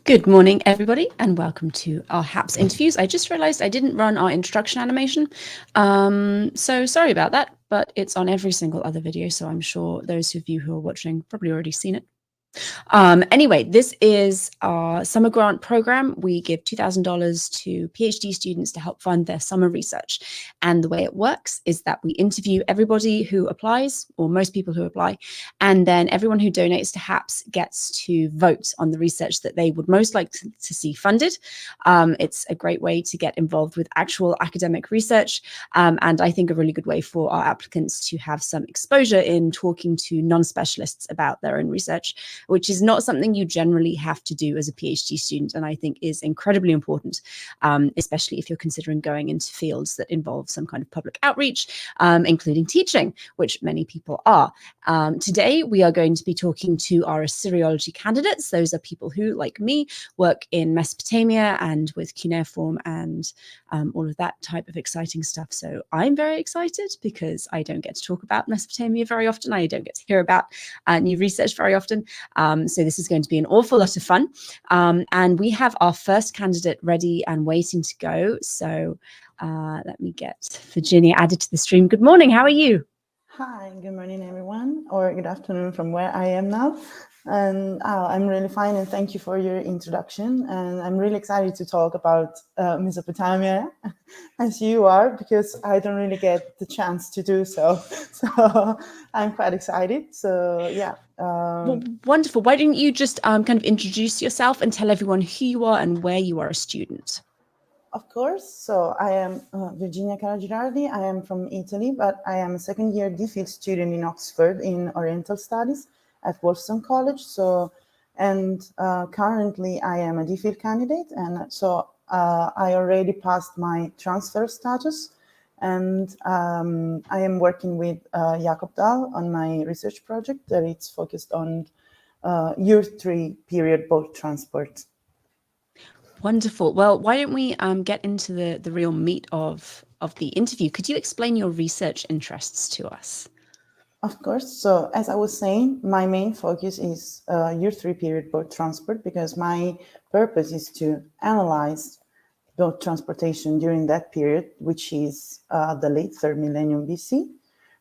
Good morning, everybody, and welcome to our HAPS interviews. I just realized I didn't run our introduction animation, so sorry about that, but it's on every single other video, so I'm sure those of you who are watching probably already seen it. Anyway, this is our summer grant program. We give $2,000 to PhD students to help fund their summer research. And the way it works is that we interview everybody who applies, or most people who apply, and then everyone who donates to HAPS gets to vote on the research that they would most like to see funded. It's a great way to get involved with actual academic research, and I think a really good way for our applicants to have some exposure in talking to non-specialists about their own research, which is not something you generally have to do as a PhD student, and I think is incredibly important, especially if you're considering going into fields that involve some kind of public outreach, including teaching, which many people are. Today, we are going to be talking to our Assyriology candidates. Those are people who, like me, work in Mesopotamia and with cuneiform and all of that type of exciting stuff. So I'm very excited because I don't get to talk about Mesopotamia very often. I don't get to hear about new research very often. So this is going to be an awful lot of fun. And we have our first candidate ready and waiting to go. So let me get Virginia added to the stream. Good morning. How are you? Hi, good morning, everyone, or good afternoon from where I am now. And I'm really fine, and thank you for your introduction. And I'm really excited to talk about Mesopotamia, as you are, because I don't really get the chance to do so. So I'm quite excited. So yeah. Well, wonderful. Why don't you just kind of introduce yourself and tell everyone who you are and where you are a student? Of course. So I am Virginia Girardi. I am from Italy, but I am a second-year DPhil student in Oxford in Oriental Studies at Wolfson College. So, and currently I am a DPhil candidate, and so I already passed my transfer status, and I am working with Jakob Dahl on my research project that it's focused on year 3 period boat transport. Wonderful. Well, why don't we get into the real meat of the interview? Could you explain your research interests to us? Of course. So as I was saying, my main focus is year 3 period boat transport, because my purpose is to analyze boat transportation during that period, which is the late 3rd millennium BC.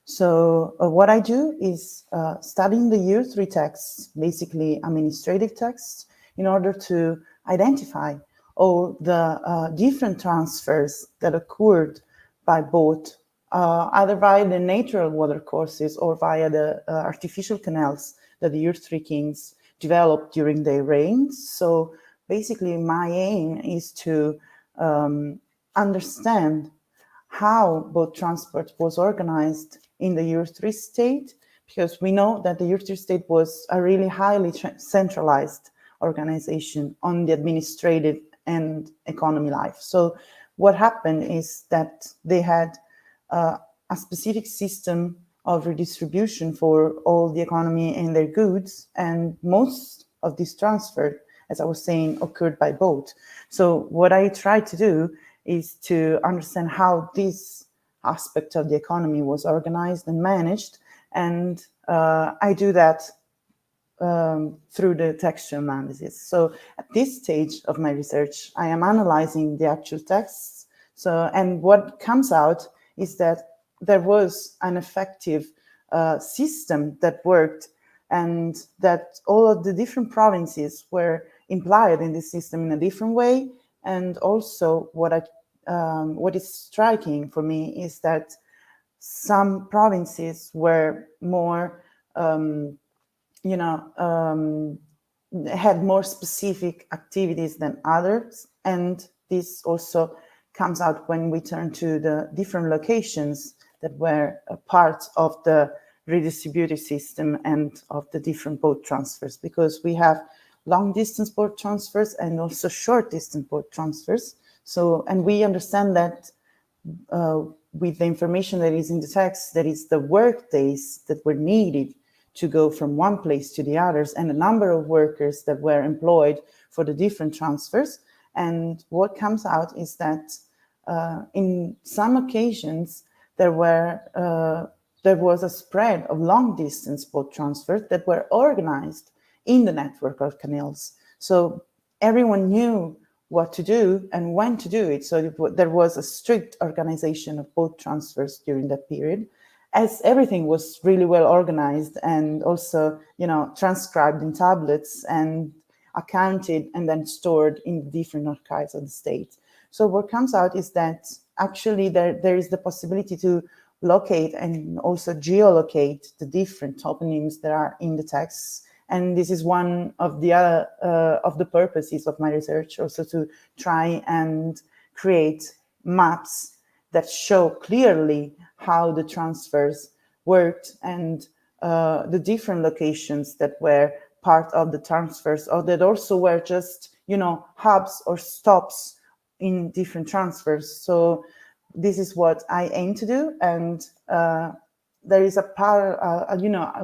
So what I do is studying the year 3 texts, basically administrative texts, in order to identify all the different transfers that occurred by boat, either via the natural water courses or via the artificial canals that the year 3 kings developed during their reigns. So basically my aim is to understand how boat transport was organized in the year 3 state, because we know that the year 3 state was a really highly centralized organization on the administrative and economy life. So what happened is that they had a specific system of redistribution for all the economy and their goods, and most of this transfer, as I was saying, occurred by boat. So what I try to do is to understand how this aspect of the economy was organized and managed, and I do that through the textual analysis. So at this stage of my research, I am analyzing the actual texts. So, and what comes out is that there was an effective system that worked, and that all of the different provinces were implied in this system in a different way. And also what is striking for me is that some provinces were more had more specific activities than others. And this also comes out when we turn to the different locations that were a part of the redistributive system and of the different boat transfers, because we have long distance boat transfers and also short distance boat transfers. So, and we understand that with the information that is in the text, that is the work days that were needed to go from one place to the others, and the number of workers that were employed for the different transfers. And what comes out is that in some occasions there was a spread of long distance boat transfers that were organized in the network of canals. So everyone knew what to do and when to do it. So there was a strict organization of boat transfers during that period, as everything was really well organized and also, transcribed in tablets and accounted and then stored in the different archives of the state. So what comes out is that actually there is the possibility to locate and also geolocate the different toponyms that are in the texts. And this is one of the other of the purposes of my research, also to try and create maps that show clearly how the transfers worked and the different locations that were part of the transfers, or that also were just, hubs or stops in different transfers. So this is what I aim to do. And there is a part,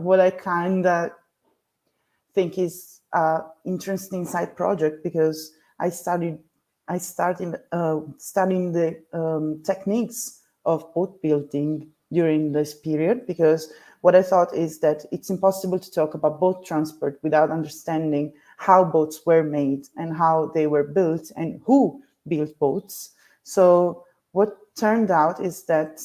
what I kind of think is an interesting side project, because I started studying the techniques of boat building during this period, because what I thought is that it's impossible to talk about boat transport without understanding how boats were made and how they were built and who built boats. So what turned out is that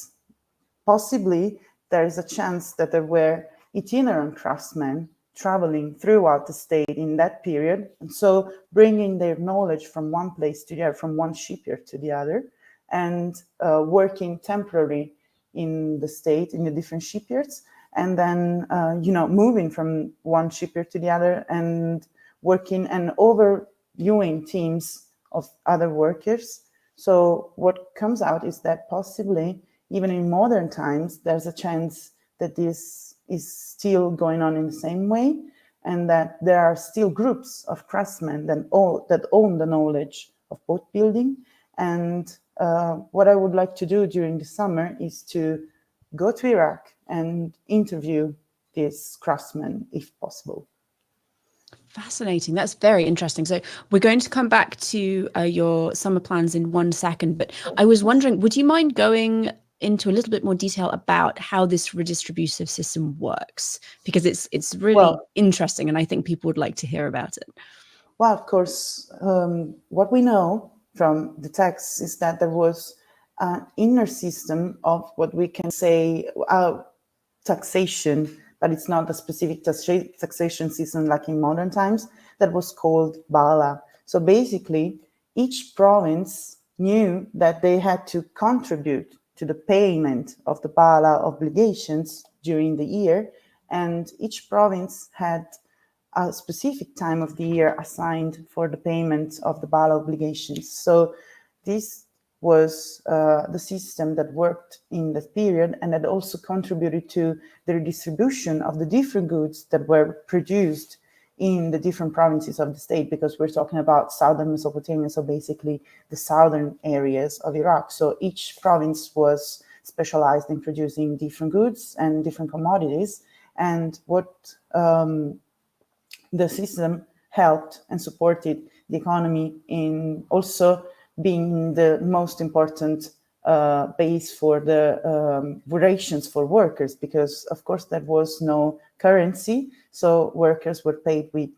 possibly there is a chance that there were itinerant craftsmen traveling throughout the state in that period, and so bringing their knowledge from one place to the other, from one shipyard to the other, and working temporarily in the state, in the different shipyards, and then moving from one shipyard to the other and working and overviewing teams of other workers. So what comes out is that possibly, even in modern times, there's a chance that this is still going on in the same way, and that there are still groups of craftsmen that own the knowledge of boat building. And what I would like to do during the summer is to go to Iraq and interview these craftsmen, if possible. Fascinating. That's very interesting. So we're going to come back to your summer plans in 1 second, but I was wondering, would you mind going into a little bit more detail about how this redistributive system works? Because it's really interesting, and I think people would like to hear about it. Well, of course, what we know from the text is that there was an inner system of what we can say taxation, but it's not a specific taxation system like in modern times, that was called Bala. So basically, each province knew that they had to contribute to the payment of the Bala obligations during the year, and each province had a specific time of the year assigned for the payment of the Bala obligations. So this was the system that worked in that period, and that also contributed to the redistribution of the different goods that were produced in the different provinces of the state, because we're talking about southern Mesopotamia, so basically the southern areas of Iraq. So each province was specialized in producing different goods and different commodities. And what the system helped and supported the economy in also being the most important base for the rations for workers, because of course there was no currency, so workers were paid with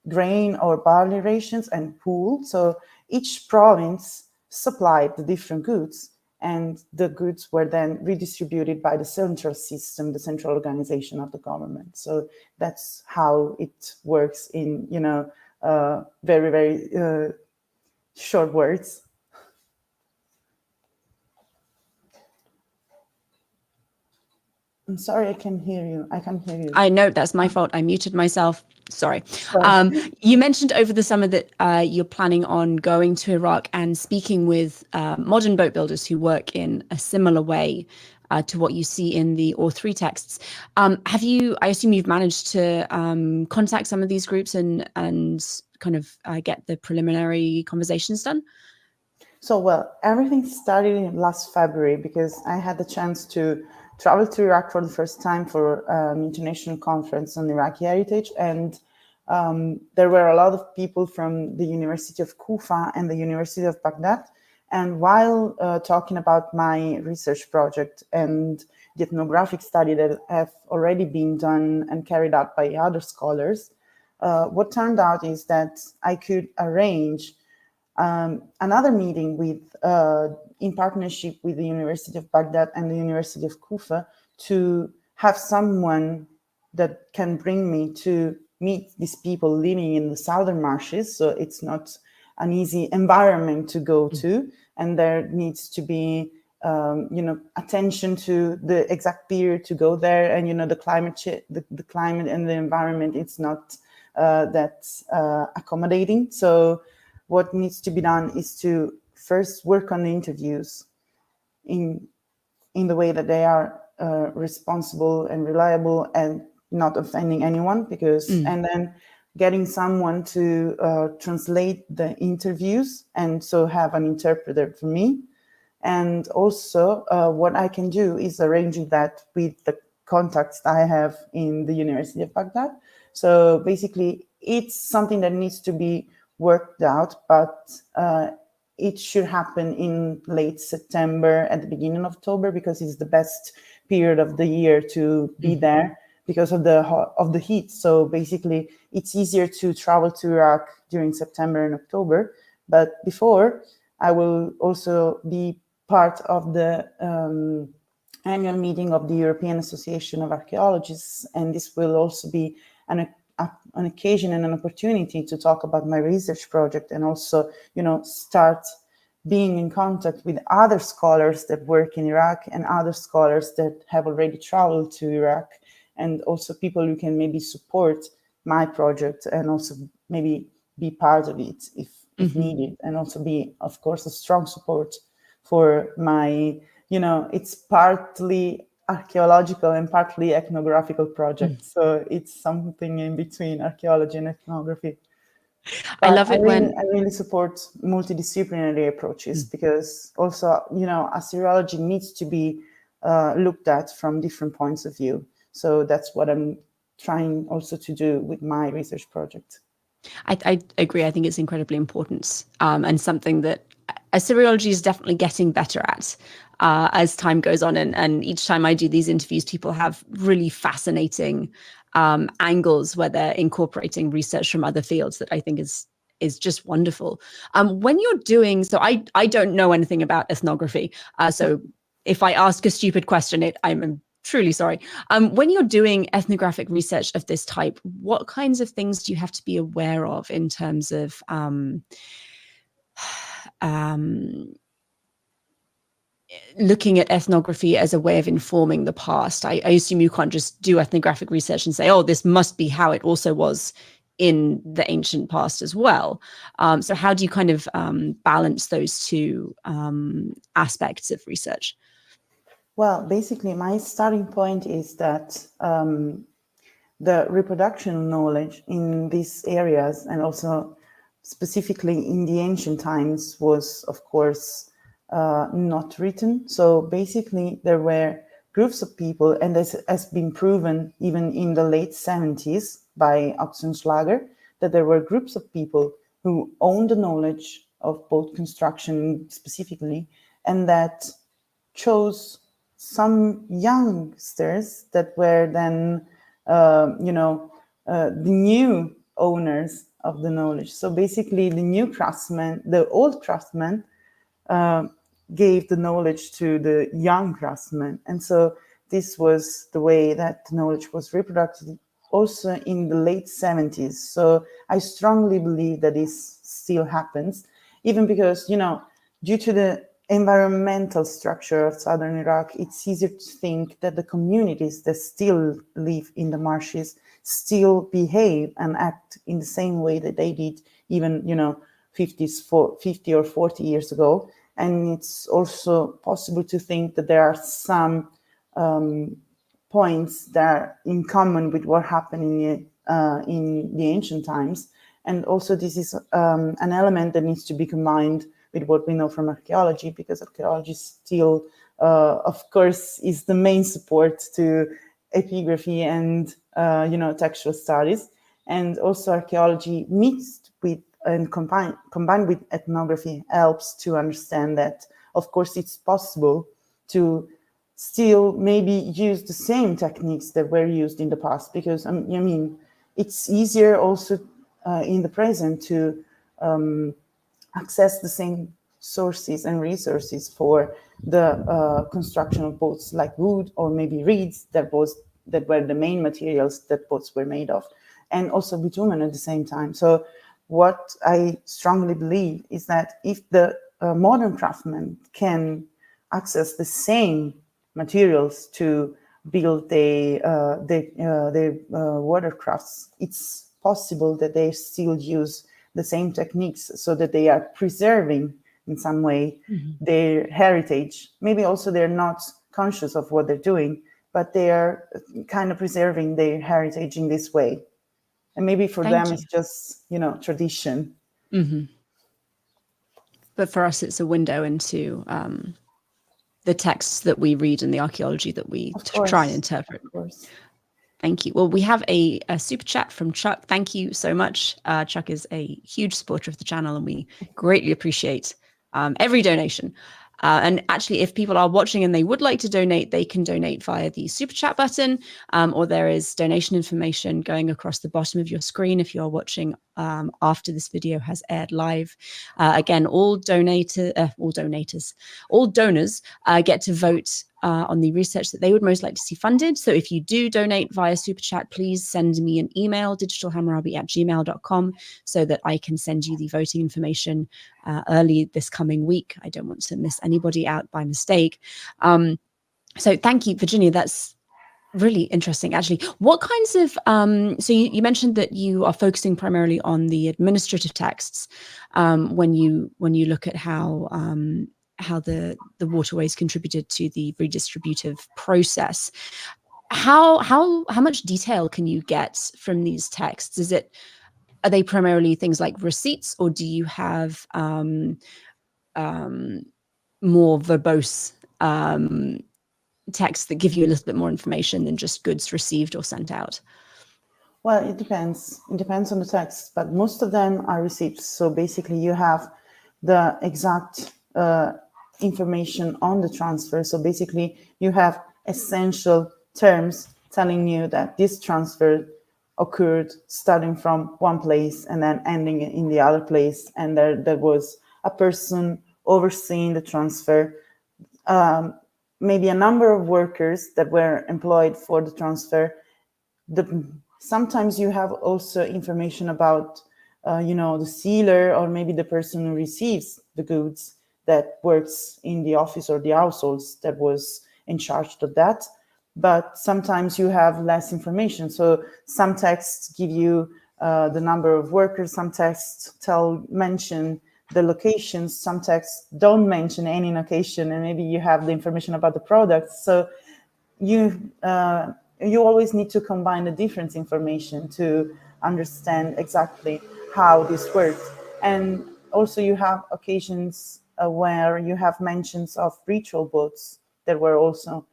grain or barley rations and pool. So each province supplied the different goods, and the goods were then redistributed by the central system, the central organization of the government. So that's how it works in, very, very short words. I'm sorry, I can't hear you. I know, that's my fault. I muted myself. Sorry. You mentioned over the summer that you're planning on going to Iraq and speaking with modern boat builders who work in a similar way to what you see in the O3 texts. Have you, I assume you've managed to contact some of these groups and kind of get the preliminary conversations done? So, well, everything started in last February, because I had the chance to travel to Iraq for the first time for an international conference on Iraqi heritage. And there were a lot of people from the University of Kufa and the University of Baghdad. And while talking about my research project and the ethnographic study that have already been done and carried out by other scholars, what turned out is that I could arrange another meeting with, in partnership with the University of Baghdad and the University of Kufa, to have someone that can bring me to meet these people living in the southern marshes. So it's not an easy environment to go to, and there needs to be attention to the exact period to go there, and the climate and the environment, it's not that accommodating. So what needs to be done is to first work on the interviews in the way that they are responsible and reliable and not offending anyone, and then getting someone to translate the interviews, and so have an interpreter for me. And also what I can do is arranging that with the contacts I have in the University of Baghdad. So basically it's something that needs to be worked out, but it should happen in late September, at the beginning of October, because it's the best period of the year to be there because of the heat. So basically it's easier to travel to Iraq during September and October. But before, I will also be part of the annual meeting of the European Association of Archaeologists, and this will also be an occasion and an opportunity to talk about my research project, and also, start being in contact with other scholars that work in Iraq and other scholars that have already traveled to Iraq, and also people who can maybe support my project and also maybe be part of it if needed, and also be, of course, a strong support for my, it's partly archaeological and partly ethnographical project. So it's something in between archaeology and ethnography. But I love it I really support multidisciplinary approaches, because also, Assyriology needs to be looked at from different points of view. So that's what I'm trying also to do with my research project. I agree. I think it's incredibly important, and something that Assyriology is definitely getting better at as time goes on. And each time I do these interviews, people have really fascinating angles where they're incorporating research from other fields that I think is just wonderful. When you're doing, so I don't know anything about ethnography. So if I ask a stupid question, I'm truly sorry. When you're doing ethnographic research of this type, what kinds of things do you have to be aware of in terms of looking at ethnography as a way of informing the past? I assume you can't just do ethnographic research and say, oh, this must be how it also was in the ancient past as well. So how do you kind of balance those two aspects of research? Well, basically, my starting point is that the reproduction knowledge in these areas, and also specifically in the ancient times, was, of course, not written. So basically, there were groups of people, and this has been proven even in the late 70s by Oxenschlager, that there were groups of people who owned the knowledge of both construction specifically, and that chose some youngsters that were then, the new owners of the knowledge. So basically, the old craftsmen gave the knowledge to the young craftsmen. And so this was the way that the knowledge was reproduced also in the late 70s. So I strongly believe that this still happens, even because, due to the environmental structure of southern Iraq, it's easier to think that the communities that still live in the marshes still behave and act in the same way that they did even, 50 or 40 years ago. And it's also possible to think that there are some points that are in common with what happened in the ancient times. And also this is an element that needs to be combined with what we know from archaeology, because archaeology still, of course, is the main support to epigraphy and, textual studies. And also archaeology mixed with and combined with ethnography helps to understand that, of course, it's possible to still maybe use the same techniques that were used in the past. Because, it's easier also in the present to access the same sources and resources for the construction of boats, like wood or maybe reeds that were the main materials that boats were made of, and also bitumen at the same time. So what I strongly believe is that if the modern craftsman can access the same materials to build their watercrafts, it's possible that they still use the same techniques, so that they are preserving in some way their heritage. Maybe also they're not conscious of what they're doing, but they are kind of preserving their heritage in this way. And maybe for Thank them you. it's just, tradition. But for us, it's a window into the texts that we read and the archaeology that we Of try and course, interpret. of course. Thank you. Well, we have a super chat from Chuck. Thank you so much. Chuck is a huge supporter of the channel, and we greatly appreciate every donation. And actually, if people are watching and they would like to donate, they can donate via the super chat button, or there is donation information going across the bottom of your screen if you are watching after this video has aired live. Again, all donors get to vote on the research that they would most like to see funded. So if you do donate via Super Chat, please send me an email, digitalhammurabi@gmail.com, so that I can send you the voting information early this coming week. I don't want to miss anybody out by mistake. So thank you, Virginia. That's really interesting, actually. What kinds of so you mentioned that you are focusing primarily on the administrative texts when you look at how the waterways contributed to the redistributive process. How much detail can you get from these texts? Are they primarily things like receipts, or do you have more verbose texts that give you a little bit more information than just goods received or sent out? Well, it depends. It depends on the text, but most of them are receipts. So basically, you have the exact information on the transfer. So basically, you have essential terms telling you that this transfer occurred starting from one place and then ending in the other place, and there was a person overseeing the transfer, maybe a number of workers that were employed for the transfer. Sometimes you have also information about, the sealer, or maybe the person who receives the goods, that works in the office or the households that was in charge of that. But sometimes you have less information. So some texts give you the number of workers, some texts mention the locations, some texts don't mention any location, and maybe you have the information about the products. So you always need to combine the different information to understand exactly how this works. And also you have occasions where you have mentions of ritual boats that were also,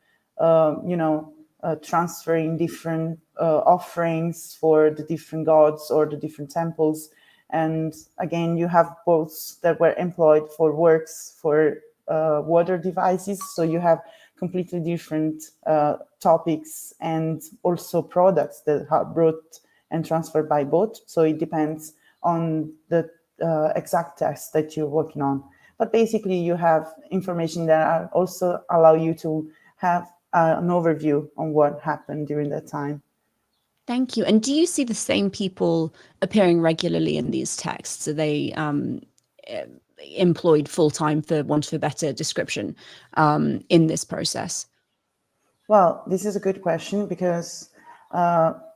transferring different offerings for the different gods or the different temples. And again, you have boats that were employed for works for water devices. So you have completely different topics and also products that are brought and transferred by boat. So it depends on the exact text that you're working on. But basically, you have information that also allow you to have an overview on what happened during that time. Thank you. And do you see the same people appearing regularly in these texts? Are they employed full-time, for want of a better description, in this process? Well, this is a good question, because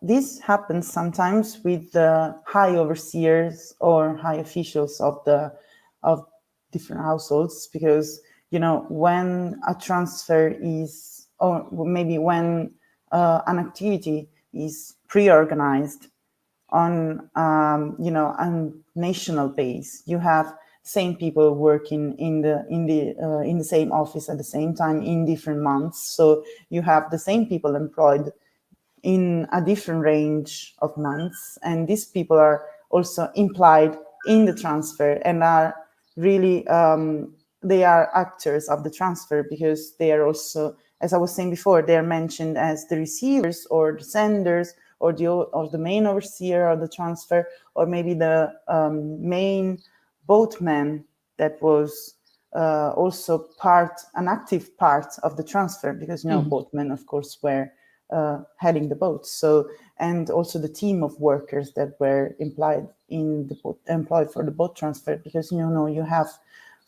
this happens sometimes with the high overseers or high officials of different households, because when a transfer is, or maybe when an activity is pre-organized on a national base, you have same people working in the same office at the same time in different months. So you have the same people employed in a different range of months, and these people are also implied in the transfer and are really they are actors of the transfer, because they are also, as I was saying before, they are mentioned as the receivers or the senders or the main overseer of the transfer, or maybe the main boatman that was also an active part of the transfer, because boatmen, of course, were heading the boats. So, and also the team of workers that were employed for the boat transfer, because you have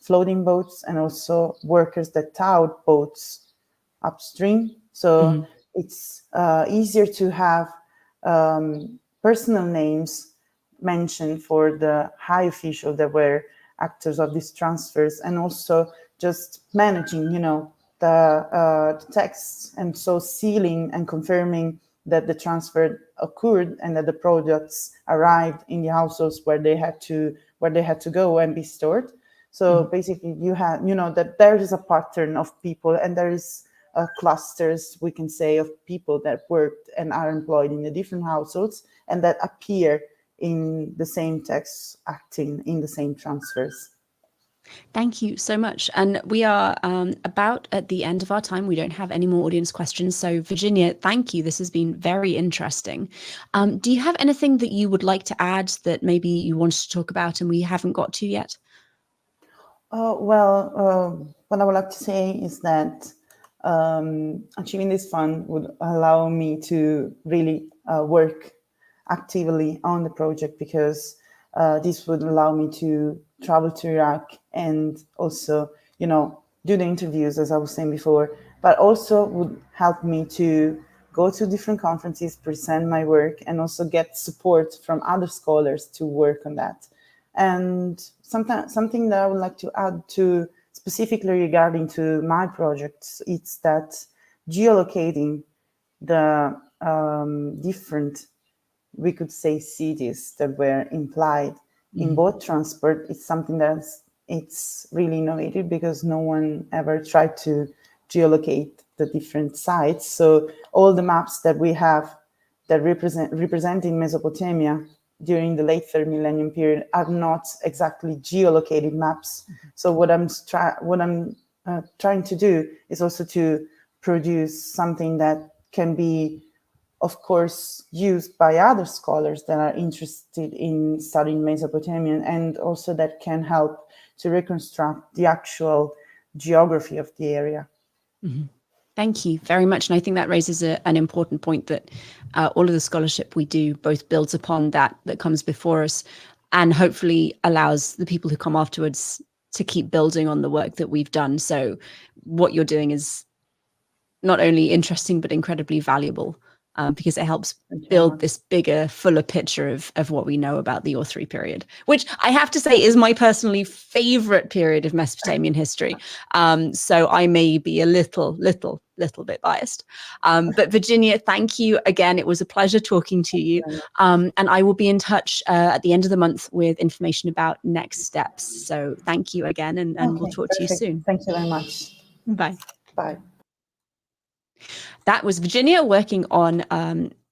floating boats and also workers that towed boats upstream. So it's easier to have personal names mentioned for the high officials that were actors of these transfers, and also just managing, the texts, and so sealing and confirming that the transfer occurred and that the products arrived in the households where they had to go and be stored. So basically, you have, that there is a pattern of people, and there is clusters, we can say, of people that worked and are employed in the different households, and that appear in the same texts, acting in the same transfers. Thank you so much. And we are about at the end of our time. We don't have any more audience questions. So Virginia, thank you. This has been very interesting. Do you have anything that you would like to add that maybe you wanted to talk about and we haven't got to yet? Well, what I would like to say is that achieving this fund would allow me to really work actively on the project, because this would allow me to travel to Iraq and also, do the interviews, as I was saying before, but also would help me to go to different conferences, present my work, and also get support from other scholars to work on that. And something that I would like to add to, specifically regarding to my projects, it's that geolocating the different, we could say, cities that were implied in boat transport, it's something it's really innovative, because no one ever tried to geolocate the different sites. So all the maps that we have that representing Mesopotamia during the late third millennium period are not exactly geolocated maps. So what I'm trying to do is also to produce something that can be, of course, used by other scholars that are interested in studying Mesopotamian, and also that can help to reconstruct the actual geography of the area. Thank you very much. And I think that raises an important point, that all of the scholarship we do both builds upon that comes before us, and hopefully allows the people who come afterwards to keep building on the work that we've done. So what you're doing is not only interesting, but incredibly valuable, because it helps build this bigger, fuller picture of what we know about the Ur-3 period, which I have to say is my personally favorite period of Mesopotamian history. So I may be a little bit biased. But Virginia, thank you again. It was a pleasure talking to you. And I will be in touch at the end of the month with information about next steps. So thank you again, and we'll talk to you soon. Thank you very much. Bye. Bye. That was Virginia working on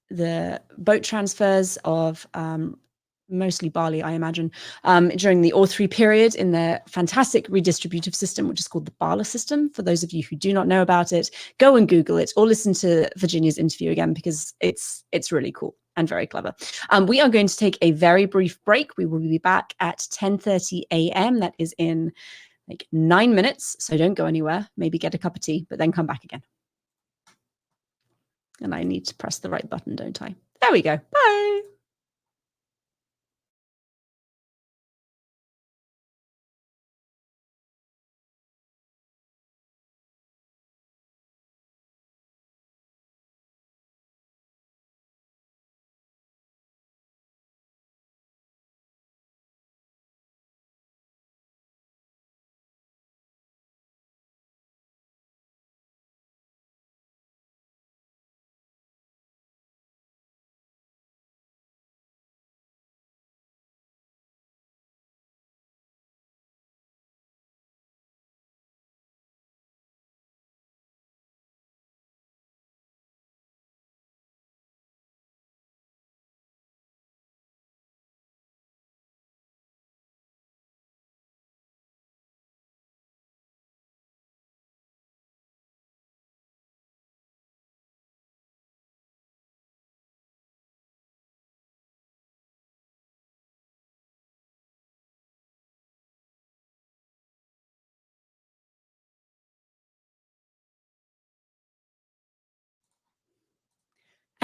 the boat transfers of mostly barley, I imagine, during the Ur-3 period in their fantastic redistributive system, which is called the Bala system. For those of you who do not know about it, go and Google it, or listen to Virginia's interview again, because it's really cool and very clever. We are going to take a very brief break. We will be back at 10:30 a.m. That is in like 9 minutes. So don't go anywhere. Maybe get a cup of tea, but then come back again. And I need to press the right button, don't I? There we go. Bye.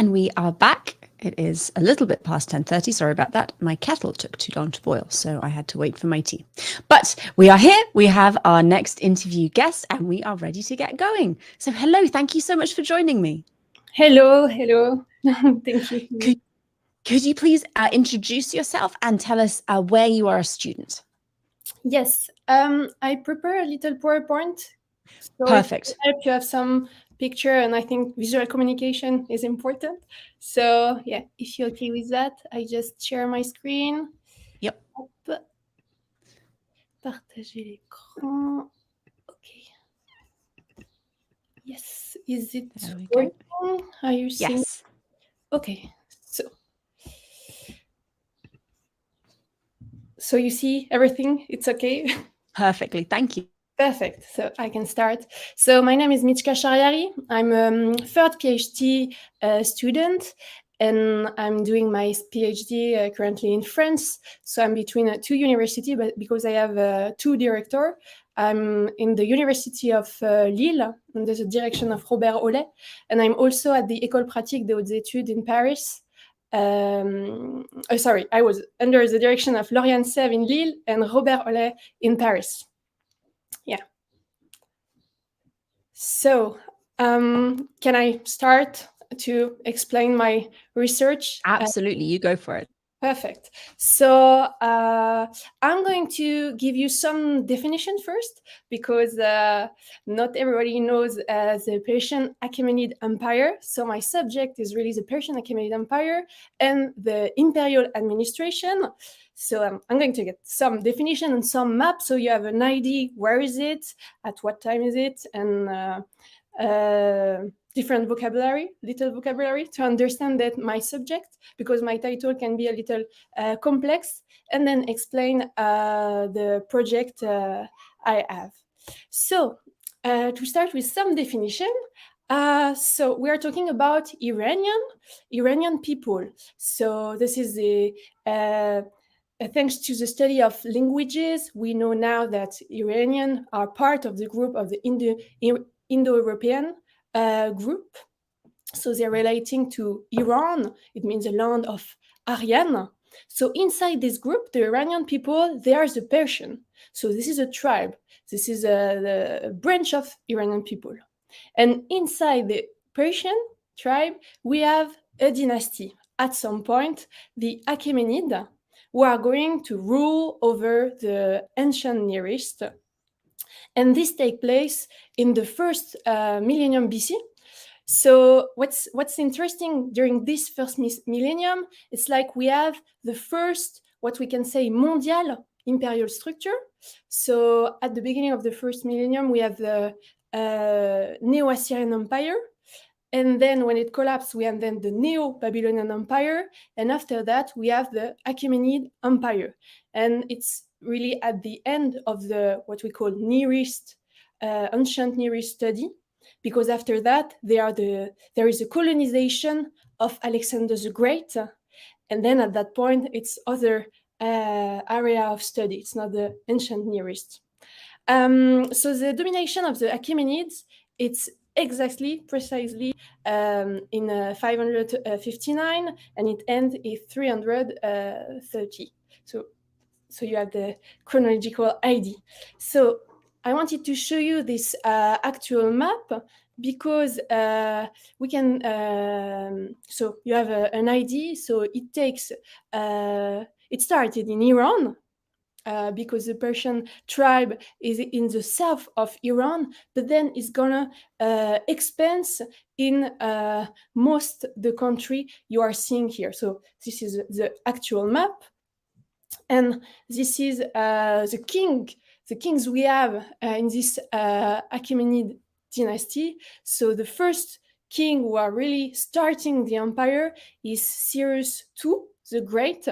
And we are back. It is a little bit past 10:30. Sorry about that. My kettle took too long to boil, so I had to wait for my tea. But we are here. We have our next interview guest, and we are ready to get going. So hello, thank you so much for joining me. Hello. Thank you. Could you please introduce yourself and tell us where you are a student? Yes, I prepare a little PowerPoint. So Perfect. It helps you have some picture, and I think visual communication is important. So yeah, if you're okay with that, I just share my screen. Yep. Hop. Partager l'écran. Okay. Yes. Is it working? Are you seeing? Yes. Okay. So you see everything? It's okay? Perfectly. Thank you. Perfect. So I can start. So my name is Michka Shariari. I'm a third PhD student, and I'm doing my PhD currently in France. So I'm between two universities, but because I have two directors, I'm in the University of Lille under the direction of Robert Hollet, and I'm also at the École pratique des hautes études in Paris. Sorry, I was under the direction of Lauriane Sève in Lille and Robert Hollet in Paris. Yeah. So, can I start to explain my research? Absolutely. You go for it. Perfect. So I'm going to give you some definition first, because not everybody knows the Persian Achaemenid Empire. So my subject is really the Persian Achaemenid Empire and the imperial administration. So I'm going to get some definition and some maps, so you have an idea where is it, at what time is it, and different little vocabulary to understand that my subject, because my title can be a little complex, and then explain the project I have. So to start with some definition, so we are talking about Iranian people. So this is the thanks to the study of languages, we know now that Iranian are part of the group of the Indo-European group. So they're relating to Iran. It means the land of Aryan. So inside this group, the Iranian people, they are the Persian. So this is a tribe. This is the branch of Iranian people. And inside the Persian tribe, we have a dynasty. At some point, the Achaemenid, who are going to rule over the ancient Near East. And this takes place in the first millennium BC. So what's interesting during this first millennium, it's like we have the first, what we can say, mondial imperial structure. So at the beginning of the first millennium, we have the Neo-Assyrian Empire. And then when it collapsed, we have then the Neo-Babylonian Empire. And after that, we have the Achaemenid Empire. And it's really at the end of the what we call Near East, ancient Near East study, because after that, there is a colonization of Alexander the Great. And then at that point, it's other area of study. It's not the ancient Near East. So the domination of the Achaemenids, it's precisely in 559, and it ends in 330. So you have the chronological ID. So I wanted to show you this actual map, because we can, so you have an ID, so it takes, it started in Iran, because the Persian tribe is in the south of Iran, but then it's gonna expand in most the country you are seeing here. So this is the actual map, and this is the kings we have in this Achaemenid dynasty. So the first king who are really starting the empire is Cyrus II the Great.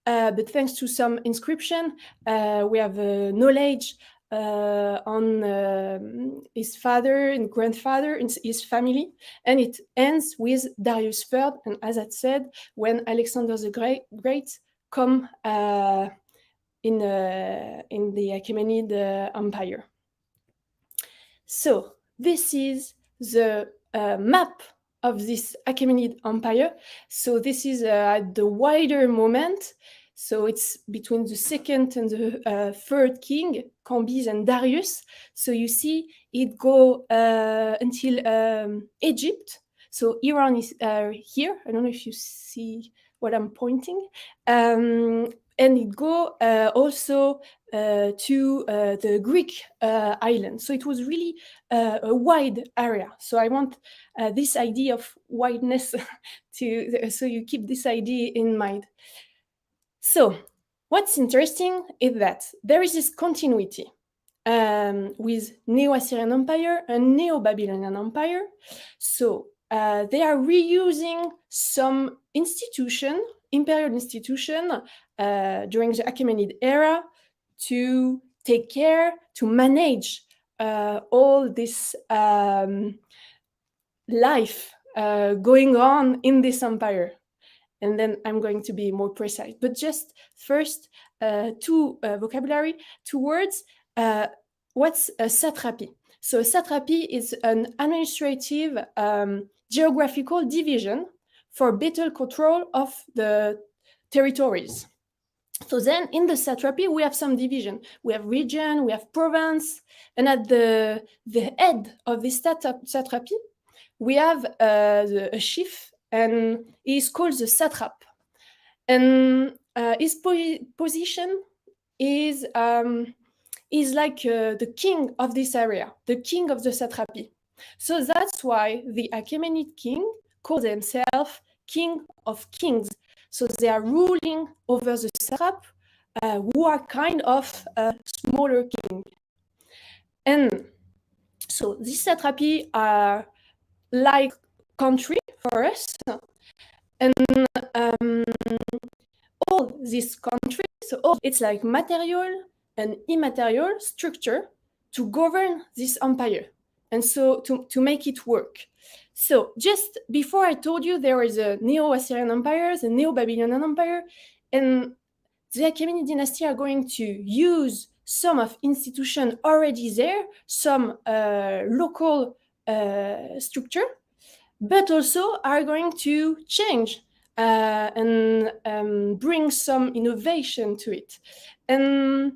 But thanks to some inscription, we have knowledge on his father and grandfather and his family, and it ends with Darius III. And as I said, when Alexander the Great come in the Achaemenid Empire. So this is the map of this Achaemenid Empire. So this is the wider moment. So it's between the second and the third king, Cambyses and Darius. So you see it go until Egypt. So Iran is here. I don't know if you see what I'm pointing. And it go also to the Greek island. So it was really a wide area. So I want this idea of wideness so you keep this idea in mind. So what's interesting is that there is this continuity with Neo-Assyrian Empire and Neo-Babylonian Empire. So they are reusing some imperial institution during the Achaemenid era to take care, to manage all this life going on in this empire. And then I'm going to be more precise. But just first, two words. What's a satrapy? So a satrapy is an administrative geographical division for better control of the territories. So then in the satrapy, we have some division. We have region, we have province, and at the head of this satrapy, we have a chief, and he is called the satrap. And his position is like the king of this area, the king of the satrapy. So that's why the Achaemenid king calls himself king of kings. So they are ruling over the satrap, who are kind of a smaller king. And so this satrapy are like country for us, and all this country, so it's like material and immaterial structure to govern this empire, and so to make it work. So just before I told you there is a Neo-Assyrian Empire, the Neo-Babylonian Empire, and the Achaemenid dynasty are going to use some of institutions already there, some local structure, but also are going to change and bring some innovation to it. And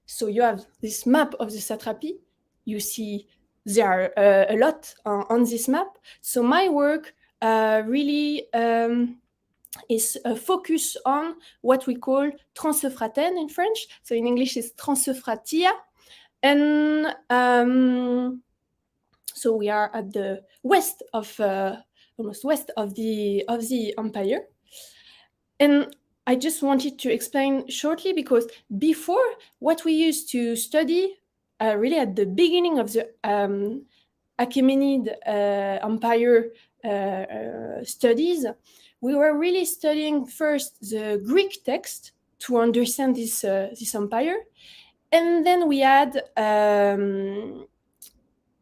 so you have this map of the satrapy. You see there are a lot on this map. So my work really is a focus on what we call transeuphratène in French. So in English it's transeufratia. And so we are at the west of, almost west of the empire. And I just wanted to explain shortly, because before, what we used to study really at the beginning of the Achaemenid Empire studies, we were really studying first the Greek text to understand this empire. And then we had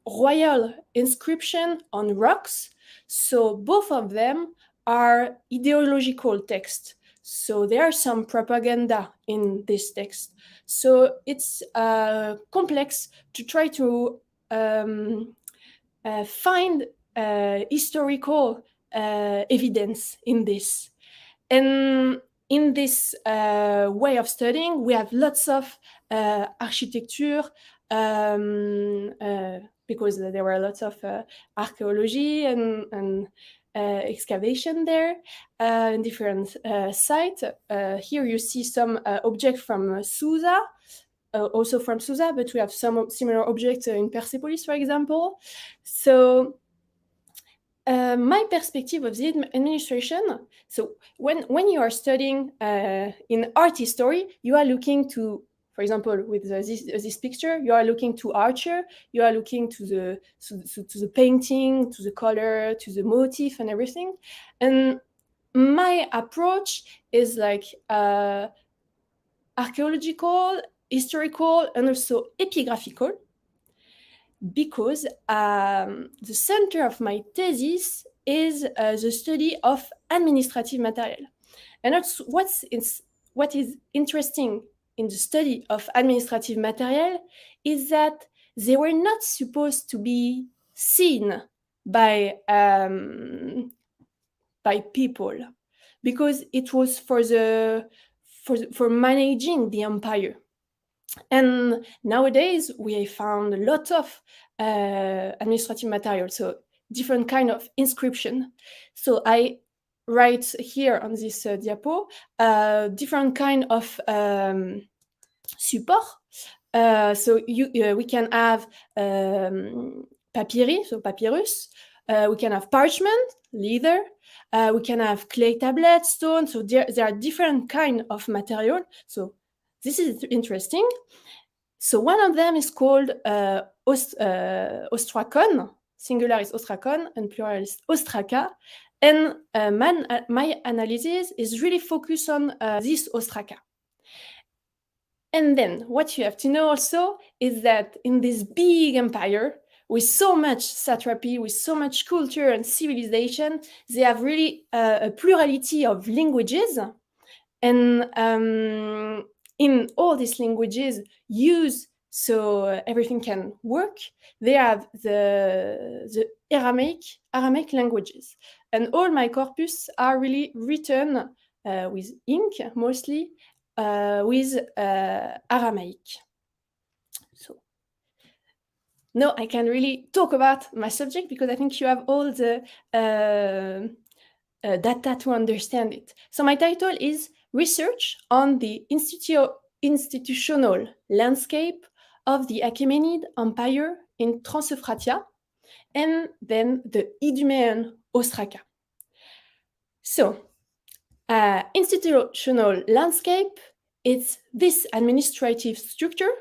royal inscription on rocks. So both of them are ideological texts. So there are some propaganda in this text. So it's complex to try to find historical evidence in this. And in this way of studying, we have lots of architecture, because there were lots of archaeology and excavation there in different sites. Here you see some objects from Susa, also from Susa, but we have some similar objects in Persepolis, for example. So my perspective of the administration, so when you are studying in art history, you are looking to, for example, with this picture, you are looking to archer, you are looking to the painting, to the color, to the motif and everything. And my approach is like archaeological, historical, and also epigraphical, because the center of my thesis is the study of administrative material. And that's what is interesting in the study of administrative material is that they were not supposed to be seen by people, because it was for managing the empire. And nowadays we found a lot of administrative material, so different kind of inscription. So I write here on this diapo different kind of support. So we can have papyri, so papyrus. We can have parchment, leather. We can have clay tablet, stone. So there are different kind of material. So this is interesting. So one of them is called ostrakon. Singular is ostrakon and plural is ostraka. And my analysis is really focused on this ostraka. And then what you have to know also is that in this big empire, with so much satrapy, with so much culture and civilization, they have really a plurality of languages. And in all these languages used so everything can work, they have the Aramaic languages. And all my corpus are really written with ink, mostly with Aramaic. So now I can really talk about my subject, because I think you have all the data to understand it. So my title is Research on the Institutional Landscape of the Achaemenid Empire in Trans-Euphrasia, and then the Idumean Ostraka. So, institutional landscape, it's this administrative structure,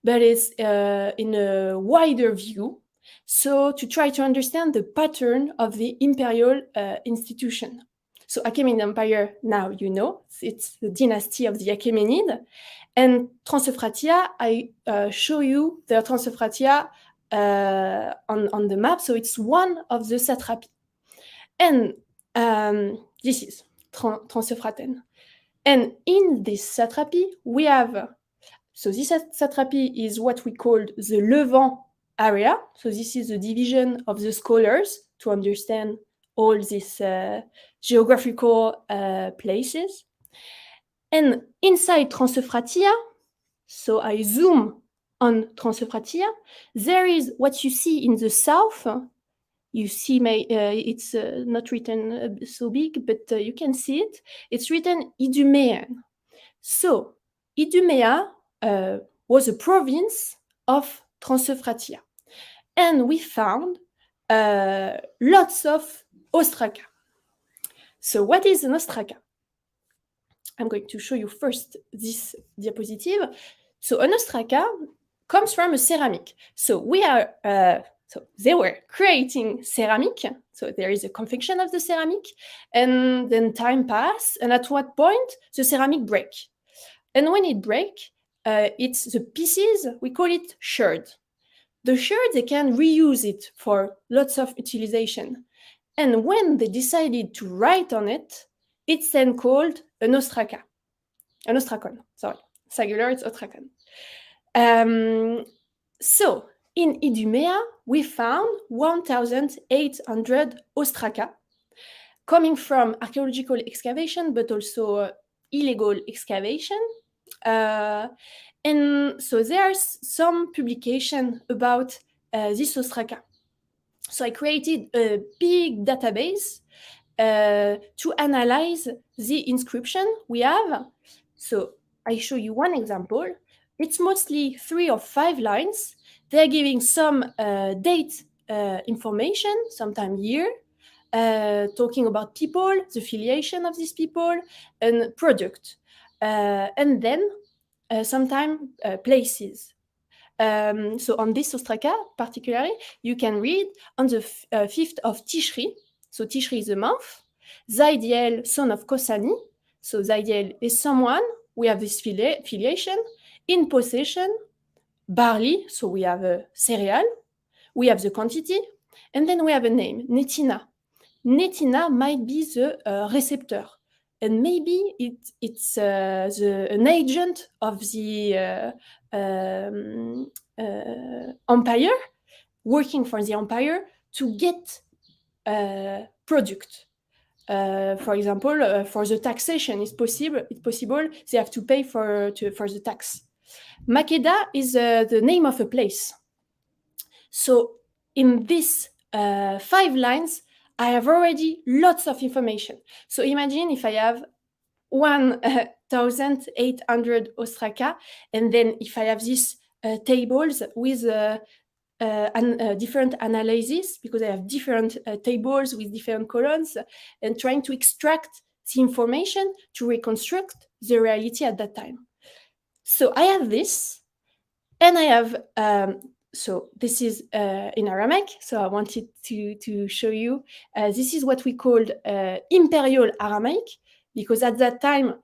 but it's in a wider view. So to try to understand the pattern of the imperial institution. So Achaemenid Empire, now you know, it's the dynasty of the Achaemenid. And Trans-Euphrasia, I show you the Trans-Euphrasia on the map. So it's one of the satrapi. And this is Trans-Euphraten. And in this satrapy, we have, so this satrapy is what we call the Levant area. So this is the division of the scholars to understand all these geographical places. And inside Trans-Euphrasia, so I zoom on Trans-Euphrasia, there is what you see in the south. You see, it's not written so big, but you can see it. It's written Idumean. So Idumea was a province of Trans-Euphrasia. And we found lots of ostraka. So what is an ostraka? I'm going to show you first this diapositive. So an ostraka comes from a ceramic. So we are, so they were creating ceramic. So there is a confection of the ceramic, and then time passes. And at what point the ceramic break? And when it break, it's the pieces, we call it sherd. The sherd, they can reuse it for lots of utilization. And when they decided to write on it, it's then called an ostraka. An ostrakon, sorry. Singular, it's ostrakon. So in Idumea, we found 1,800 ostraka coming from archaeological excavation, but also illegal excavation. And so there's some publication about this ostraka. So I created a big database to analyze the inscription we have. So I show you one example. It's mostly 3 or 5 lines. They're giving some date information, sometime year, talking about people, the affiliation of these people, and product. And then sometimes places. So on this ostraka particularly, you can read on the 5th of Tishri. So Tishri is a month. Zaidiel, son of Kosani. So Zaidiel is someone. We have this filiation. In possession, barley. So we have a cereal. We have the quantity. And then we have a name, Netina. Netina might be the receptor. And maybe it's an agent of the empire, working for the empire to get product. For example, for the taxation, it's possible they have to pay for the tax. Makeda is the name of a place. So in this 5 lines, I have already lots of information. So imagine if I have 1,800 ostraka, and then if I have these tables with different analyses, because I have different tables with different columns, and trying to extract the information to reconstruct the reality at that time. So I have this, and I have, so this is in Aramaic, so I wanted to show you, this is what we called Imperial Aramaic, because at that time,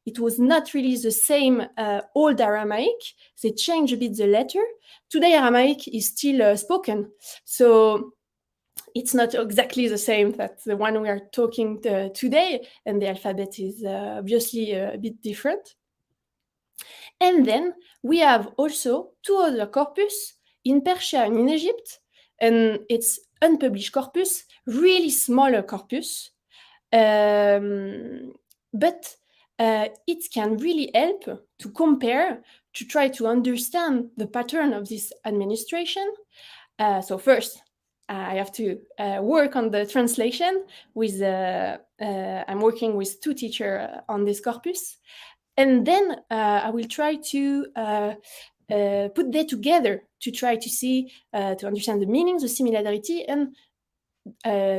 it was not really the same old Aramaic. They changed a bit the letter. Today, Aramaic is still spoken. So it's not exactly the same that the one we are talking today, and the alphabet is obviously a bit different. And then we have also 2 other corpus in Persia and in Egypt, and it's unpublished corpus, really smaller corpus. But it can really help to compare, to try to understand the pattern of this administration. So first, I have to work on the translation with, I'm working with 2 teachers on this corpus. And then I will try to put that together to try to see, to understand the meanings, the similarity, and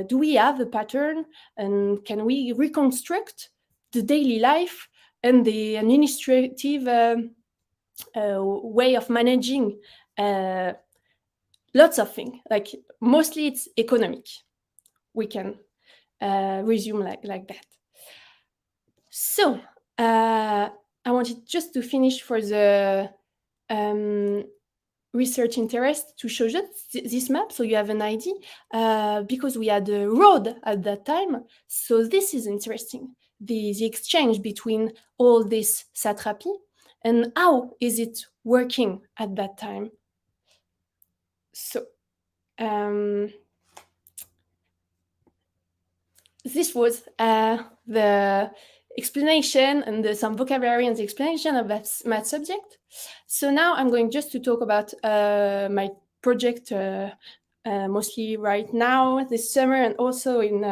do we have a pattern, and can we reconstruct the daily life and the administrative way of managing lots of things. Like mostly it's economic. We can resume like that. So I wanted just to finish for the research interest to show just this map, so you have an idea, because we had a road at that time. So this is interesting, the exchange between all this satrapy and how is it working at that time. So this was the explanation and some vocabulary and the explanation of that math subject. So now I'm going just to talk about my project mostly right now, this summer, and also in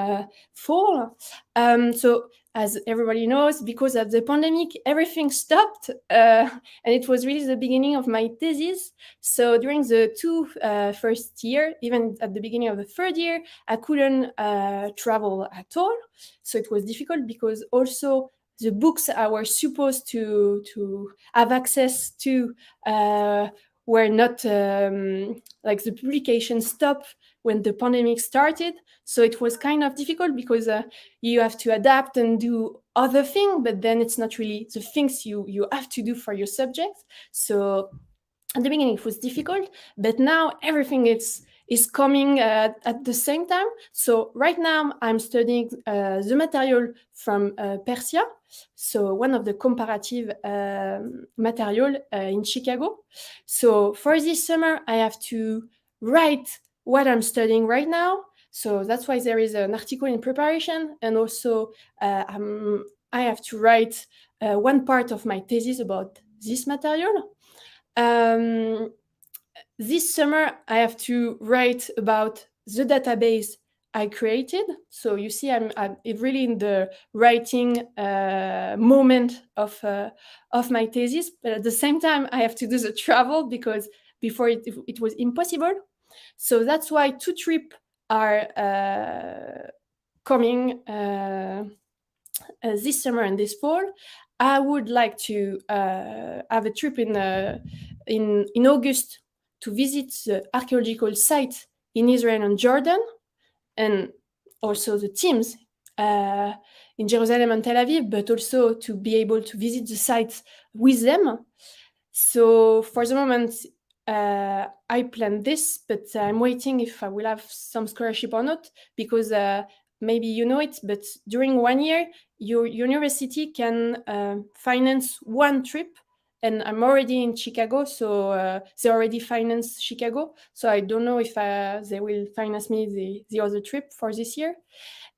fall. So as everybody knows, because of the pandemic, everything stopped, and it was really the beginning of my thesis. So during the 2 first year, even at the beginning of the 3rd year, I couldn't travel at all. So it was difficult because also the books I was supposed to have access to were not, like the publication stopped when the pandemic started. So it was kind of difficult because you have to adapt and do other things, but then it's not really the things you have to do for your subject. So at the beginning it was difficult, but now everything is coming at the same time. So right now I'm studying the material from Persia, so one of the comparative material in Chicago. So for this summer, I have to write what I'm studying right now. So that's why there is an article in preparation, and also I have to write one part of my thesis about this material. This summer, I have to write about the database I created. So you see, I'm really in the writing moment of my thesis, but at the same time, I have to do the travel because before it was impossible. So that's why 2 trips are coming this summer and this fall. I would like to have a trip in August to visit the archaeological site in Israel and Jordan, and also the teams in Jerusalem and Tel Aviv, but also to be able to visit the sites with them. So for the moment, I planned this, but I'm waiting if I will have some scholarship or not, because maybe you know it, but during 1 year, your university can finance 1 trip and I'm already in Chicago, so they already financed Chicago. So I don't know if they will finance me the other trip for this year.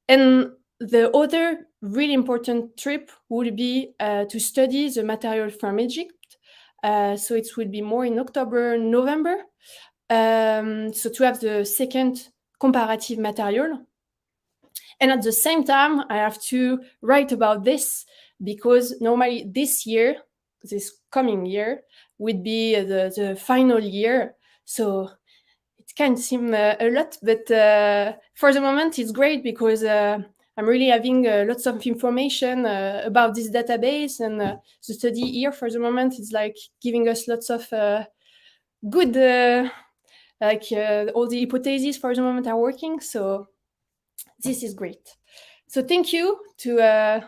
And the other really important trip would be to study the material from Egypt. So it would be more in October, November. So to have the second comparative material. And at the same time, I have to write about this because normally this coming year, would be the final year. So it can seem a lot, but for the moment, it's great because I'm really having lots of information about this database, and the study here for the moment is like giving us lots of good, all the hypotheses for the moment are working. So this is great. So thank you to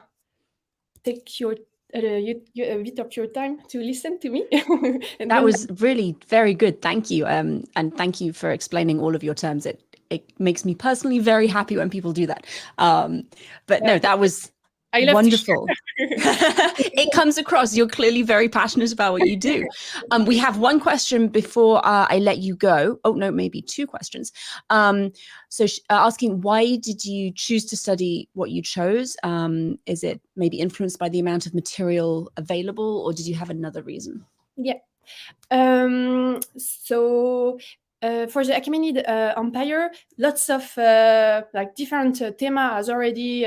take your a bit of your time to listen to me. And That was really very good. Thank you. And thank you for explaining all of your terms. It makes me personally very happy when people do that. But no, that was wonderful. It comes across. You're clearly very passionate about what you do. We have one question before I let you go. Oh, no, maybe two questions. So asking, why did you choose to study what you chose? Is it maybe influenced by the amount of material available, or did you have another reason? Yeah. So for the Achaemenid Empire, lots of different thema has already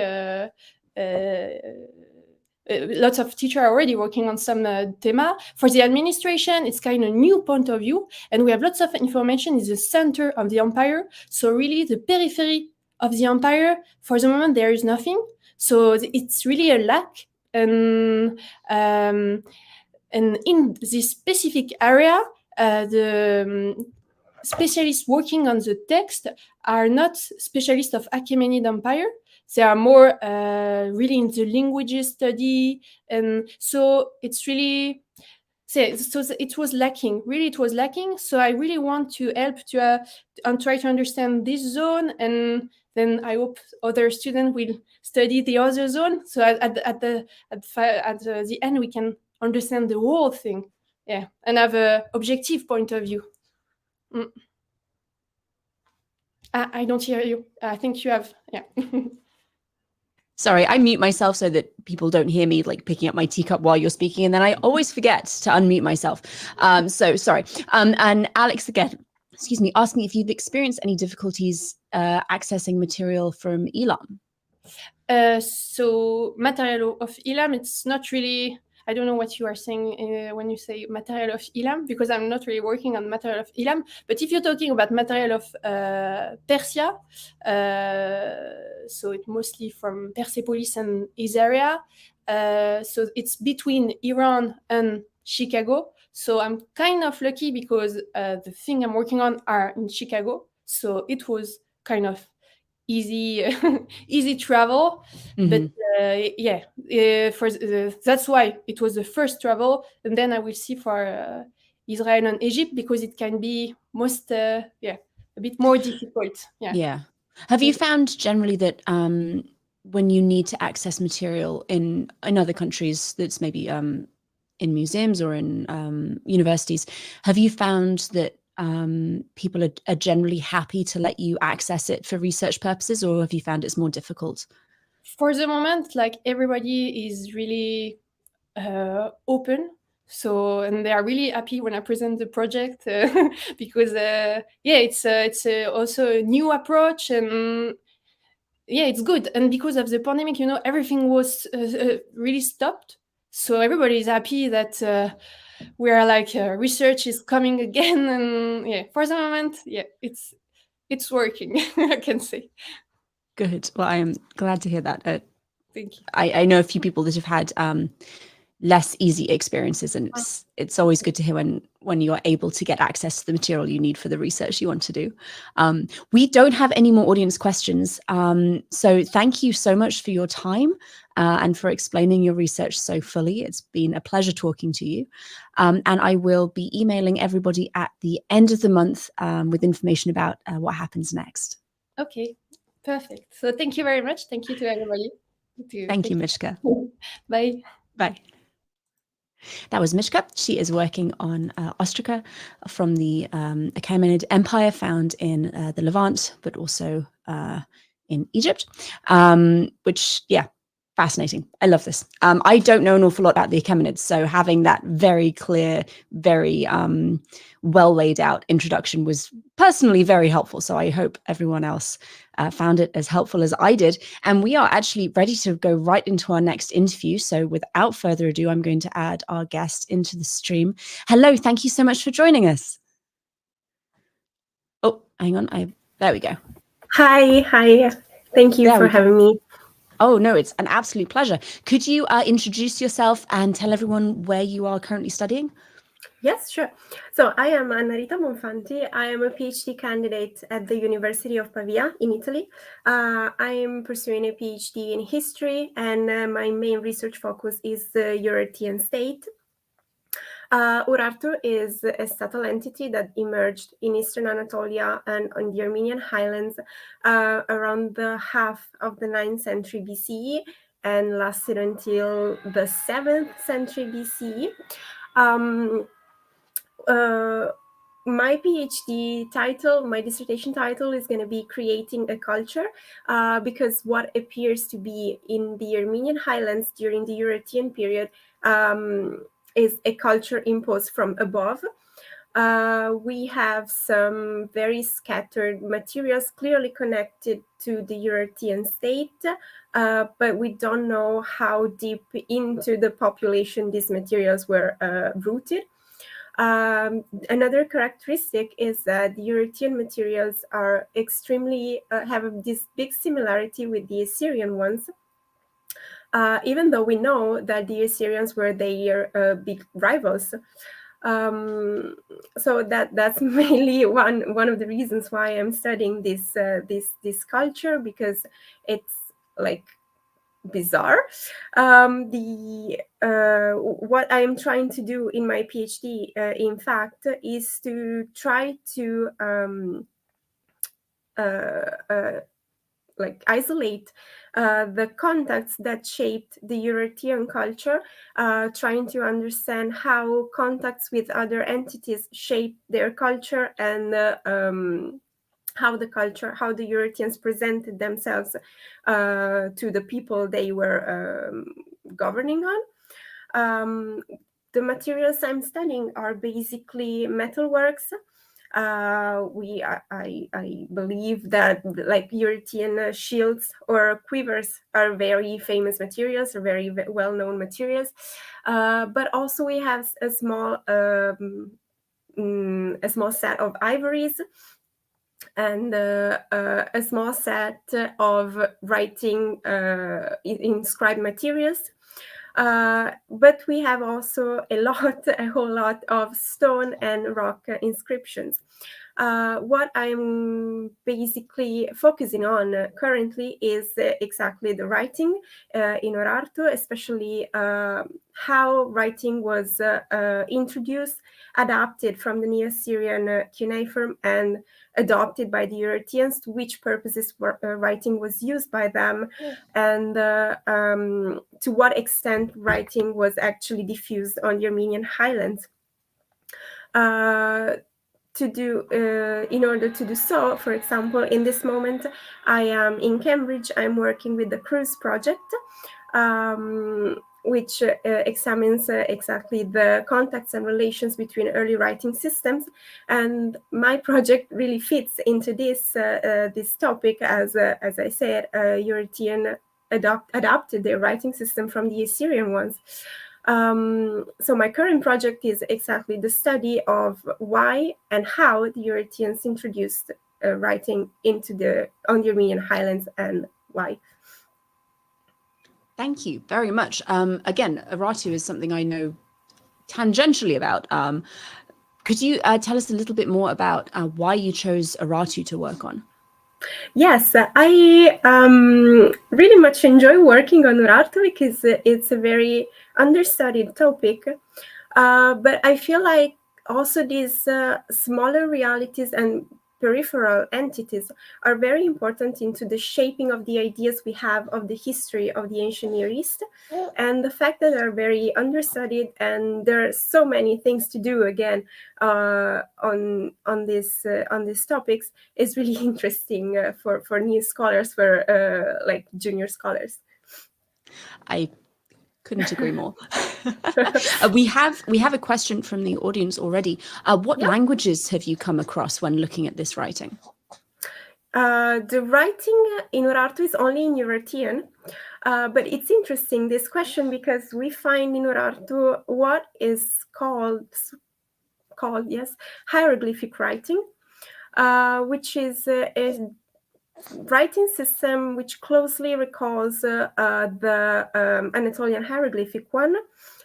lots of teachers are already working on some thema. For the administration, it's kind of new point of view, and we have lots of information in the center of the empire. So really, the periphery of the empire, for the moment, there is nothing. So it's really a lack. And in this specific area, the specialists working on the text are not specialists of Achaemenid Empire. They are more really in the languages study. And so it's really, so it was lacking. Really, it was lacking. So I really want to help to and try to understand this zone. And then I hope other students will study the other zone. So at the end, we can understand the whole thing, and have a objective point of view. I don't hear you. I think you have, Sorry, I mute myself so that people don't hear me like picking up my teacup while you're speaking, and then I always forget to unmute myself. So sorry. And Alex again, excuse me, asking if you've experienced any difficulties accessing material from Elam. So material of Elam, it's not really, I don't know what you are saying when you say material of Elam, because I'm not really working on material of Elam. But if you're talking about material of Persia, so it's mostly from Persepolis and his area. So it's between Iran and Chicago. So I'm kind of lucky because the thing I'm working on are in Chicago. So it was kind of easy travel. But that's why it was the first travel, and then I will see for Israel and Egypt, because it can be a bit more difficult. Have you found generally that when you need to access material in other countries, that's maybe in museums or in universities, have you found that people are generally happy to let you access it for research purposes, or have you found it's more difficult? For the moment, like, everybody is really open. So, and they are really happy when I present the project because it's also a new approach, and it's good. And because of the pandemic, everything was really stopped. So everybody is happy that we are like research is coming again, and for the moment, it's working. I can say. Good. Well, I am glad to hear that. Thank you. I know a few people that have had less easy experiences, and it's always good to hear when you're able to get access to the material you need for the research you want to do. We don't have any more audience questions, so thank you so much for your time and for explaining your research so fully. It's been a pleasure talking to you, and I will be emailing everybody at the end of the month with information about what happens next. Okay, perfect. So thank you very much. Thank you to everybody. Thank you, Mishka. Bye. Bye. That was Mishka. She is working on ostraca from the Achaemenid Empire found in the Levant, but also in Egypt, which, yeah, fascinating. I love this. I don't know an awful lot about the Achaemenids, so having that very clear, very well laid out introduction was personally very helpful. So I hope everyone else found it as helpful as I did. And we are actually ready to go right into our next interview. So without further ado, I'm going to add our guest into the stream. Hello, thank you so much for joining us. Oh, hang on. There we go. Hi. Thank you for having me. Oh, no, it's an absolute pleasure. Could you introduce yourself and tell everyone where you are currently studying? Yes, sure. So I am Annarita Monfanti. I am a PhD candidate at the University of Pavia in Italy. I am pursuing a PhD in history, and my main research focus is the European state. Urartu is a statal entity that emerged in eastern Anatolia and on the Armenian highlands around the half of the 9th century BCE and lasted until the 7th century BCE. My PhD title, my dissertation title is going to be Creating a Culture, because what appears to be in the Armenian highlands during the European period is a culture imposed from above. We have some very scattered materials clearly connected to the European state, but we don't know how deep into the population these materials were rooted. Another characteristic is that the European materials are extremely, have this big similarity with the Assyrian ones. Even though we know that the Assyrians were their big rivals. So that's mainly one of the reasons why I'm studying this culture, because it's like bizarre. What I'm trying to do in my PhD, in fact, is to try to like isolate the contexts that shaped the European culture, trying to understand how contacts with other entities shape their culture, and how the Europeans presented themselves to the people they were governing on. The materials I'm studying are basically metalworks. I believe that like European shields or quivers are very famous materials, are very well-known materials. But also we have a small set of ivories, and a small set of writing inscribed materials. But we have also a whole lot of stone and rock inscriptions. What I'm basically focusing on currently is exactly the writing in Urartu, especially how writing was introduced, adapted from the Neo-Assyrian cuneiform, and adopted by the Europeans, to which purposes writing was used by them, and to what extent writing was actually diffused on the Armenian highlands. In order to do so, for example, in this moment, I am in Cambridge. I'm working with the CRUISE project, which examines exactly the contacts and relations between early writing systems. And my project really fits into this topic, as I said, European adopted their writing system from the Assyrian ones. So my current project is exactly the study of why and how the Europeans introduced writing on the Armenian highlands, and why. Thank you very much. Again, Urartu is something I know tangentially about. Could you tell us a little bit more about why you chose Urartu to work on? Yes, I really much enjoy working on Urartu because it's a very understudied topic. But I feel like also these smaller realities and peripheral entities are very important into the shaping of the ideas we have of the history of the ancient Near East. And the fact that they're very understudied, and there are so many things to do again on these topics, is really interesting for new scholars, for like junior scholars. I couldn't agree more. We have a question from the audience already. What languages have you come across when looking at this writing? The writing in Urartu is only in Eurasian, but it's interesting, this question, because we find in Urartu what is called hieroglyphic writing, which is a writing system which closely recalls the Anatolian hieroglyphic one.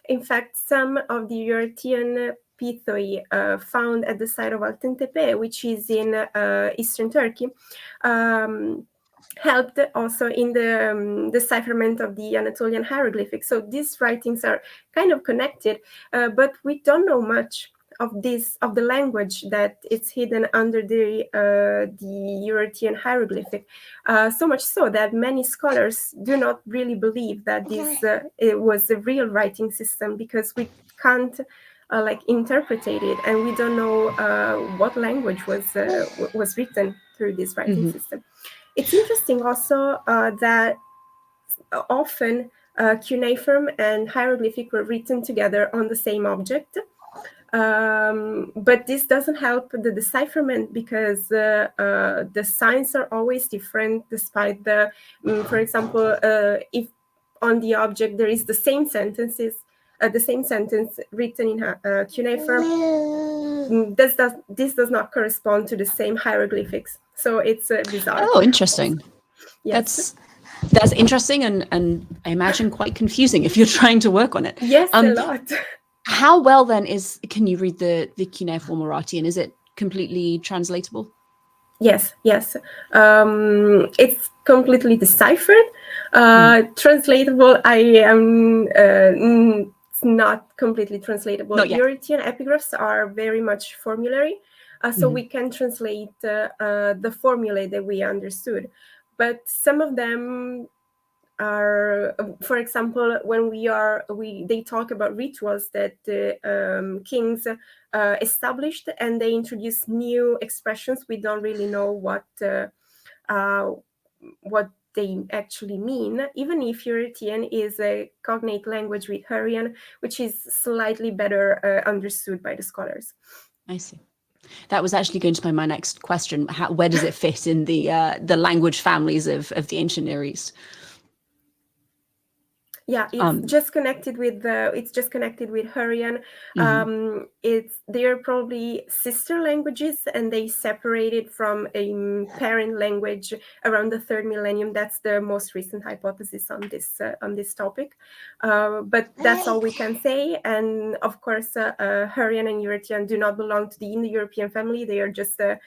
In fact, some of the Eurasian pithoi found at the site of Altıntepe, which is in eastern Turkey, helped also in the decipherment of the Anatolian hieroglyphics. So these writings are kind of connected, but we don't know much of the language that is hidden under the Eurasian hieroglyphic. So much so that many scholars do not really believe that this it was a real writing system, because we can't interpret it, and we don't know what language was written through this writing system. It's interesting also that often cuneiform and hieroglyphic were written together on the same object. But this doesn't help the decipherment, because the signs are always different, despite for example, if on the object there is the same sentence written in cuneiform, this does not correspond to the same hieroglyphics. So it's bizarre. Oh, interesting. Yes. That's interesting, and I imagine quite confusing if you're trying to work on it. Yes, a lot. How well then can you read the cuneiform Urartian, and is it completely translatable? Yes. It's completely deciphered. Translatable, I am it's not completely translatable. Eurasian epigraphs are very much formulary, so we can translate the formulae that we understood. But some of them are, for example, when they talk about rituals that kings established, and they introduce new expressions. We don't really know what they actually mean, even if Eurasian is a cognate language with Hurrian, which is slightly better understood by the scholars. I see. That was actually going to be my next question. Where does it fit in the language families of the ancient Near East? Yeah, it's just connected with Hurrian. They're probably sister languages, and they separated from a parent language around the 3rd millennium. That's the most recent hypothesis on this topic. But that's all we can say. And of course, Hurrian and Eurasian do not belong to the Indo-European family. They are just an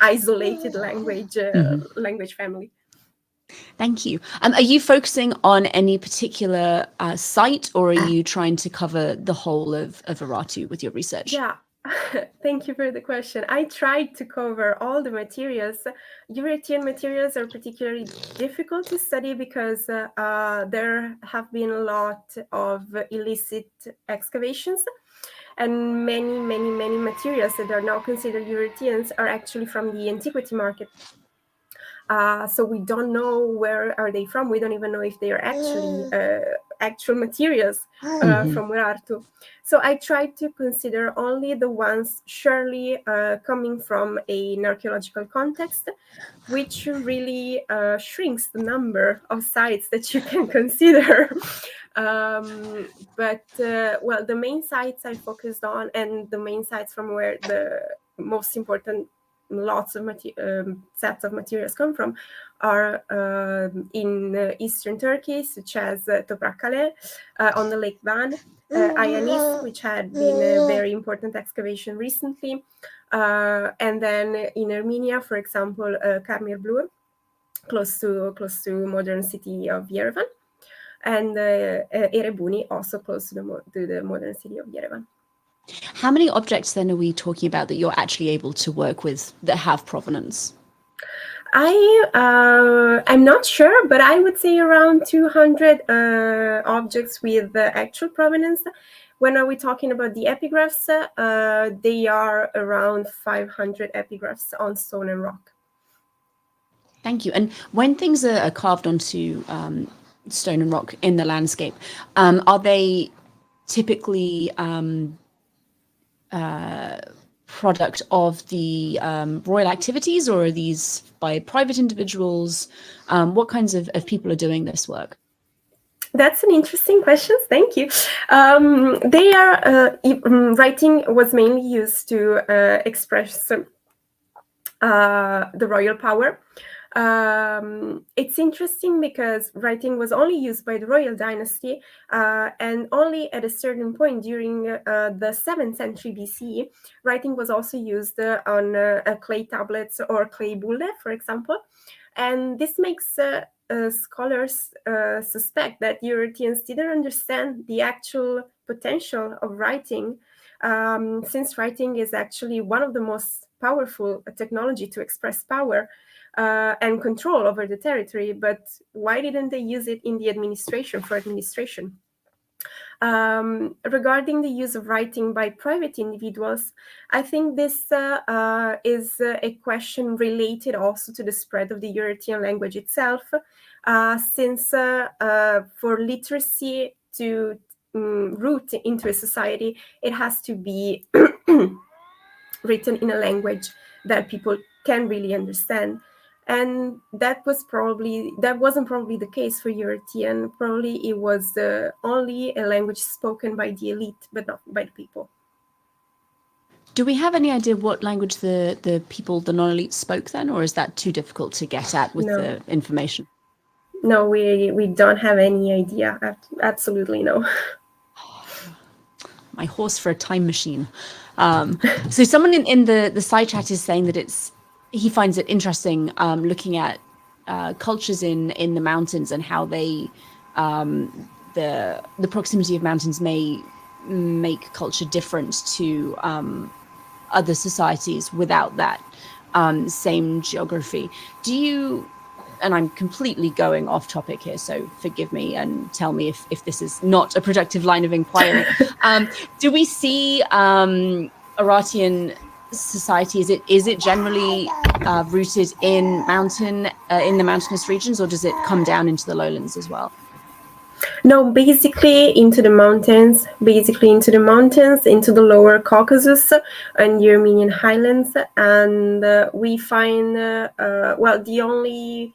isolated language family. Thank you. Are you focusing on any particular site, or are you trying to cover the whole of Urartu with your research? Yeah, thank you for the question. I tried to cover all the materials. Eurasian materials are particularly difficult to study because there have been a lot of illicit excavations. And many materials that are now considered Eurasians are actually from the antiquity market. So we don't know where are they from. We don't even know if they are actually actual materials from Urartu. So I tried to consider only the ones surely coming from an archaeological context, which really shrinks the number of sites that you can consider. But the main sites I focused on, and the main sites from where the most important lots of sets of materials come from, are in eastern Turkey, such as Toprakale on the Lake Van, Ayanis, which had been a very important excavation recently, and then in Armenia, for example, Karmirblur, close to modern city of Yerevan, and Erebuni, also close to the modern city of Yerevan. How many objects then are we talking about that you're actually able to work with that have provenance? I'm not sure, but I would say around 200 objects with actual provenance. When are we talking about the epigraphs? They are around 500 epigraphs on stone and rock. Thank you. And when things are carved onto stone and rock in the landscape, are they typically product of the royal activities, or are these by private individuals? What kinds of people are doing this work? That's an interesting question. Thank you. They are writing was mainly used to express the royal power. It's interesting because writing was only used by the royal dynasty, and only at a certain point during the 7th century BCE, writing was also used on clay tablets or clay bulle, for example. And this makes scholars suspect that Europeans didn't understand the actual potential of writing, since writing is actually one of the most powerful technology to express power and control over the territory. But why didn't they use it in the administration, for administration? Regarding the use of writing by private individuals, I think this is a question related also to the spread of the European language itself, since for literacy to root into a society, it has to be written in a language that people can really understand. And that wasn't probably the case for European. Probably it was only a language spoken by the elite, but not by the people. Do we have any idea what language the people, the non-elite, spoke then, or is that too difficult to get at with the information? No, we don't have any idea. Absolutely no. My horse for a time machine. So someone in the side chat is saying that he finds it interesting looking at cultures in the mountains and how they the proximity of mountains may make culture different to other societies without that same geography. Do you, and I'm completely going off topic here, so forgive me and tell me if this is not a productive line of inquiry. Do we see Ouratian society, is it generally rooted in the mountainous regions, or does it come down into the lowlands as well? No, basically into the mountains, into the lower Caucasus and the Armenian highlands. And we find, the only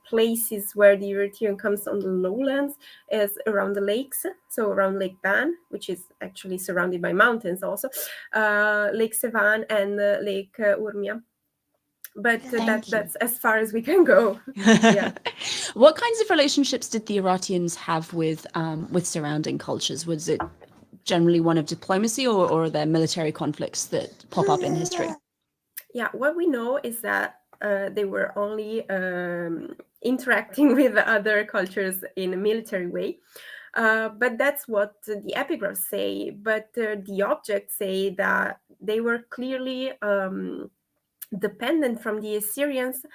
places where the European comes on the lowlands is around the lakes. So around Lake Van, which is actually surrounded by mountains also, Lake Sevan and Lake Urmia. But that's as far as we can go. Yeah. What kinds of relationships did the Ouratians have with surrounding cultures? Was it generally one of diplomacy, or are there military conflicts that pop up in history? Yeah, what we know is that they were only interacting with other cultures in a military way. But that's what the epigraphs say. But the objects say that they were clearly dependent from the Assyrians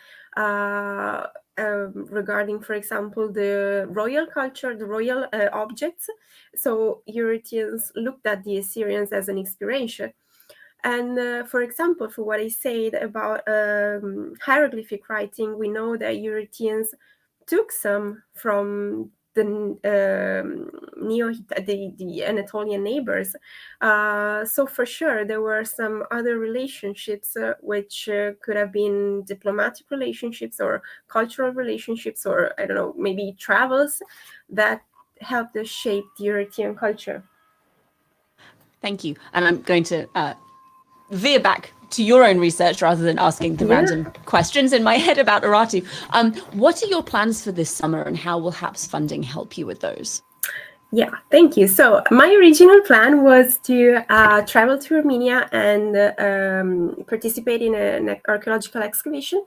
regarding, for example, the royal culture, the royal objects. So Europeans looked at the Assyrians as an inspiration. And for example, for what I said about hieroglyphic writing, we know that Europeans took some from the Anatolian neighbors. So for sure, there were some other relationships which could have been diplomatic relationships or cultural relationships, or I don't know, maybe travels that helped us shape the European culture. Thank you. And I'm going to veer back to your own research rather than asking the random questions in my head about Urartu. What are your plans for this summer, and how will HAPS funding help you with those? Yeah, thank you. So my original plan was to travel to Armenia and participate in an archaeological excavation.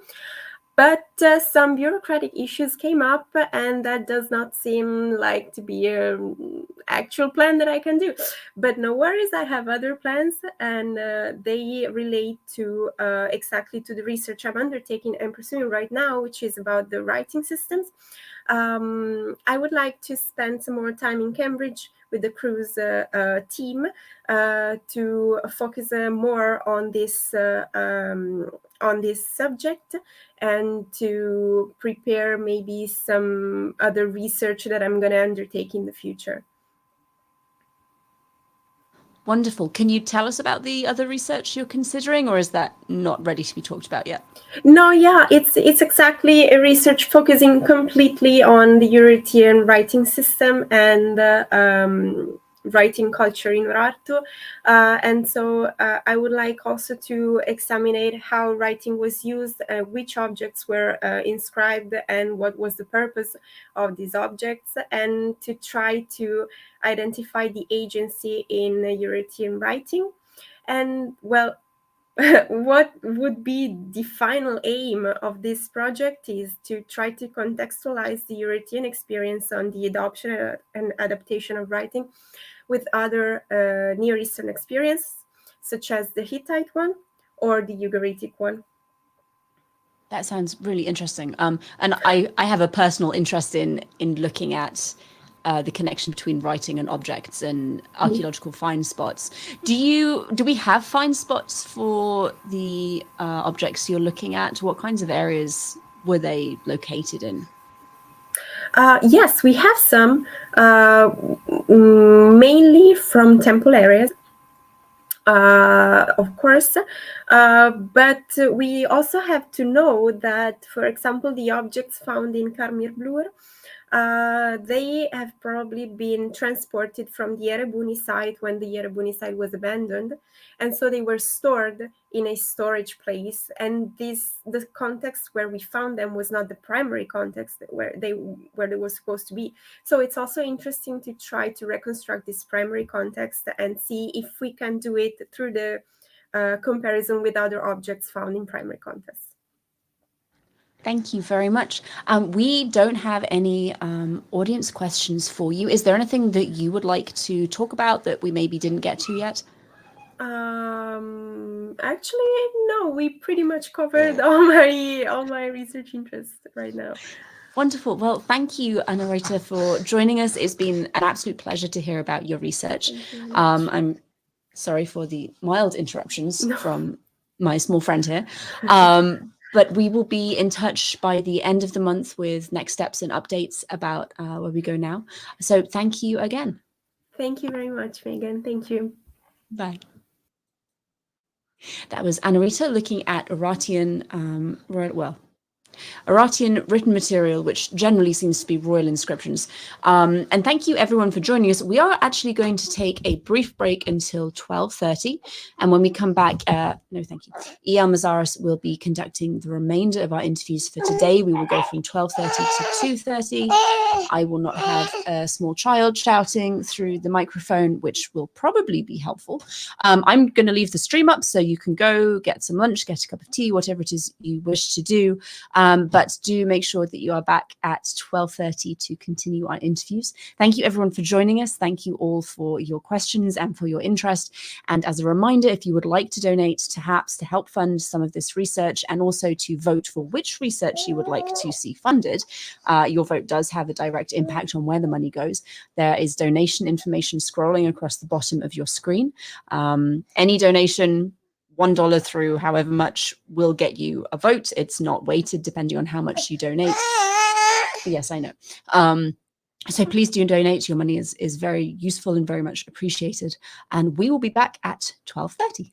but some bureaucratic issues came up, and that does not seem like to be an actual plan that I can do. But no worries, I have other plans, and they relate to exactly to the research I'm undertaking and pursuing right now, which is about the writing systems. I would like to spend some more time in Cambridge with the cruise team to focus more on this subject, and to prepare maybe some other research that I'm going to undertake in the future. Wonderful. Can you tell us about the other research you're considering, or is that not ready to be talked about yet? No, yeah, it's exactly a research focusing completely on the European writing system and writing culture in Urartu. And so I would like also to examine how writing was used, which objects were inscribed, and what was the purpose of these objects, and to try to identify the agency in European writing. And well, what would be the final aim of this project is to try to contextualize the European experience on the adoption and adaptation of writing with other Near Eastern experience, such as the Hittite one or the Ugaritic one. That sounds really interesting. And I have a personal interest in looking at the connection between writing and objects and archaeological find spots. Do we have find spots for the objects you're looking at? What kinds of areas were they located in? Yes, we have some, mainly from temple areas. Of course, but we also have to know that, for example, the objects found in Karmirblur, they have probably been transported from the Erebuni site when the Erebuni site was abandoned, and so they were stored in a storage place. And the context where we found them was not the primary context where they were supposed to be. So it's also interesting to try to reconstruct this primary context and see if we can do it through the comparison with other objects found in primary contexts. Thank you very much. We don't have any audience questions for you. Is there anything that you would like to talk about that we maybe didn't get to yet? Actually, no, we pretty much covered all my research interests right now. Wonderful. Well, thank you, Anna-Rita, for joining us. It's been an absolute pleasure to hear about your research. I'm sorry for the mild interruptions from my small friend here. But we will be in touch by the end of the month with next steps and updates about where we go now. So thank you again. Thank you very much, Megan. Thank you. Bye. That was Anna-Rita looking at Urartian, Urartian written material, which generally seems to be royal inscriptions. And thank you everyone for joining us. We are actually going to take a brief break until 12:30. And when we come back, no, thank you. E.L. Mazaris will be conducting the remainder of our interviews for today. We will go from 12:30 to 2:30. I will not have a small child shouting through the microphone, which will probably be helpful. I'm going to leave the stream up so you can go get some lunch, get a cup of tea, whatever it is you wish to do. But do make sure that you are back at 12:30 to continue our interviews. Thank you everyone for joining us. Thank you all for your questions and for your interest. And as a reminder, if you would like to donate to HAPS to help fund some of this research and also to vote for which research you would like to see funded, your vote does have a direct impact on where the money goes. There is donation information scrolling across the bottom of your screen. Any donation, $1 through however much, will get you a vote. It's not weighted depending on how much you donate. Yes, I know. So please do donate. Your money is very useful and very much appreciated. And we will be back at 12:30.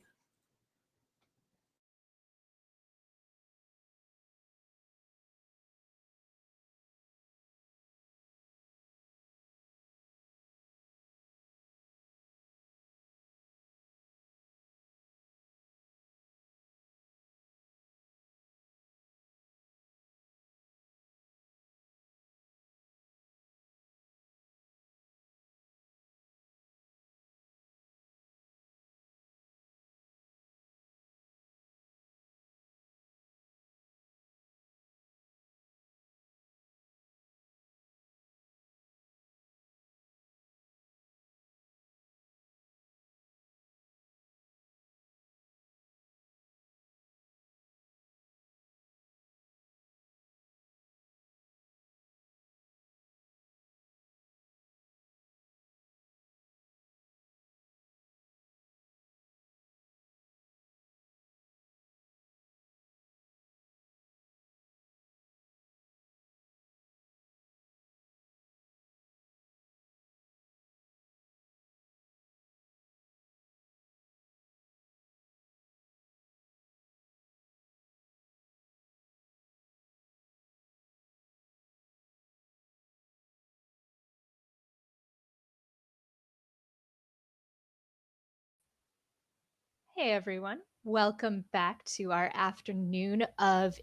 Hey everyone, welcome back to our afternoon of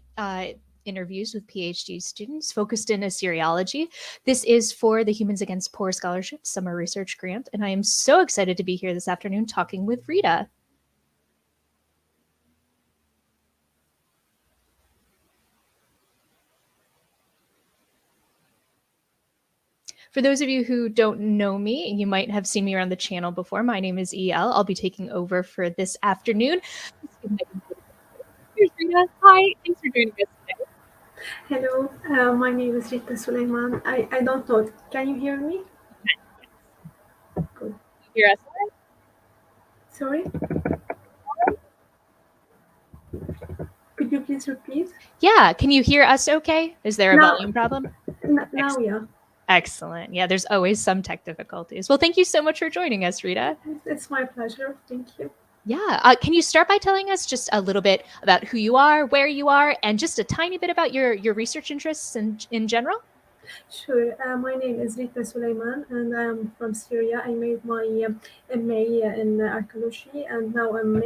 interviews with PhD students focused in Assyriology. This is for the Humans Against Poor Scholarship Summer Research Grant, and I am so excited to be here this afternoon talking with Rita. For those of you who don't know me, you might have seen me around the channel before. My name is EL. I'll be taking over for this afternoon. Here's Rita. Hi, thanks for joining us today. Hello, my name is Rita Suleiman. I don't know. Can you hear me? Good. You hear us? Sorry? Could you please repeat? Yeah, can you hear us okay? Is there a volume problem? Now, yeah. Excellent. Yeah, there's always some tech difficulties. Well, thank you so much for joining us, Rita. It's my pleasure. Thank you. Yeah. Can you start by telling us just a little bit about who you are, where you are, and just a tiny bit about your research interests in general? Sure. My name is Rita Suleiman, and I'm from Syria. I made my MA in archaeology, and now I'm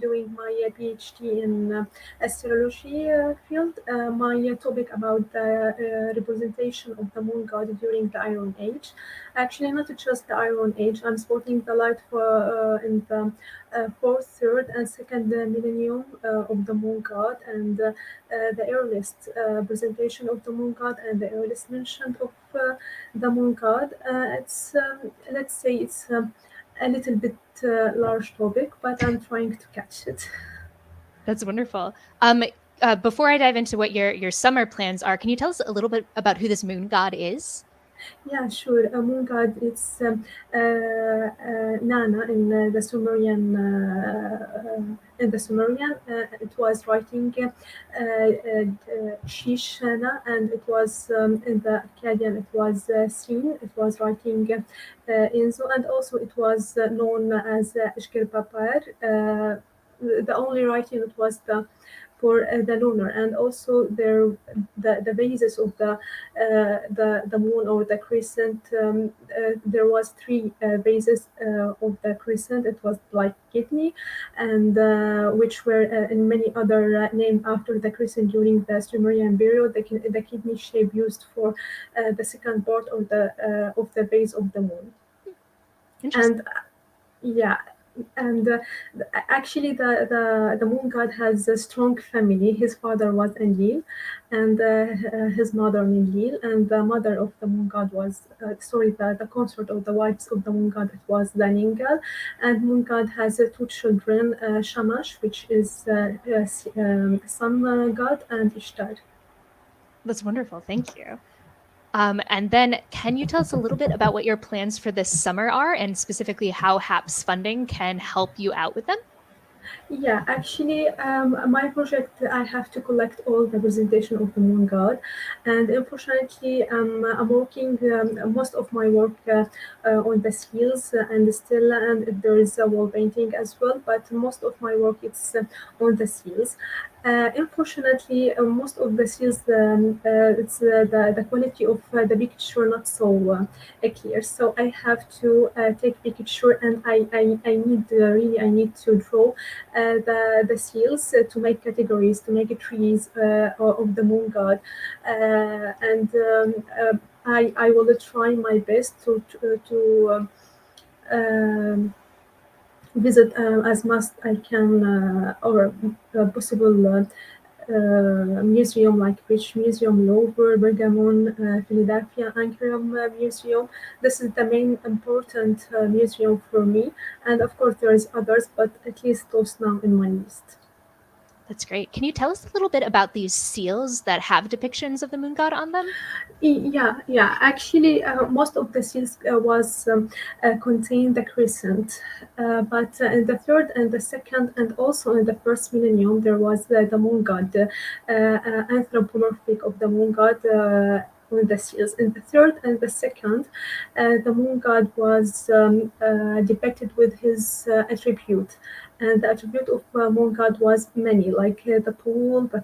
doing my PhD in Assyriology field. My topic about the representation of the moon god during the Iron Age. Actually, not just the Iron Age. I'm spotting the light for in the fourth, third, and second millennium of the moon god, and the earliest presentation of the moon god and the earliest mention of the moon god. It's let's say it's a little bit large topic, but I'm trying to catch it. That's wonderful. Before I dive into what your summer plans are, can you tell us a little bit about who this moon god is? Yeah, sure. Moon god, it's Nana in the Sumerian. It was writing Shishana, and it was in the Akkadian. It was Sin. It was writing Inzo, and also it was known as Ishkir the only writing it was for the lunar, and also the basis of the moon or the crescent. There was three bases of the crescent. It was like kidney, and which were in many other named after the crescent during the Sumerian period. The kidney shape used for the second part of the base of the moon. And yeah, and actually the moon god has a strong family. His father was Enlil, and his mother Ninlil, and the mother of the moon god was the consort of the wives of the moon god, it was the Ningal. And moon god has two children, Shamash, which is sun god, and Ishtar. That's wonderful. Thank you. And then can you tell us a little bit about what your plans for this summer are, and specifically how HAPS funding can help you out with them? Yeah, actually, my project, I have to collect all the presentation of the moon god, and unfortunately, I'm working most of my work on the seals, and still, and there is a wall painting as well, but most of my work it's on the seals. Unfortunately, most of the seals, it's the quality of the picture not so clear. So I have to take picture, and I need really I need to draw the seals to make categories, to make trees of the moon god, and I will try my best to visit as much I can or possible museum like British Museum, Louvre, Bergamo, Philadelphia, Ankara Museum. This is the main important museum for me, and of course there is others, but at least those now in my list. That's great. Can you tell us a little bit about these seals that have depictions of the moon god on them? Yeah. Actually, most of the seals was contain the crescent, but in the third and the second, and also in the first millennium, there was the moon god, anthropomorphic of the moon god. On the seals. In the third and the second, the moon god was depicted with his attribute, and the attribute of moon god was many, like the pole, the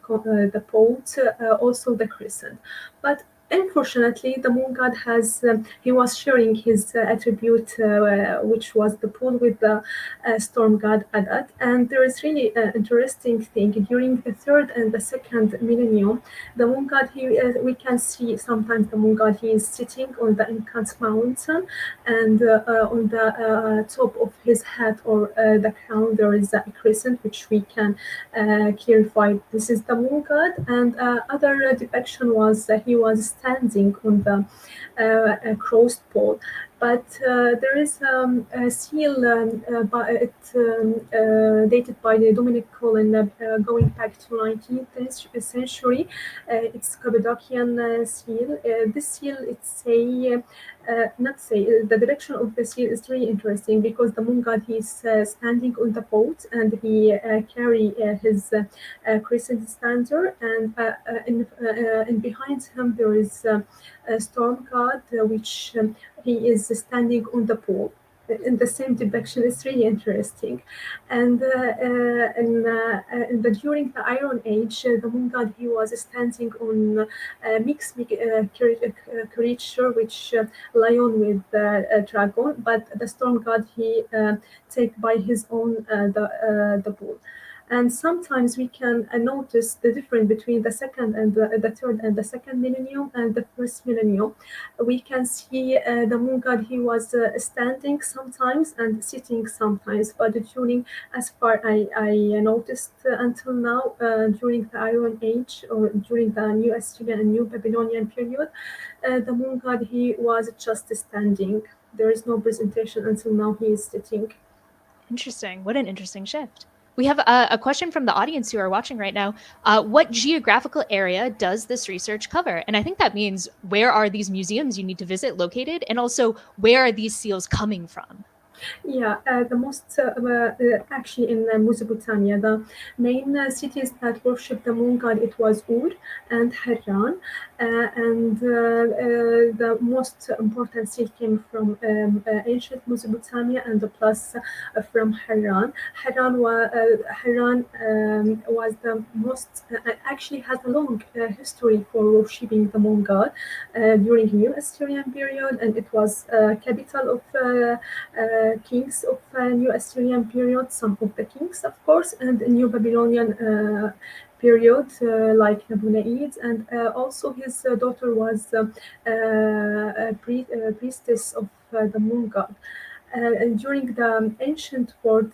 pot, also the crescent. But unfortunately, the moon god he was sharing his attribute, which was the pool, with the storm god Adat. And there is really an interesting thing. During the third and the second millennium, the moon god, we can see sometimes the moon god, he is sitting on the Incan's mountain, and on the top of his head, or the crown, there is a crescent, which we can clarify this is the moon god. And other depiction was he was standing on the crossed pole. But there is a seal dated by the Dominic Cullen, going back to 19th century. It's Cappadocian seal. This seal, the direction of the seal is really interesting, because the moon god, he's standing on the boat, and he carry his crescent stanza, and behind him there is a storm god, which he is standing on the pole. In the same depiction, it's really interesting. And during the Iron Age, the moon god, he was standing on a mixed creature, which lion with a dragon, but the storm god, he take by his own the bull. And sometimes we can notice the difference between the second and the third and the second millennium and the first millennium. We can see the moon god, he was standing sometimes and sitting sometimes, but during, as far I noticed until now, during the Iron Age, or during the New Assyrian and New Babylonian period, the moon god, he was just standing. There is no presentation until now, he is sitting. Interesting. What an interesting shift. We have a question from the audience who are watching right now. What geographical area does this research cover? And I think that means, where are these museums you need to visit located? And also, where are these seals coming from? Yeah, the most actually in Mesopotamia, the main cities that worship the moon god, it was Ur and Harran, and the most important seal came from ancient Mesopotamia, and plus from Harran. Harran was the most actually has a long history for worshiping the moon god during New Assyrian period, and it was capital of kings of New Assyrian period, some of the kings, of course, and New Babylonian period, like Nabonidus, and also his daughter was a priestess of the moon god. And during the ancient world,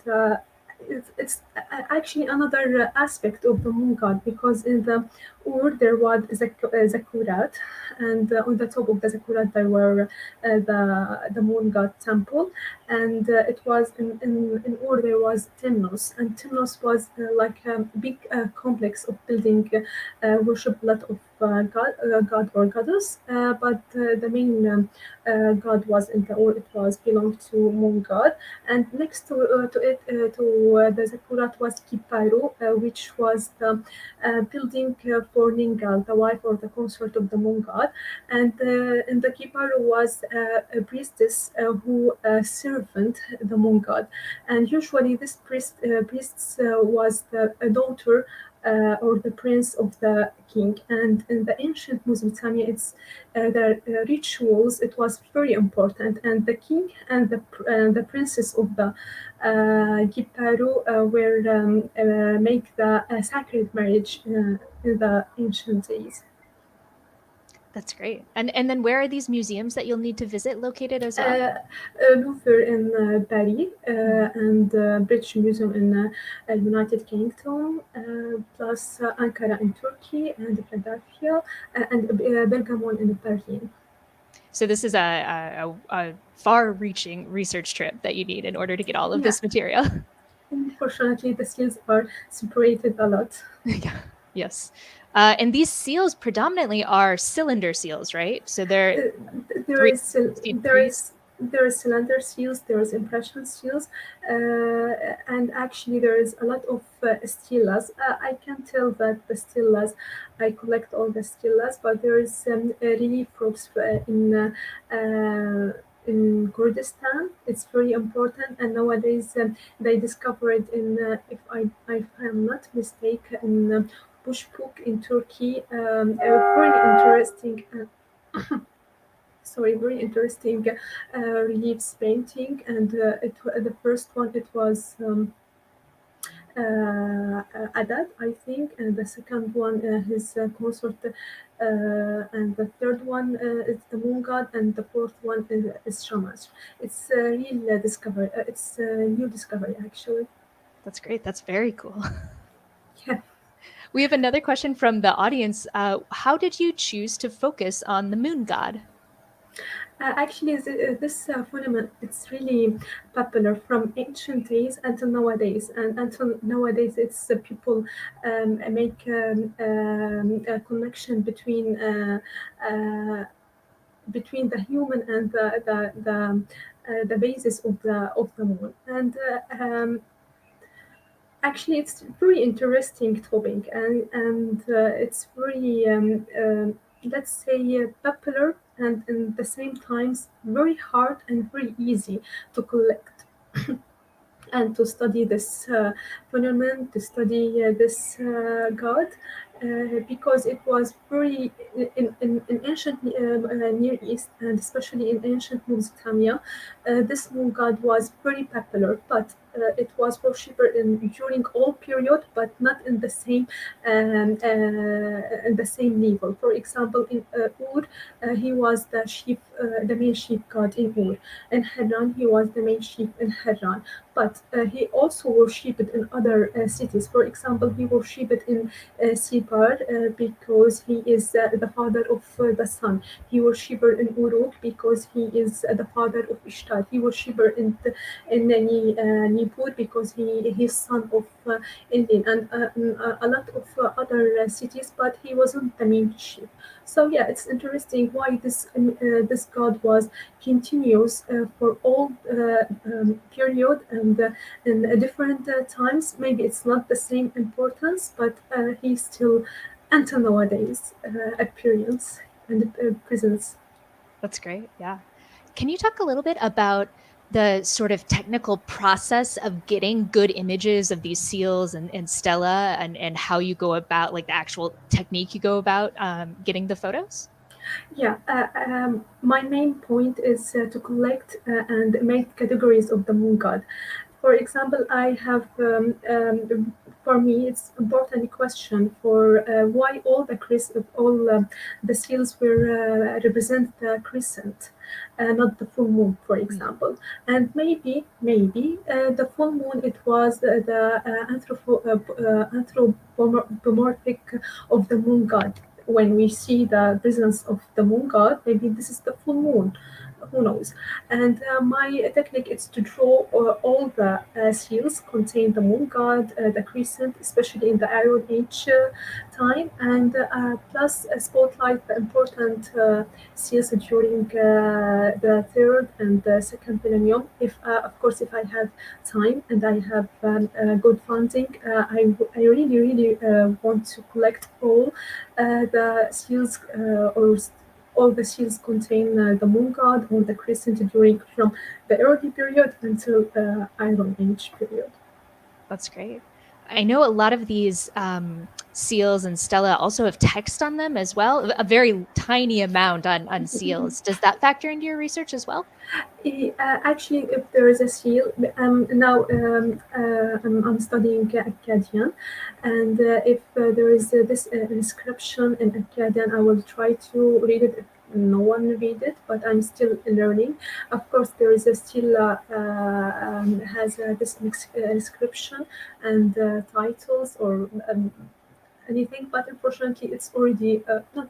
it's actually another aspect of the moon god, because in the Ur there was Zakurat, and on the top of the Zakurat there were the moon god temple, and it was in Ur there was Timnos, and Timnos was like a big complex of building worship lot of god or goddess, but the main god was in the Ur, it was belonged to moon god, and next to the Zakurat was Kipairu, which was the building for Ningal, the wife or the consort of the moon god, and in the Kipairu was a priestess who servant the moon god, and usually this priest was the daughter or the prince of the king. And in the ancient Mesopotamia, it's the rituals. It was very important, and the king and the princess of the Giparu were make the sacred marriage in the ancient days. That's great. And then, where are these museums that you'll need to visit located as well? Louvre in Paris, and British Museum in United Kingdom, plus Ankara in Turkey, and Philadelphia, and Bergamo in Berlin. So this is a far-reaching research trip that you need in order to get all of this material. Unfortunately, the seals are separated a lot. Yes. And these seals predominantly are cylinder seals, right? So they're there is cylinder seals, there is impression seals, and actually there is a lot of stelas. I can tell that the stelas, I collect all the stelas, but there is relief proofs in Kurdistan. It's very important, and nowadays they discover it in, if I'm not mistaken, in Bushpuk in Turkey. Very interesting. sorry, very interesting reliefs painting, and the first one it was Adad, I think, and the second one his consort, and the third one is the moon god, and the fourth one is Shamash. It's a real discovery. It's a new discovery, actually. That's great. That's very cool. Yeah. We have another question from the audience. How did you choose to focus on the moon god? Actually, this phenomenon it's really popular from ancient days until nowadays, and until nowadays, it's people make a connection between the human and the basis of the moon, and actually, it's very interesting topic, and it's very let's say popular, and in the same times very hard and very easy to collect and to study this phenomenon, to study this god, because it was very in ancient Near East, and especially in ancient Mesopotamia, this moon god was very popular, but it was worshipped during all period, but not in the same in the same level. For example, in Ur, he was the main sheep god in Ur. In Haran, he was the main sheep in Haran, but he also worshipped in other cities. For example, he worshipped in Sipar because he is the father of the sun. He worshipped in Uruk because he is the father of Ishtar. He worshipped in Nippur because he is son of Indin, and a lot of other cities, but he wasn't the main sheep. So yeah, it's interesting why this god was continuous for all period and in different times. Maybe it's not the same importance, but he still until nowadays appearance and presence. That's great. Yeah. Can you talk a little bit about the sort of technical process of getting good images of these seals and stela, and how you go about, like, the actual technique you go about getting the photos? Yeah, my main point is to collect and make categories of the moon god. For example, I have, for me, it's important question for why all the seals were represent the crescent, not the full moon, for example. And maybe the full moon it was the anthropomorphic of the moon god. When we see the presence of the moon god, maybe this is the full moon, who knows. And my technique is to draw all the seals contain the moon god, the crescent, especially in the Iron Age time, and plus spotlight the important seals during the third and the second millennium. If of course, if I have time and I have good funding, I really want to collect all the seals or all the seals contain the moon god or the crescent during from the early period until the Iron Age period. That's great. I know a lot of these seals and stela also have text on them as well, a very tiny amount on seals. Does that factor into your research as well? Actually, if there is a seal, now I'm studying Akkadian, and if there is this inscription in Akkadian, I will try to read it. If no one read it, but I'm still learning. Of course, there is a still has this inscription and titles or anything, but unfortunately, it's already not.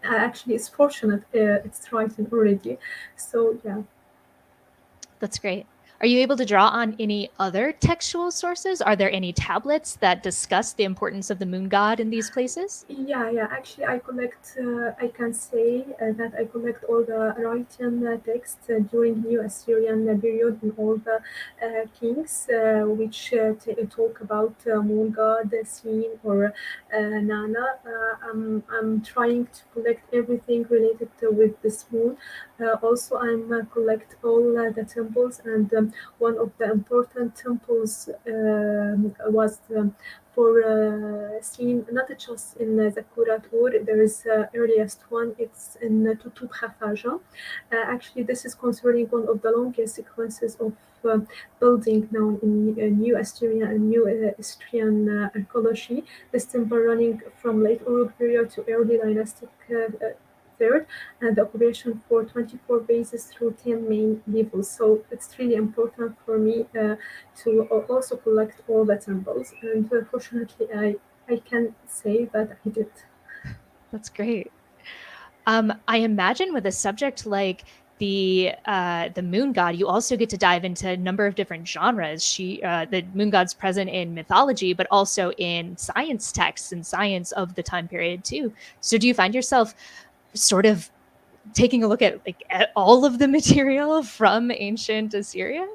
Actually, it's fortunate it's written already. So yeah. That's great. Are you able to draw on any other textual sources? Are there any tablets that discuss the importance of the moon god in these places? Yeah. Actually, I collect. I can say that I collect all the written texts during NeoAssyrian period and all the kings which talk about moon god, Sin, or Nana. I'm trying to collect everything related with this moon. Also, I'm collect all the temples, and one of the important temples was for seen not just in the Kuratur. There is earliest one. It's in Tutub Khafaja. Actually, this is considering one of the longest sequences of building known in New Assyrian and New Assyrian archaeology. This temple running from late Uruk period to early dynastic third, and the operation for 24 bases through 10 main levels. So it's really important for me to also collect all the temples, and fortunately I can say that I did. That's great. I imagine with a subject like the moon god, you also get to dive into a number of different genres. The moon god's present in mythology, but also in science texts and science of the time period too. So do you find yourself sort of taking a look at like at all of the material from ancient Assyria?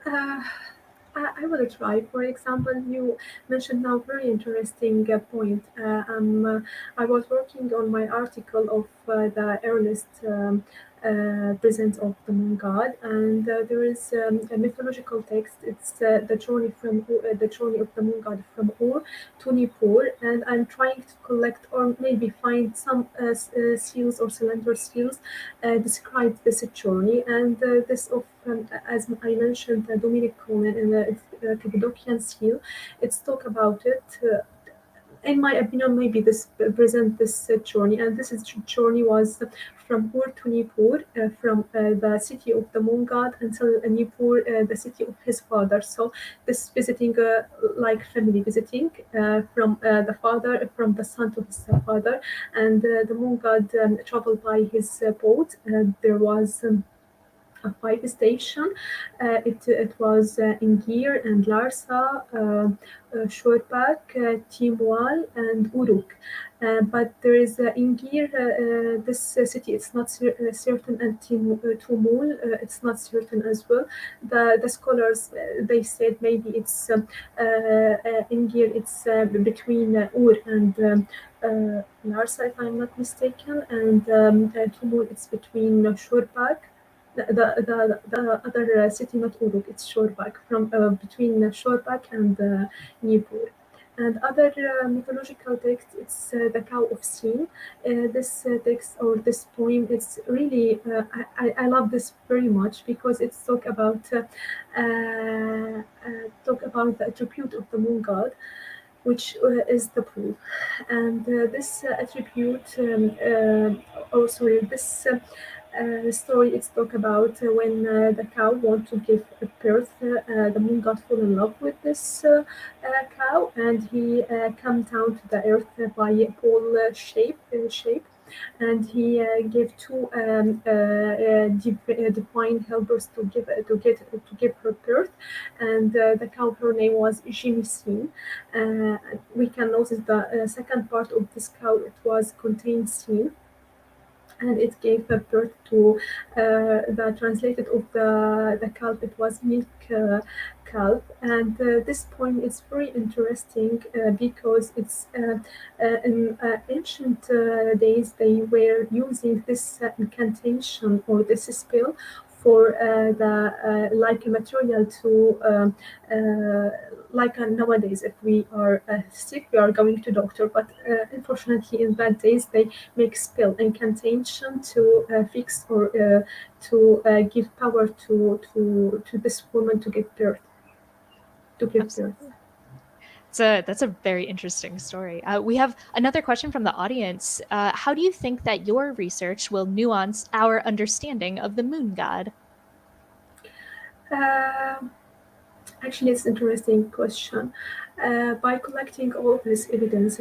I will try. For example, you mentioned now very interesting point. I was working on my article of the earliest presence of the moon god, and there is a mythological text. It's the journey of the moon god from Ur to Nippur, and I'm trying to collect or maybe find some seals or cylinder seals describe this journey, and this of as I mentioned, Dominic Cohen in the Cappadocian seal, it's talk about it. In my opinion, maybe this present this journey, and this journey was from Ur to Nippur, from the city of the moon god until Nippur, the city of his father. So this visiting, like family visiting, from the son to his father, and the moon god traveled by his boat. There was a 5 station. It was Ingir and Larsa, Shorbak, Timwal, and Uruk. But there is Ingir, this city, it's not certain, and Tumul, it's not certain as well. The scholars, they said maybe it's Ingir, it's between Ur and Larsa, if I'm not mistaken, and Tumul, it's between Shorbak. The other city, not Uruk, it's Shorbak, from between Shorbak and Nippur. And other mythological text, it's the cow of Sin. This text or this poem, it's really I love this very much because it's talk about the attribute of the moon god, which is the pool. And this attribute, oh sorry, this story, it's talk about when the cow want to give birth. The moon god fall in love with this cow, and he come down to the earth by a pole shape, and he gave two divine helpers to give her birth, and the cow, her name was Jimisin. We can notice the second part of this cow, it was contained sin, and it gave birth to the translated of the calf, it was milk calf. And this poem is very interesting because it's in ancient days they were using this incantation or this spell for the like a material to like nowadays if we are sick we are going to doctor, but unfortunately in that days they make spell incantation to fix or to give power to this woman to give birth. Absolutely. That's a very interesting story. We have another question from the audience. How do you think that your research will nuance our understanding of the moon god? Actually, it's an interesting question. By collecting all of this evidence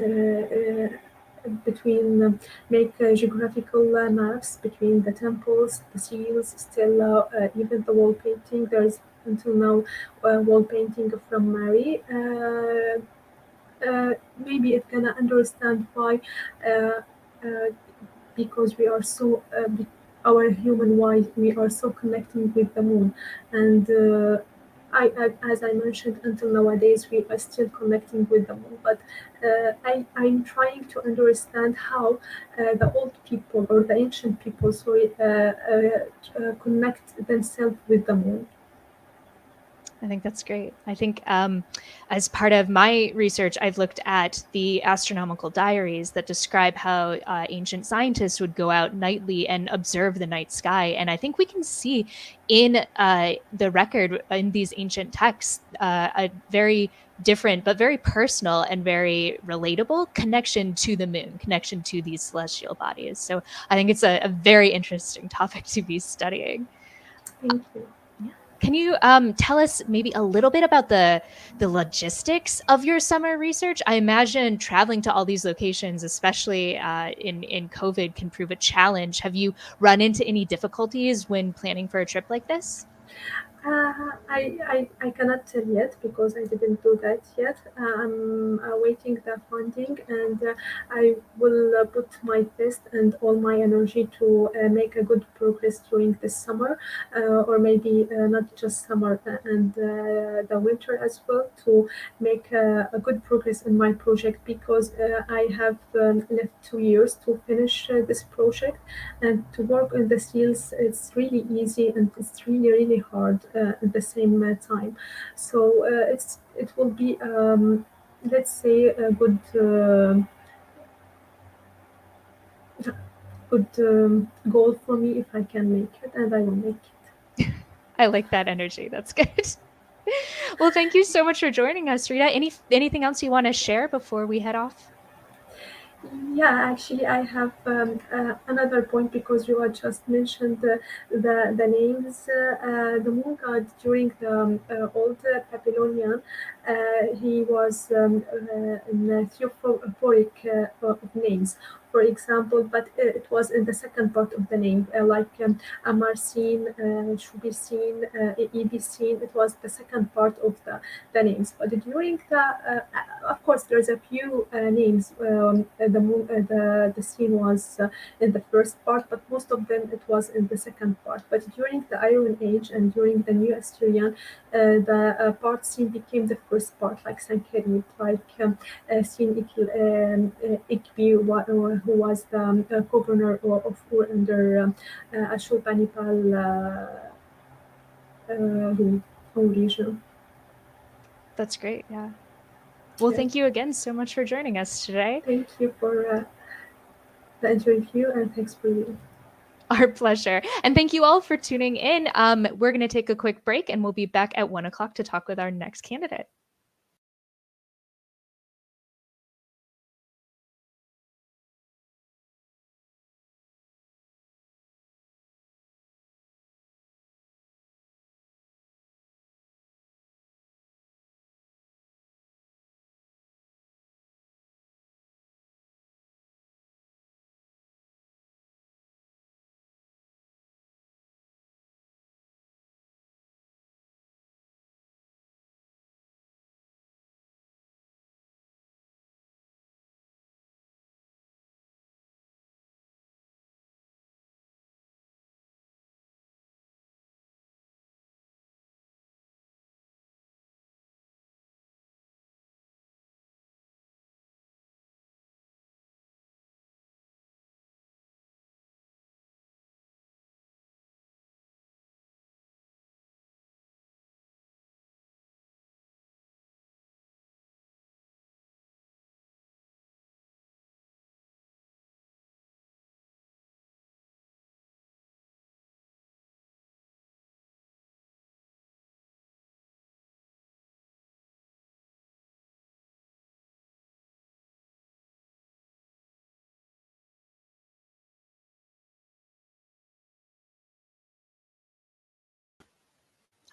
between make geographical maps between the temples, the seals, stela, even the wall painting. There's until now wall painting from Mary. Maybe it can understand why, because we are so our human why we are so connecting with the moon, and as I mentioned, until nowadays we are still connecting with the moon. But I'm trying to understand how the old people or the ancient people, connect themselves with the moon. I think that's great. I think as part of my research, I've looked at the astronomical diaries that describe how ancient scientists would go out nightly and observe the night sky. And I think we can see in the record in these ancient texts a very different but very personal and very relatable connection to the moon, connection to these celestial bodies. So I think it's a very interesting topic to be studying. Thank you. Can you tell us maybe a little bit about the logistics of your summer research? I imagine traveling to all these locations, especially in COVID, can prove a challenge. Have you run into any difficulties when planning for a trip like this? I cannot tell yet because I didn't do that yet. I'm awaiting the funding, and I will put my best and all my energy to make a good progress during this summer, or maybe not just summer and the winter as well, to make a good progress in my project, because I have left 2 years to finish this project, and to work in the fields, it's really easy and it's really hard at the same time. So it will be, let's say, a good goal for me if I can make it, and I will make it. I like that energy. That's good. Well, thank you so much for joining us, Rita. Anything else you want to share before we head off? Yeah, actually, I have another point, because you had just mentioned the names. The moon god during the old Babylonian, he was in theophoric of names, for example, but it was in the second part of the name, like Amarsin, Shubisin, Ibisin. It was the second part of the names. But during of course, there's a few names. The scene was in the first part, but most of them it was in the second part. But during the Iron Age and during the New Assyrian, the part scene became the first part, like Sankerib, like Sin Ikbi, who was the governor of Ur under Ashurbanipal region. That's great. Yeah. Well, Yeah. thank you again so much for joining us today. Thank you for the interview, and thanks for you. Our pleasure. And thank you all for tuning in. We're going to take a quick break, and we'll be back at 1 o'clock to talk with our next candidate.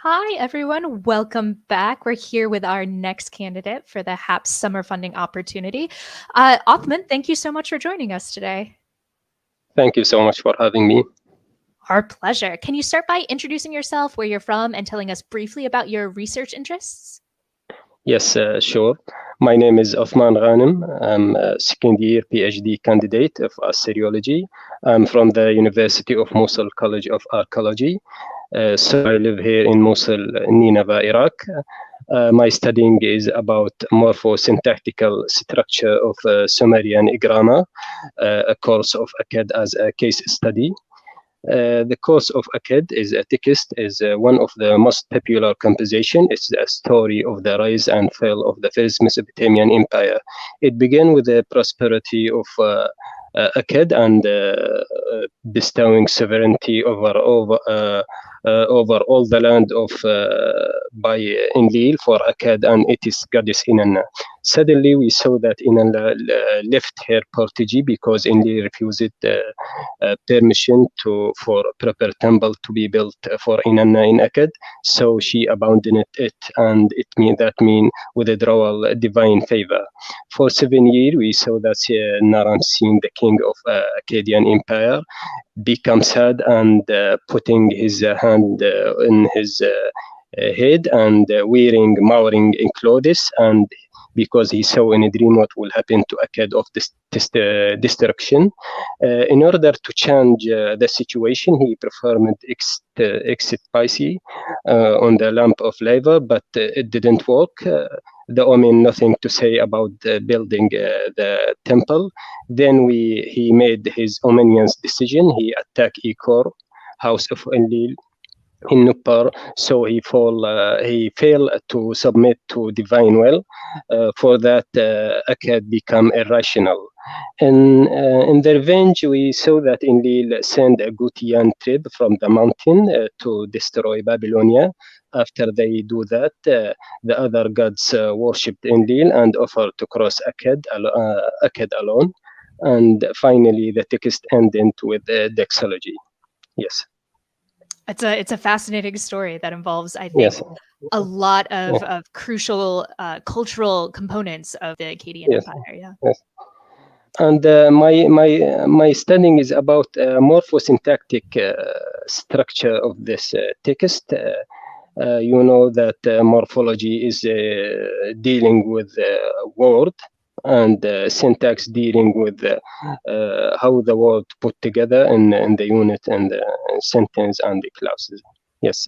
Hi, everyone. Welcome back. We're here with our next candidate for the HAPS Summer Funding Opportunity. Othman, thank you so much for joining us today. Thank you so much for having me. Our pleasure. Can you start by introducing yourself, where you're from, and telling us briefly about your research interests? Yes, sure. My name is Othman Ghanem. I'm a second-year Ph.D. candidate of Assyriology. I'm from the University of Mosul College of Archaeology. So I live here in Mosul, Nineveh, Iraq. My studying is about morphosyntactical structure of Sumerian grammar, a course of ACAD as a case study. The course of ACAD is a text, is one of the most popular composition. It's the story of the rise and fall of the first Mesopotamian empire. It began with the prosperity of ACAD and bestowing sovereignty over all the land of by Enlil for Akkad and its goddess Inanna. Suddenly, we saw that Inanna left her protege because Enlil refused permission for a proper temple to be built for Inanna in Akkad. So she abandoned it, and that means withdrawal divine favor. For 7 years, we saw that Naram-Sin, the king of Akkadian Empire, become sad and putting his hand in his head and wearing mourning clothes, and because he saw in a dream what will happen to Akkad of this destruction. In order to change the situation, he performed exit on the lamp of lava, but it didn't work. The Omen nothing to say about building the temple. Then he made his Omenian's decision. He attacked Ikor, house of Enlil, in Nupar, so he failed to submit to divine will. For that, Akkad become irrational. And in the revenge, we saw that Enlil sent a Gutian tribe from the mountain to destroy Babylonia. After they do that, the other gods worshipped Enlil and offered to cross Akkad alone. And finally, the text ended with doxology. Yes. It's a fascinating story that involves, I think, a lot of crucial cultural components of the Akkadian Empire. Yeah. Yes. And my studying is about morphosyntactic structure of this text. You know that morphology is dealing with word, and syntax dealing with how the word put together in the unit and the sentence and the clauses. Yes.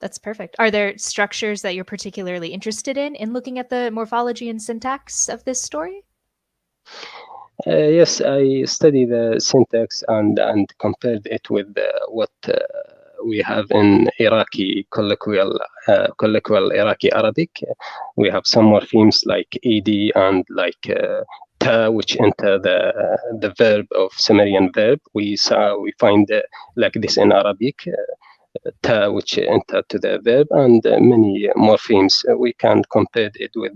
That's perfect. Are there structures that you're particularly interested in looking at the morphology and syntax of this story? Yes, I study the syntax and compared it with what we have in Iraqi colloquial Iraqi Arabic. We have some morphemes like ed and like ta, which enter the verb of Sumerian verb. We find like this in Arabic. Ta, which enter to the verb, and many morphemes. We can compare it with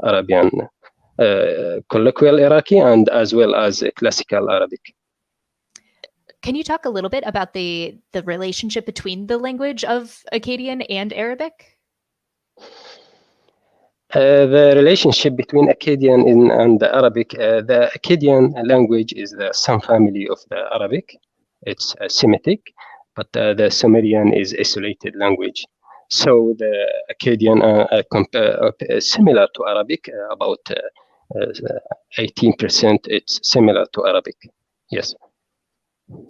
Arabian colloquial Iraqi and as well as classical Arabic. Can you talk a little bit about the relationship between the language of Akkadian and Arabic? The relationship between Akkadian and the Arabic, the Akkadian language is the subfamily of the Arabic. It's Semitic, but the Sumerian is isolated language. So the Akkadian similar to Arabic, about 18%. It's similar to Arabic. Yes.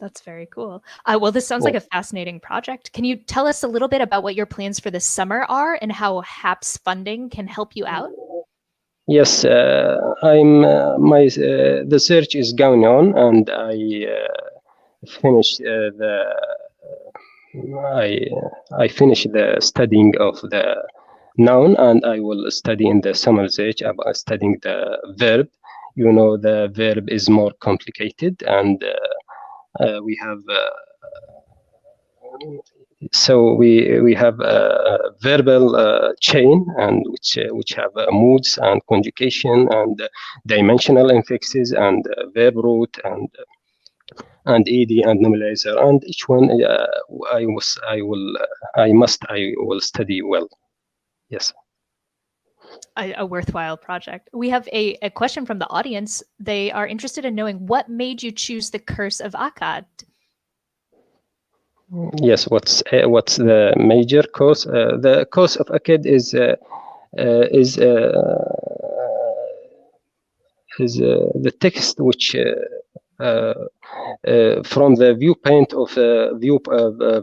That's very cool. Well, this sounds like a fascinating project. Can you tell us a little bit about what your plans for this summer are and how HAPS funding can help you out? Yes, the search is going on, and I finished I finished the studying of the noun, and I will study in the summer search about studying the verb. You know, the verb is more complicated, and we have we have a verbal chain, and which have moods and conjugation and dimensional infixes and verb root and ed and nominalizer, and each one I will study well. Yes. A worthwhile project. We have a question from the audience. They are interested in knowing what made you choose the Curse of Akkad. Yes, what's the major cause? The cause of Akkad is the text which from the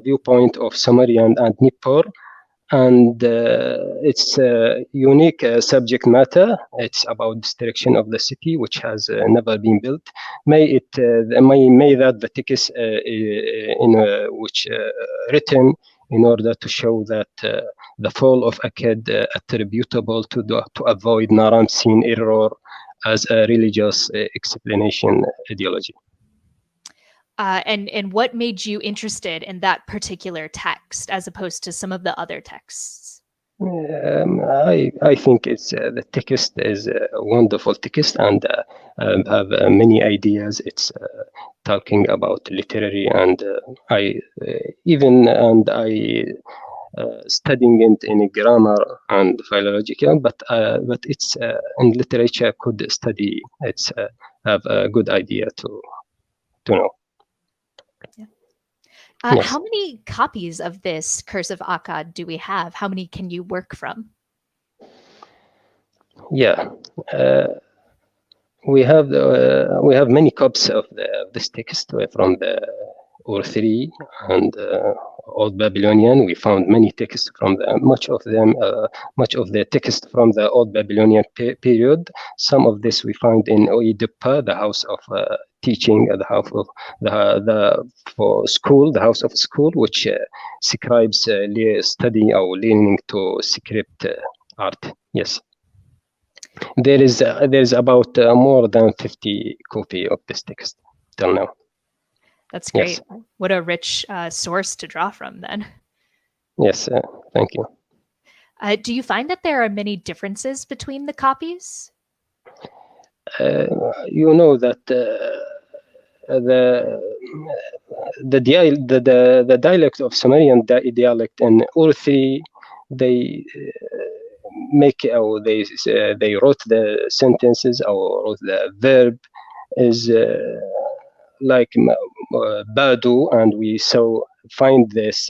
viewpoint of Sumerian and Nippur, and it's a unique subject matter. It's about destruction of the city, which has never been built. May that the text which written in order to show that the fall of Akkad attributable to avoid Naram-Sin error as a religious explanation ideology. And what made you interested in that particular text as opposed to some of the other texts? I think it's the text is a wonderful text and have many ideas. It's talking about literary, and I studying it in grammar and philological, but it's in literature could study. It's have a good idea to know. Yeah. Yes. How many copies of this Curse of Akkad do we have? How many can you work from? Yeah, we have many copies of this text from the Ur III and Old Babylonian. We found many texts from much of the text from the Old Babylonian period. Some of this we find in Oedippa, the house of teaching, the house of the house of school, which scribes study or learning to script art. Yes. There's about more than 50 copy of this text till now. That's great. Yes. What a rich source to draw from then. Yes, thank you. Do you find that there are many differences between the copies? You know that the dialect of Sumerian dialect and Ur III, they they wrote the sentences or wrote the verb is like badu, and we find this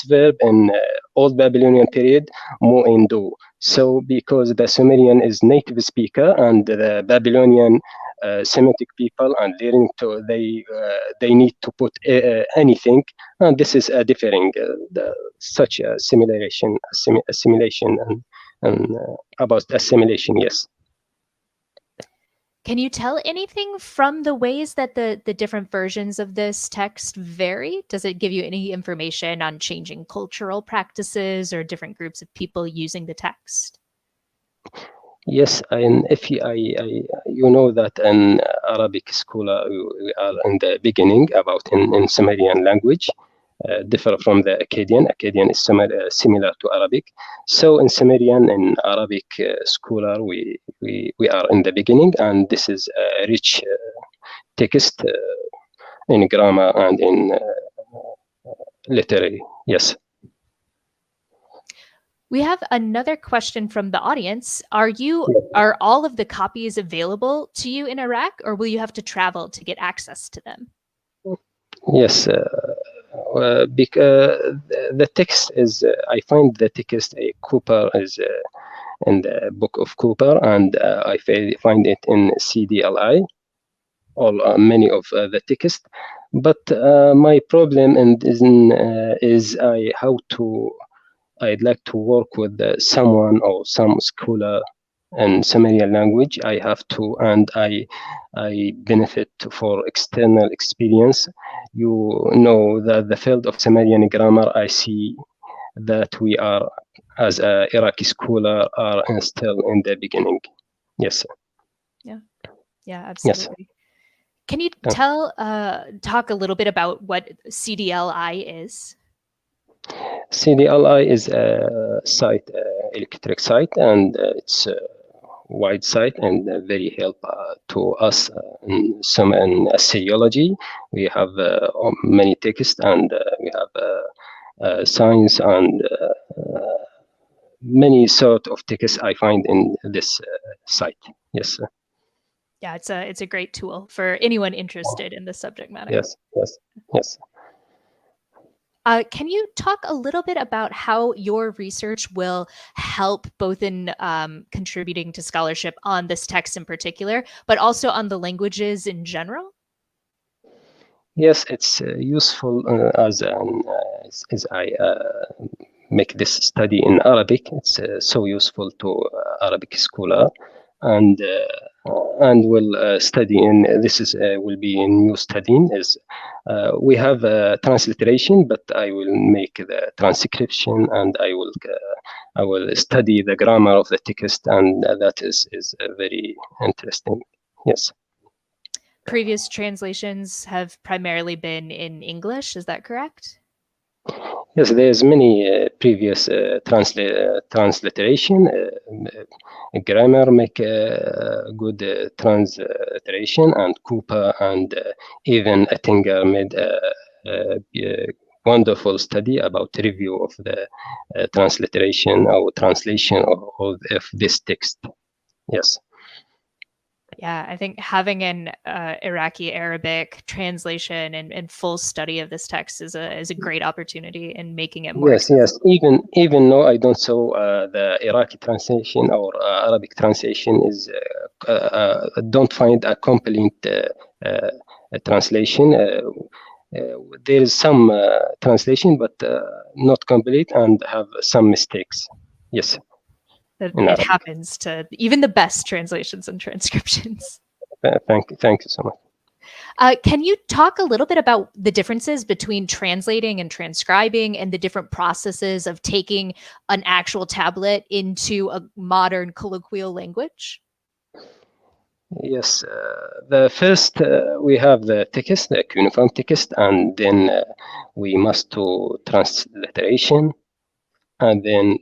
verb in Old Babylonian period mu'indu. So because the Sumerian is native speaker and the Babylonian Semitic people and learning to they need to put anything, and this is a differing such a assimilation and about assimilation. Yes. Can you tell anything from the ways that the different versions of this text vary? Does it give you any information on changing cultural practices or different groups of people using the text? Yes, and if you know that an Arabic scholar, we are in the beginning about in Sumerian language, differ from the Akkadian. Akkadian is similar to Arabic. So in Sumerian and Arabic scholar, we are in the beginning, and this is a rich text in grammar and in literary. Yes. We have another question from the audience. Are all of the copies available to you in Iraq, or will you have to travel to get access to them? Yes, because the text is, I find the text Cooper is in the book of Cooper, and I find it in CDLI, many of the text. But my problem is I'd like to work with someone or some scholar in Sumerian language. I have to, and I benefit for external experience. You know that the field of Sumerian grammar, I see that we are, as an Iraqi scholar, are still in the beginning. Yes. Yeah, absolutely. Yes. Can you talk a little bit about what CDLI is? CDLI is a site, electric site, and it's a wide site and very help to us in Assyriology. We have many texts, and we have science and many sort of texts I find in this site. Yes. Yeah, it's a great tool for anyone interested in the subject matter. Yes. Can you talk a little bit about how your research will help both in contributing to scholarship on this text in particular, but also on the languages in general? Yes, it's useful as I make this study in Arabic. It's so useful to Arabic scholar, and will study in this is will be in new studying is we have transliteration, but I will make the transcription, and I will study the grammar of the text, and that is very interesting. Yes. Previous translations have primarily been in English, is that correct? Yes, there's many previous transliteration. Grammar make good transliteration, and Cooper and even Ettinger made a wonderful study about review of the transliteration or translation of this text. Yes. Yeah, I think having an Iraqi Arabic translation and full study of this text is a great opportunity in making it more. Yes, yes. Even though I don't saw the Iraqi translation or Arabic translation is don't find a complete translation. There is some translation, but not complete, and have some mistakes. Yes. It happens to even the best translations and transcriptions. Thank you so much. Can you talk a little bit about the differences between translating and transcribing, and the different processes of taking an actual tablet into a modern colloquial language? Yes, the first we have the text, the cuneiform text, and then we must do transliteration, and then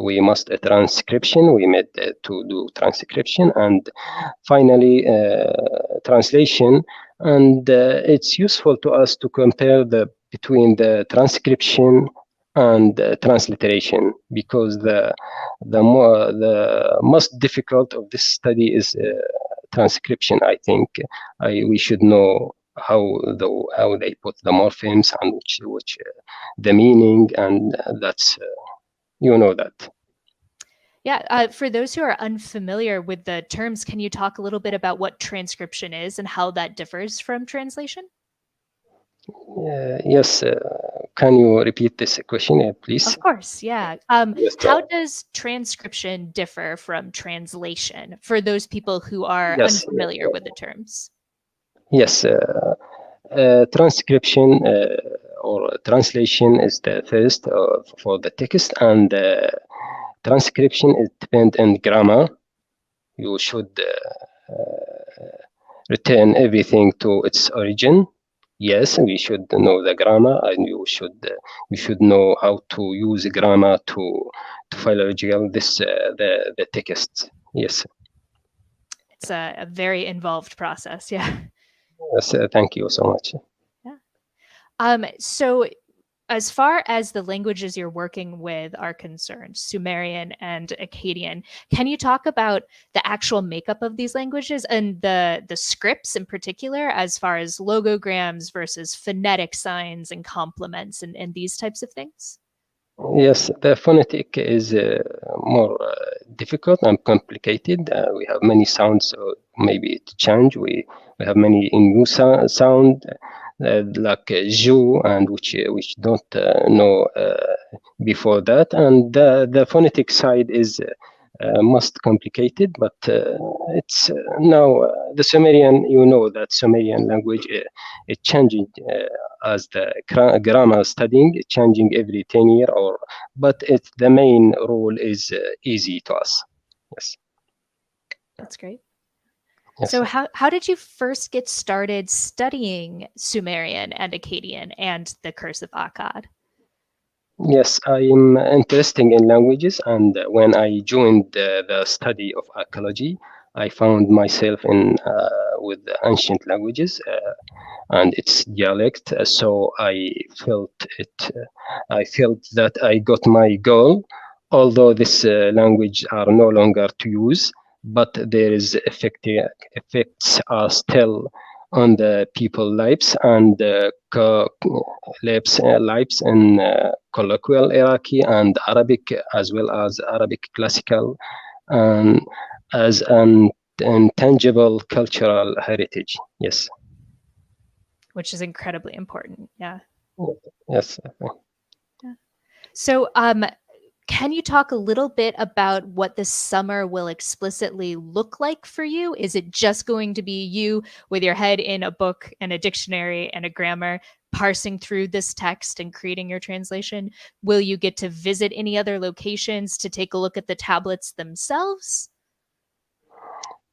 we must transcription. We made to do transcription, and finally translation. And it's useful to us to compare between the transcription and transliteration, because the most difficult of this study is transcription. I think we should know how they put the morphemes, and which the meaning, and that's you know that. Yeah, for those who are unfamiliar with the terms, can you talk a little bit about what transcription is and how that differs from translation? Yes, can you repeat this question, please? Of course, yeah. Yes, how does transcription differ from translation for those people who are unfamiliar with the terms? Yes, transcription or translation is the first for the text, and transcription is depend on grammar. You should return everything to its origin. Yes, we should know the grammar, and you should know how to use grammar to philological the text. Yes, it's a very involved process. Yeah. Yes, thank you so much. Yeah. So as far as the languages you're working with are concerned, Sumerian and Akkadian, can you talk about the actual makeup of these languages and the scripts in particular, as far as logograms versus phonetic signs and complements and these types of things? Yes, the phonetic is more difficult and complicated. We have many sounds, so maybe to change. We have many new sound. Like Jew, and which don't know before that, and the phonetic side is most complicated, but it's now the Sumerian. You know that Sumerian language it changing as the grammar studying, changing every 10 years, but the main rule is easy to us. Yes, that's great. Yes. So how did you first get started studying Sumerian and Akkadian and the Curse of Akkad? Yes, I'm interested in languages, and when I joined the study of archaeology, I found myself in with the ancient languages and its dialect. So I felt that I got my goal, although this language are no longer to use, but there is effects are still on the people lives and lives in colloquial Iraqi and Arabic, as well as Arabic classical, as an intangible cultural heritage. Yes. which is incredibly important. Yeah. Yes. So, can you talk a little bit about what the summer will explicitly look like for you? Is it just going to be you with your head in a book and a dictionary and a grammar, parsing through this text and creating your translation? Will you get to visit any other locations to take a look at the tablets themselves?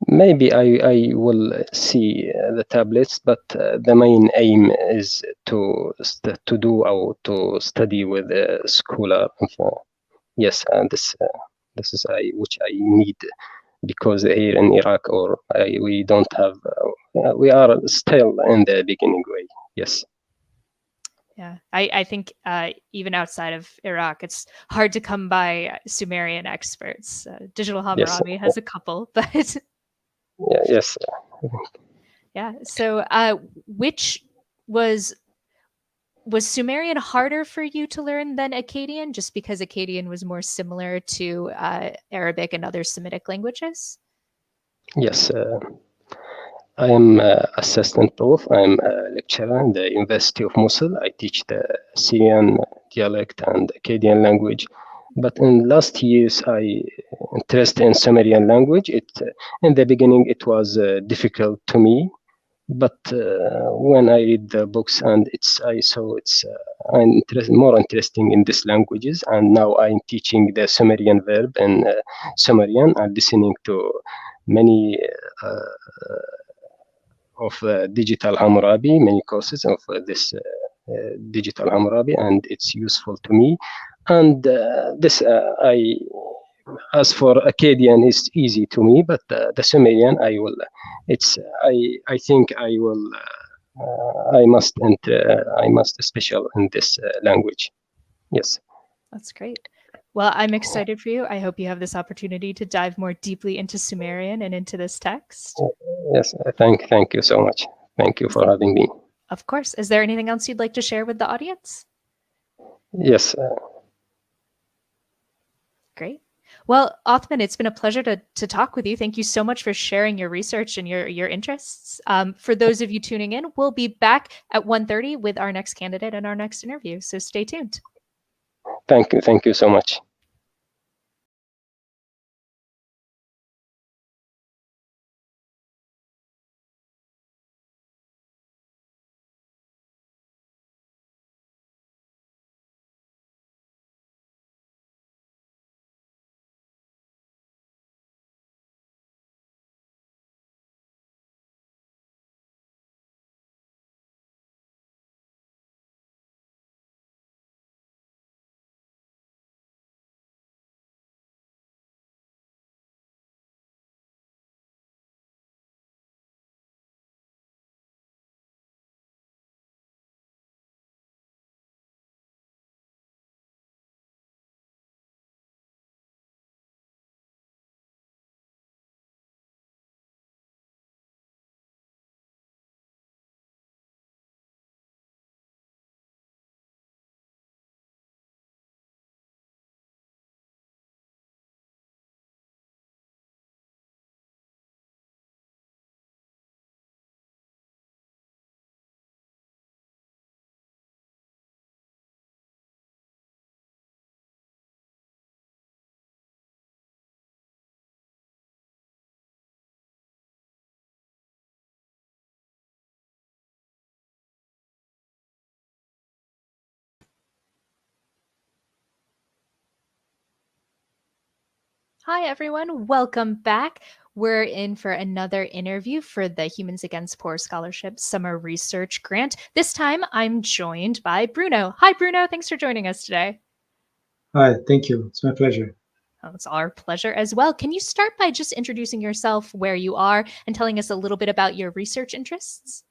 Maybe I will see the tablets, but the main aim is to do or to study with a scholar. Yes, and this is which I need, because here in Iraq we don't have. We are still in the beginning way. Yes. Yeah, I think even outside of Iraq, it's hard to come by Sumerian experts. Digital Hammurabi has a couple, but yeah, yes. Yeah. So, which was Sumerian harder for you to learn than Akkadian, just because Akkadian was more similar to Arabic and other Semitic languages? Yes. I am assistant prof. I'm a lecturer in the University of Mosul. I teach the Syrian dialect and Akkadian language. But in last years, I interested in Sumerian language. In the beginning, it was difficult to me. But when I read the books and I saw I'm more interesting in these languages, and now I'm teaching the Sumerian verb in Sumerian and listening to many of digital Hammurabi, many courses of this digital Hammurabi, and it's useful to me. And as for Akkadian, it's easy to me, but the Sumerian, I think I will. I must special in this language. Yes. That's great. Well, I'm excited for you. I hope you have this opportunity to dive more deeply into Sumerian and into this text. Yes. Thank you so much. Thank you for having me. Of course. Is there anything else you'd like to share with the audience? Yes. Great. Well, Othman, it's been a pleasure to talk with you. Thank you so much for sharing your research and your interests. For those of you tuning in, we'll be back at 1:30 with our next candidate and our next interview. So stay tuned. Thank you. Thank you so much. Hi, everyone. Welcome back. We're in for another interview for the Humans Against Poor Scholarship Summer Research Grant. This time, I'm joined by Bruno. Hi, Bruno. Thanks for joining us today. Hi, thank you. It's my pleasure. Oh, it's our pleasure as well. Can you start by just introducing yourself, where you are, and telling us a little bit about your research interests?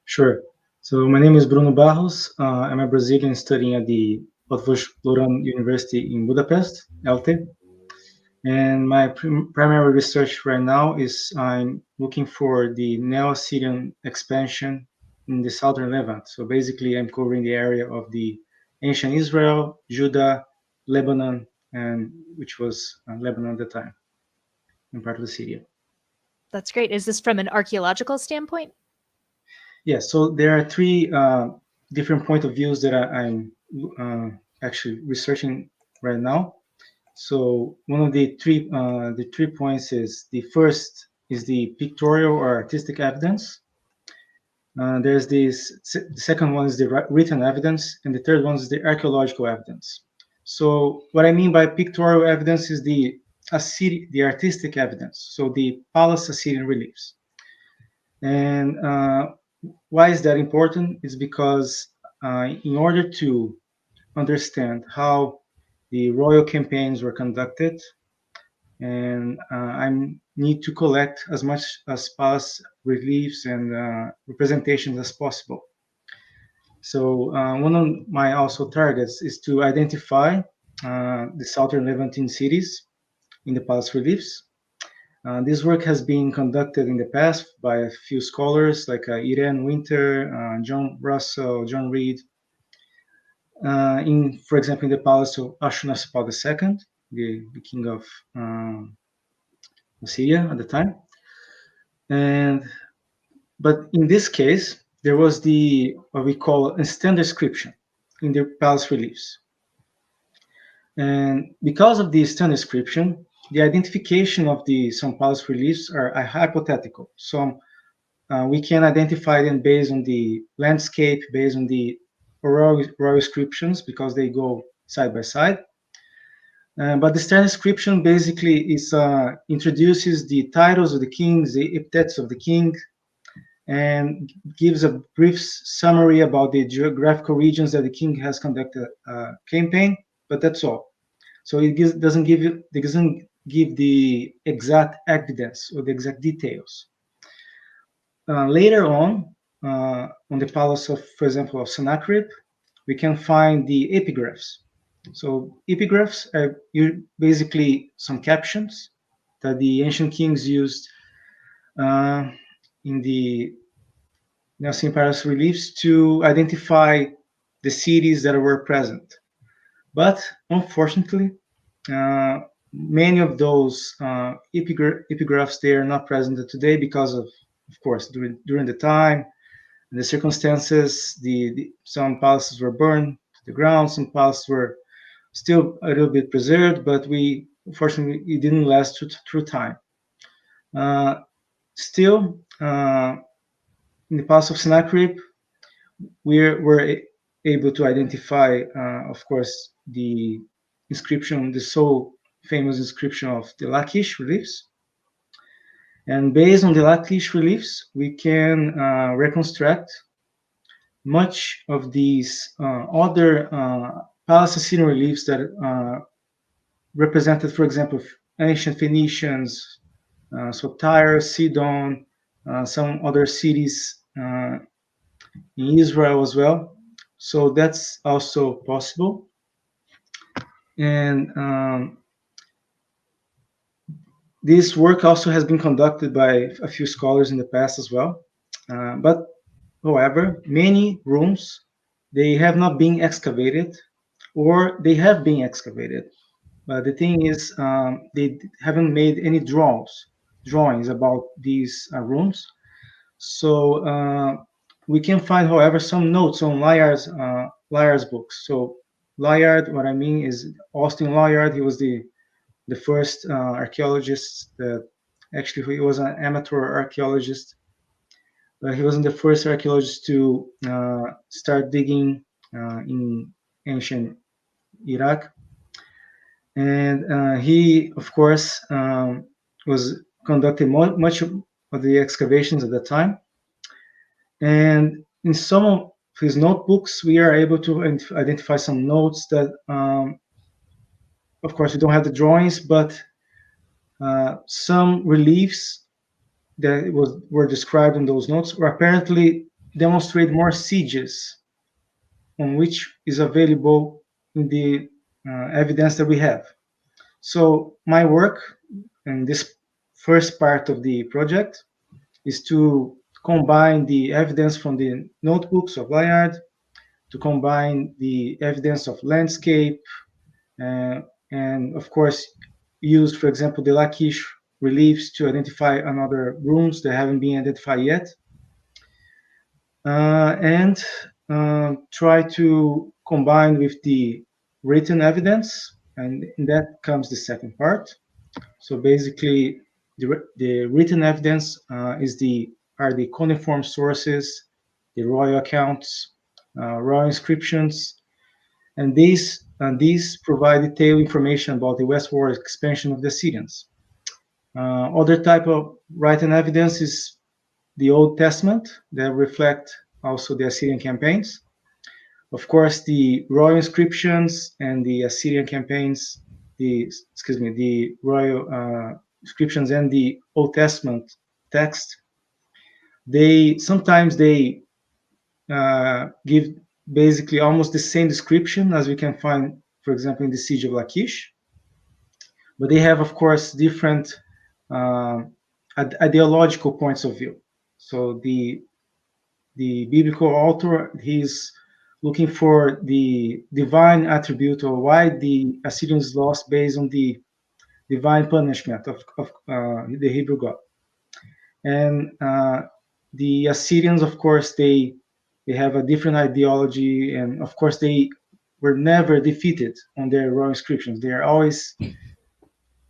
Sure. So my name is Bruno Barros. I'm a Brazilian studying at the Otto Loran University in Budapest, ELTE. And my primary research right now is I'm looking for the NeoAsylum expansion in the southern Levant. So basically, I'm covering the area of the ancient Israel, Judah, Lebanon, and which was Lebanon at the time, and part of Syria. That's great. Is this from an archaeological standpoint? Yeah, so there are three different point of views that I'm actually researching right now. So one of the three points is, the first is the pictorial or artistic evidence. There's this, the second one is the written evidence, and the third one is the archaeological evidence. So what I mean by pictorial evidence is the artistic evidence, so the Palace Assyrian reliefs. And why is that important? It's because in order to understand how the royal campaigns were conducted, and I need to collect as much as palace reliefs and representations as possible. So one of my also targets is to identify the southern Levantine cities in the palace reliefs. This work has been conducted in the past by a few scholars like Irene Winter, John Russell, John Reed, for example, in the palace of Ashurnasirpal II, the king of Assyria at the time. But in this case, there was what we call a standard inscription in the palace reliefs. And because of the standard inscription, the identification of some palace reliefs are hypothetical. We can identify them based on the landscape, based on the royal inscriptions, because they go side by side. But the standard inscription basically introduces the titles of the kings, the epithets of the king, and gives a brief summary about the geographical regions that the king has conducted a campaign, but that's all. So it doesn't give the exact evidence or the exact details. Later on the palace of, for example, of Sennacherib, we can find the epigraphs. So epigraphs are basically some captions that the ancient kings used in the Nelson Palace reliefs to identify the cities that were present. But unfortunately, many of those epigraphs, they are not present today because of course, during the time and the circumstances, some palaces were burned to the ground, some palaces were still a little bit preserved, but unfortunately, it didn't last through time. Still, in the palace of Sennacherib, we're able to identify, of course, the inscription, the so famous inscription of the Lachish reliefs. And based on the Lachish reliefs, we can reconstruct much of these other Palace Assyrian reliefs that represented, for example, ancient Phoenicians, so Tyre, Sidon, some other cities in Israel as well. So that's also possible. And this work also has been conducted by a few scholars in the past as well. But however, many rooms, they have not been excavated, or they have been excavated. But the thing is, they haven't made any drawings about these rooms. So we can find, however, some notes on Layard's books. So Layard, what I mean is Austin Layard. He was the first archaeologist that actually, he was an amateur archaeologist. He wasn't the first archaeologist to start digging in ancient Iraq. And he, of course, was conducting much of the excavations at the time. And in some of his notebooks, we are able to identify some notes that, of course, we don't have the drawings, but some reliefs that were described in those notes were apparently demonstrate more sieges, on which is available in the evidence that we have. So my work in this first part of the project is to combine the evidence from the notebooks of Layard, to combine the evidence of landscape, and of course use, for example, the Lachish reliefs to identify another rooms that haven't been identified yet. and try to combine with the written evidence, and in that comes the second part. So basically, the written evidence are the cuneiform sources, the royal accounts, royal inscriptions, and these provide detailed information about the westward expansion of the Assyrians. Other type of written evidence is the Old Testament that reflect also the Assyrian campaigns. Of course, the royal inscriptions and the Assyrian campaigns, the royal inscriptions and the Old Testament text, they sometimes give basically almost the same description as we can find, for example, in the siege of Lachish, but they have, of course, different ideological points of view. So the biblical author, he's looking for the divine attribute, or why the Assyrians lost based on the divine punishment of the Hebrew God. And the Assyrians, of course, they have a different ideology, and of course they were never defeated on their royal inscriptions. They are always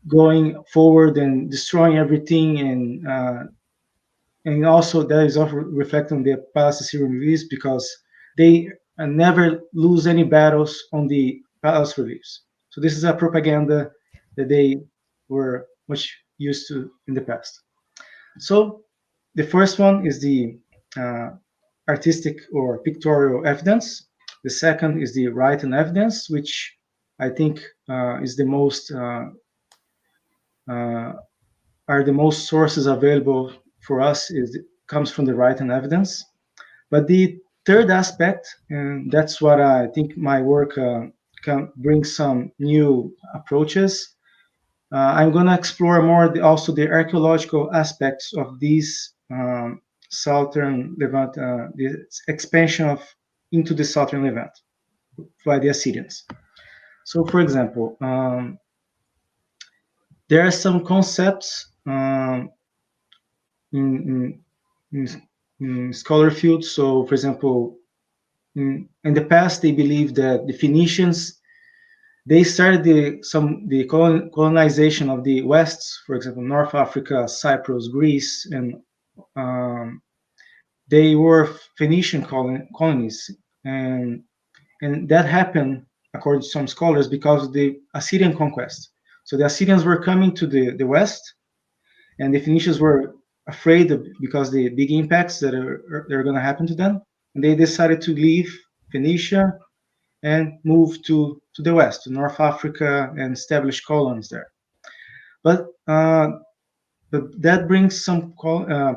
going forward and destroying everything, and also that is also reflected on the palace Assyrian reliefs, because they never lose any battles on the palace reliefs. So this is a propaganda that they were much used to in the past. So the first one is the artistic or pictorial evidence. The second is the written evidence, which I think is the most are the most sources available for us, comes from the written evidence. But the third aspect, and that's what I think my work can bring some new approaches. I'm going to explore more also the archaeological aspects of these southern Levant, the expansion into the southern Levant by the Assyrians. So, for example, there are some concepts in scholar fields. So, for example, in the past, they believed that the Phoenicians, they started the colonization of the West, for example, North Africa, Cyprus, Greece, and they were Phoenician colonies, and that happened, according to some scholars, because of the Assyrian conquest. So the Assyrians were coming to the West, and the Phoenicians were afraid because the big impacts that are going to happen to them, and they decided to leave Phoenicia and move to the West, to North Africa, and establish colonies there. But that brings some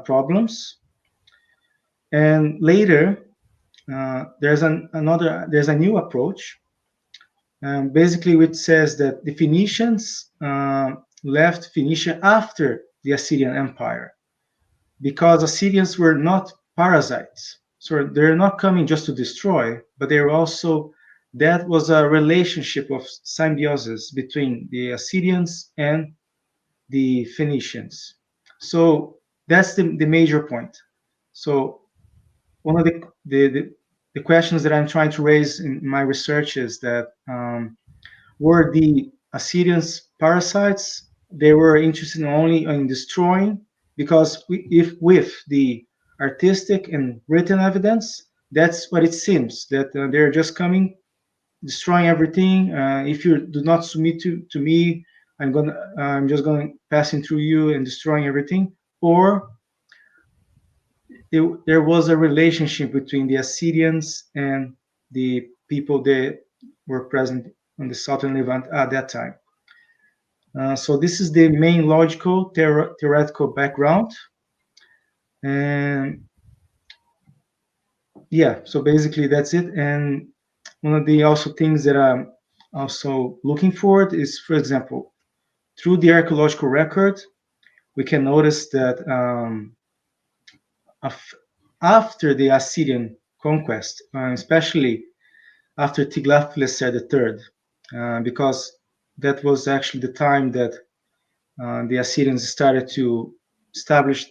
problems. And later, there's a new approach, basically, which says that the Phoenicians left Phoenicia after the Assyrian Empire, because Assyrians were not parasites. So they're not coming just to destroy, but they're also, that was a relationship of symbiosis between the Assyrians and the Phoenicians. So that's the major point. So one of the questions that I'm trying to raise in my research is that were the Assyrians parasites? They were interested only in destroying, because if with the artistic and written evidence, that's what it seems, that they're just coming, destroying everything. If you do not submit to me, I'm just going passing through you and destroying everything. Or there was a relationship between the Assyrians and the people that were present on the southern Levant at that time. So this is the main logical theoretical background. And yeah, so basically that's it. And one of the also things that I'm also looking for is, for example, through the archaeological record, we can notice that after the Assyrian conquest, especially after Tiglath-Pileser III, because that was actually the time that the Assyrians started to establish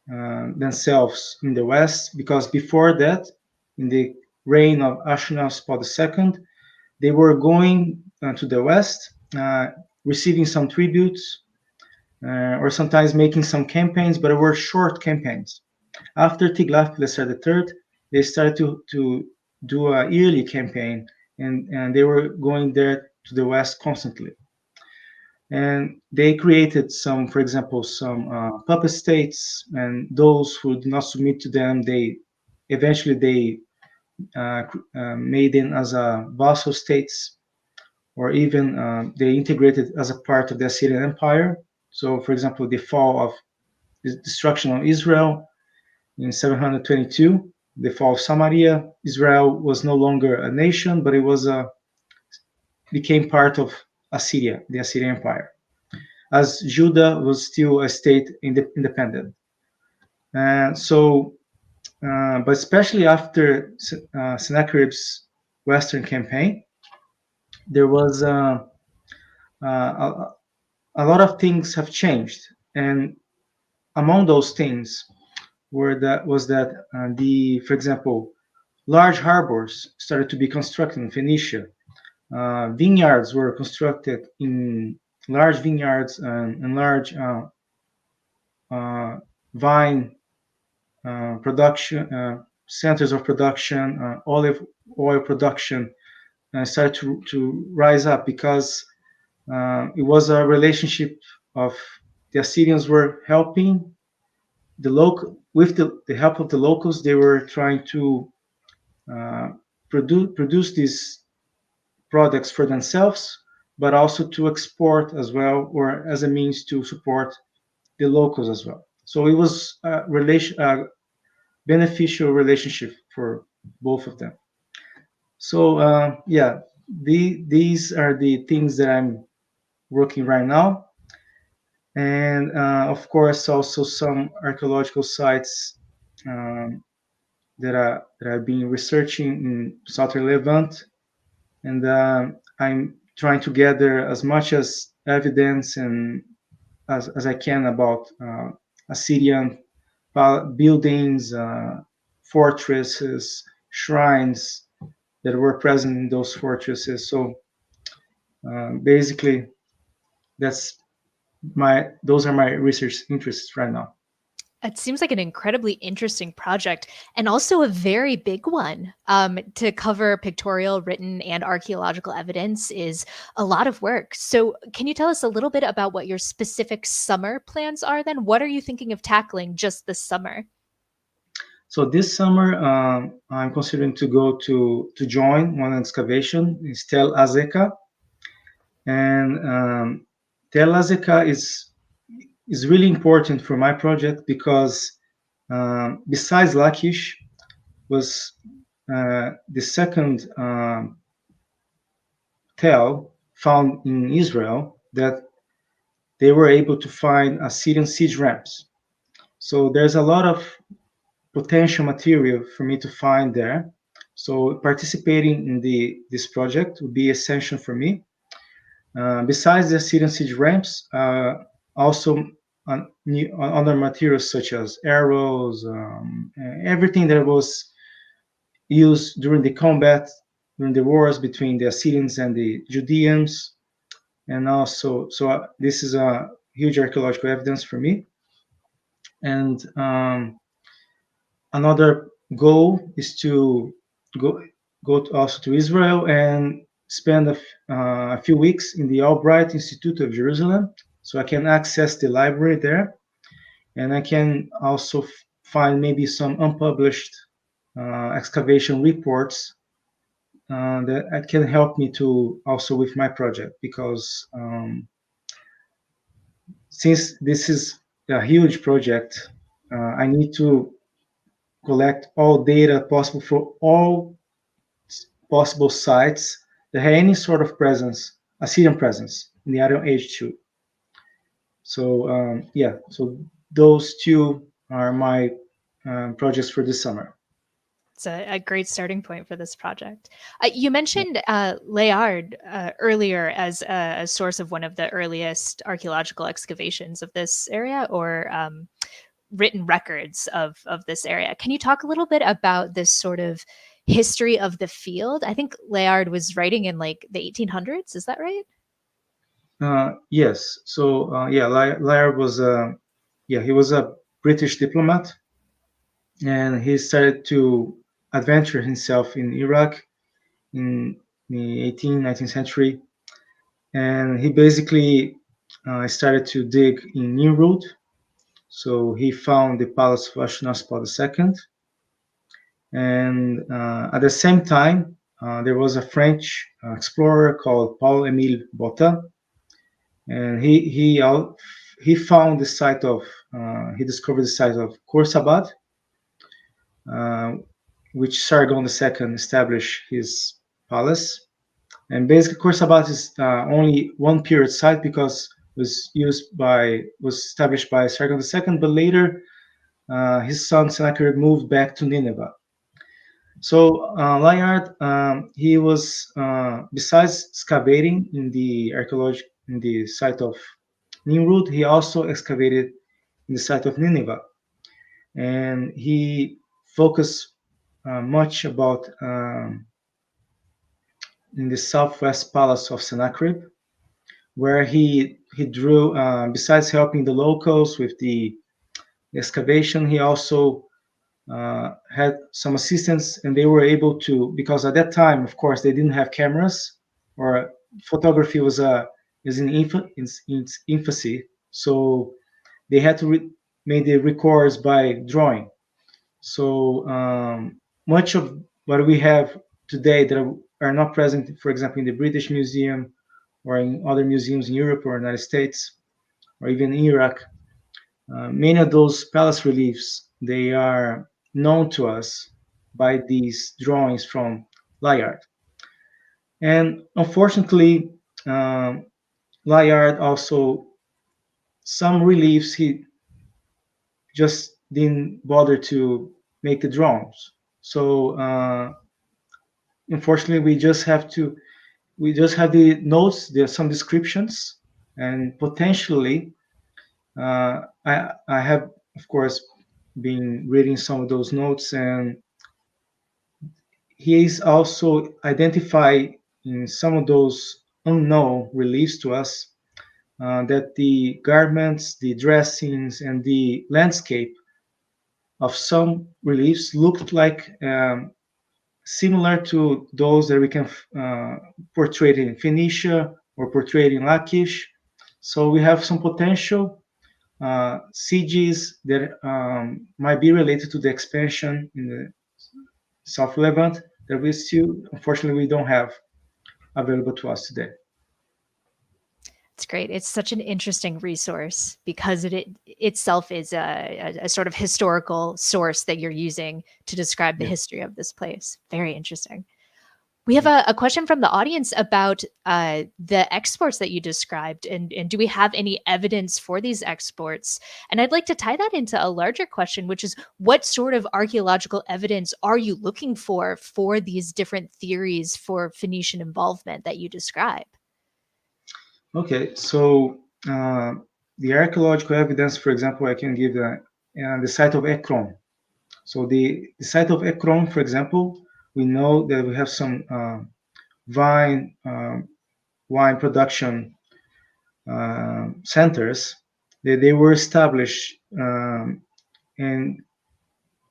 themselves in the West, because before that, in the reign of Ashurnasirpal II, they were going to the West, receiving some tributes, or sometimes making some campaigns, but it were short campaigns. After Tiglath-Pileser III, they started to do a yearly campaign, and they were going there to the West constantly. And they created some, for example, some puppet states, and those who did not submit to them, they eventually made them as a vassal states, or even they integrated as a part of the Assyrian Empire. So, for example, the fall of the destruction of Israel in 722, the fall of Samaria, Israel was no longer a nation, but it was became part of Assyria, the Assyrian Empire, as Judah was still a state independent. And so, but especially after Sennacherib's Western campaign, there was a lot of things have changed, and among those things was that for example, large harbors started to be constructed in Phoenicia. Vineyards were constructed in large vineyards and large vine production centers of production, olive oil production started to rise up, because it was a relationship of the Assyrians were helping the local, with the help of the locals. They were trying to produce these products for themselves, but also to export as well, or as a means to support the locals as well. So it was a beneficial relationship for both of them. So yeah, these are the things that I'm working right now. And of course, also some archaeological sites that I've been researching in Southern Levant, and I'm trying to gather as much as evidence and as I can about Assyrian buildings, fortresses, shrines that were present in those fortresses. So basically, those are my research interests right now. It seems like an incredibly interesting project, and also a very big one. To cover pictorial, written, and archaeological evidence is a lot of work. So can you tell us a little bit about what your specific summer plans are then? What are you thinking of tackling just this summer? So this summer, I'm considering to go to join one excavation. It's Tel Azeka. And Tel Azeka is really important for my project, because besides Lachish, was the second Tel found in Israel that they were able to find Assyrian siege ramps. So there's a lot of potential material for me to find there. So participating in this project would be essential for me. Besides the Assyrian siege ramps, also other materials such as arrows, everything that was used during the combat, during the wars between the Assyrians and the Judeans. And also, so this is a huge archaeological evidence for me. And another goal is to go also to Israel and spend a few weeks in the Albright Institute of Jerusalem, so I can access the library there, and I can also find maybe some unpublished excavation reports that can help me to also with my project, because since this is a huge project, I need to collect all data possible for all possible sites that had any sort of presence, Assyrian presence in the Iron Age too. So yeah, so those two are my projects for this summer. It's a great starting point for this project. You mentioned Layard earlier as a source of one of the earliest archaeological excavations of this area, or written records of this area. Can you talk a little bit about this sort of history of the field? I think Layard was writing in like the 1800s. Is that right? Yes. So Layard was he was a British diplomat, and he started to adventure himself in Iraq in the 19th century, and he basically started to dig in Nimrud. So he found the palace of Ashurnasirpal II, and at the same time, there was a French explorer called Paul-Émile Botta, and he found the site of he discovered the site of Khorsabad, which Sargon II established his palace. And basically, Khorsabad is only one period site because it was established by Sargon II, but later his son Sennacherib moved back to Nineveh. So Layard, he was besides excavating in the site of Nimrud, he also excavated in the site of Nineveh, and he focused much about in the southwest palace of Sennacherib, where he drew. Besides helping the locals with the excavation, he also had some assistance, and they were able to, because at that time, of course, they didn't have cameras, or photography was in its infancy, so they had to make the records by drawing. So much of what we have today that are not present, for example, in the British Museum or in other museums in Europe or United States or even in Iraq, many of those palace reliefs, they are known to us by these drawings from Layard. And unfortunately, Layard also, some reliefs he just didn't bother to make the drawings. So unfortunately, we just have the notes. There's some descriptions, and potentially, I have, of course, been reading some of those notes, and he is also identified in some of those unknown reliefs to us that the garments, the dressings, and the landscape of some reliefs looked like similar to those that we can portray in Phoenicia or portrayed in Lachish. So we have some potential sieges that might be related to the expansion in the South Levant that we still, unfortunately, we don't have available to us today. It's great. It's such an interesting resource because it itself is a sort of historical source that you're using to describe the history of this place. Very interesting. We have a question from the audience about the exports that you described, and do we have any evidence for these exports? And I'd like to tie that into a larger question, which is what sort of archaeological evidence are you looking for these different theories for Phoenician involvement that you describe? Okay, so the archaeological evidence, for example, I can give the site of Ekron. So the site of Ekron, for example, we know that we have some wine production centers. They were established in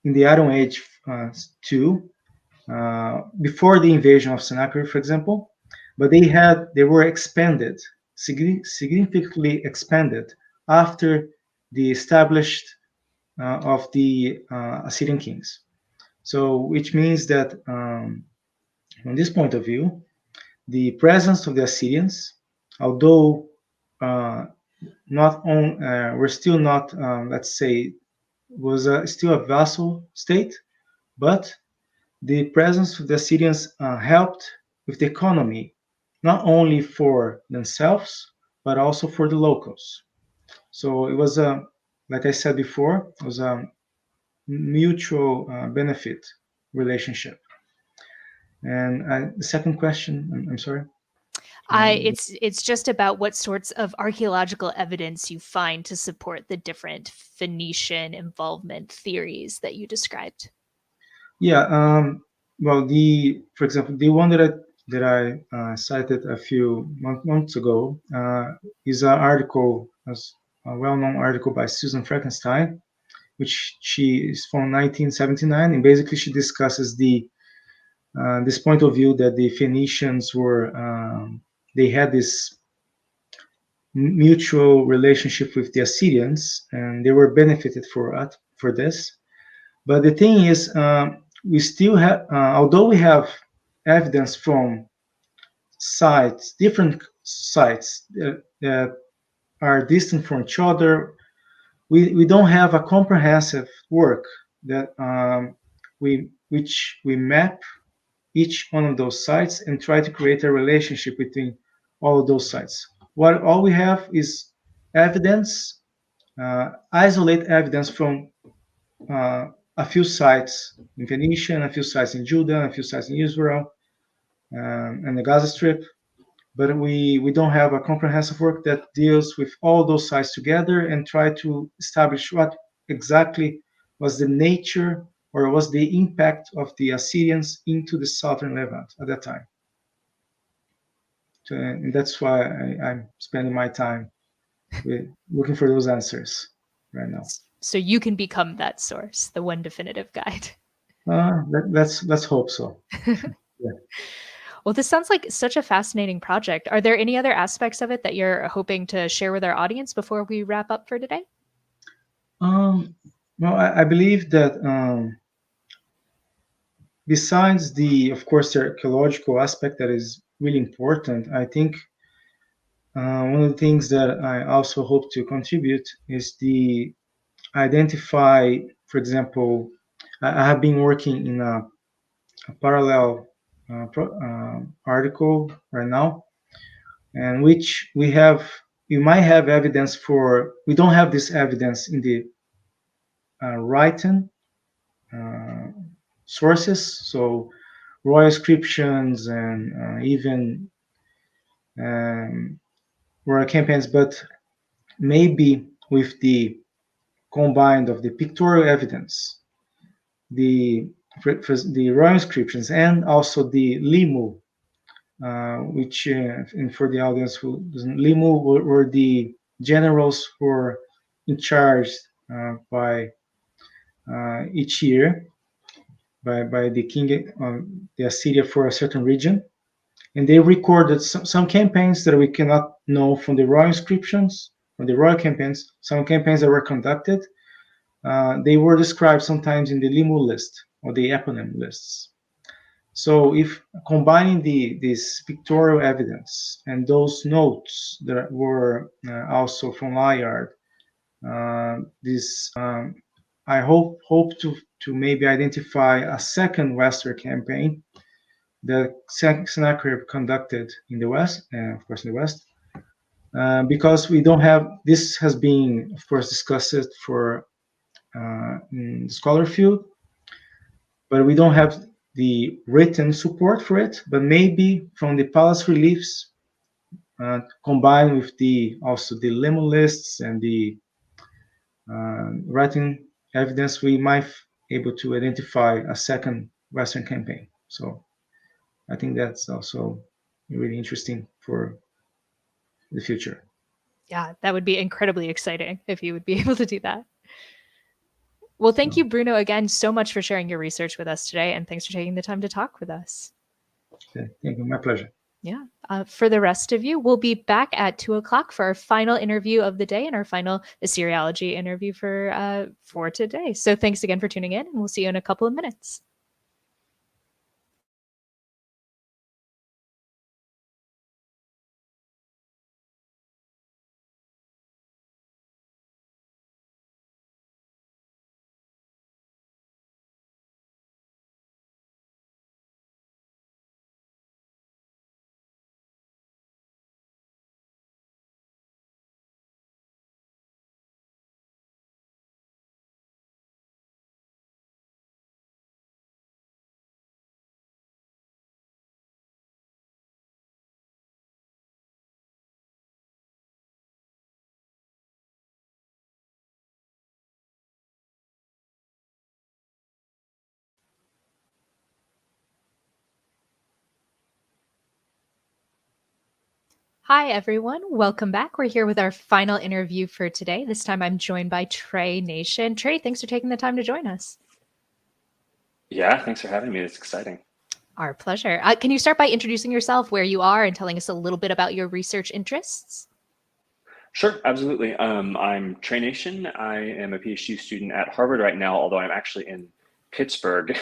the Iron Age too, before the invasion of Sennacherib, for example, but they were expanded, significantly expanded after the established of the Assyrian kings. So, which means that from this point of view, the presence of the Assyrians, although we're still not, let's say, was still a vassal state, but the presence of the Assyrians helped with the economy, not only for themselves, but also for the locals. So it was like I said before, it was a mutual benefit relationship. And the second question, I'm sorry. It's just about what sorts of archaeological evidence you find to support the different Phoenician involvement theories that you described. Yeah. Well, for example, the one that I cited a few months ago is an article, a well-known article by Susan Frankenstein, which she is from 1979, and basically she discusses this point of view that the Phoenicians were they had this mutual relationship with the Assyrians, and they were benefited for this. But the thing is, we still have, although we have evidence from sites, different sites that are distant from each other, we don't have a comprehensive work that which we map each one of those sites and try to create a relationship between all of those sites. All we have is evidence, isolate evidence from a few sites in Phoenicia, a few sites in Judah, a few sites in Israel, and the Gaza Strip. But we don't have a comprehensive work that deals with all those sites together and try to establish what exactly was the nature or was the impact of the Assyrians into the southern Levant at that time. So, and that's why I'm spending my time looking for those answers right now. So you can become that source, the one definitive guide. Let's hope so. Yeah. Well, this sounds like such a fascinating project. Are there any other aspects of it that you're hoping to share with our audience before we wrap up for today? Well, I believe that besides of course, the archaeological aspect that is really important, I think one of the things that I also hope to contribute is identify, for example, I have been working in a parallel article right now, and which we might have evidence for. We don't have this evidence in the written sources, so royal inscriptions and even royal campaigns, but maybe with the combined of the pictorial evidence, the royal inscriptions, and also the limu, which, and for the audience who doesn't, limu were the generals who were in charge by each year by the king of the Assyria for a certain region. And they recorded some campaigns that we cannot know from the royal inscriptions, from the royal campaigns, some campaigns that were conducted. They were described sometimes in the limu list or the eponym lists. So if combining this pictorial evidence and those notes that were also from Layard, I hope to maybe identify a second Western campaign that Sennacherib conducted in the West, of course in the West, because we don't have, this has been of course discussed for in the scholar field, but we don't have the written support for it. But maybe from the palace reliefs, combined with also the limu lists and the writing evidence, we might be able to identify a second Western campaign. So I think that's also really interesting for the future. Yeah, that would be incredibly exciting if you would be able to do that. Well, thank you, Bruno, again, so much for sharing your research with us today, and thanks for taking the time to talk with us. Okay, thank you. My pleasure. Yeah. For the rest of you, we'll be back at 2:00 for our final interview of the day and our final Assyriology interview for today. So thanks again for tuning in, and we'll see you in a couple of minutes. Hi, everyone. Welcome back. We're here with our final interview for today. This time I'm joined by Trey Nation. Trey, thanks for taking the time to join us. Yeah, thanks for having me. It's exciting. Our pleasure. Can you start by introducing yourself, where you are, and telling us a little bit about your research interests? Sure, absolutely. I'm Trey Nation. I am a PhD student at Harvard right now, although I'm actually in Pittsburgh.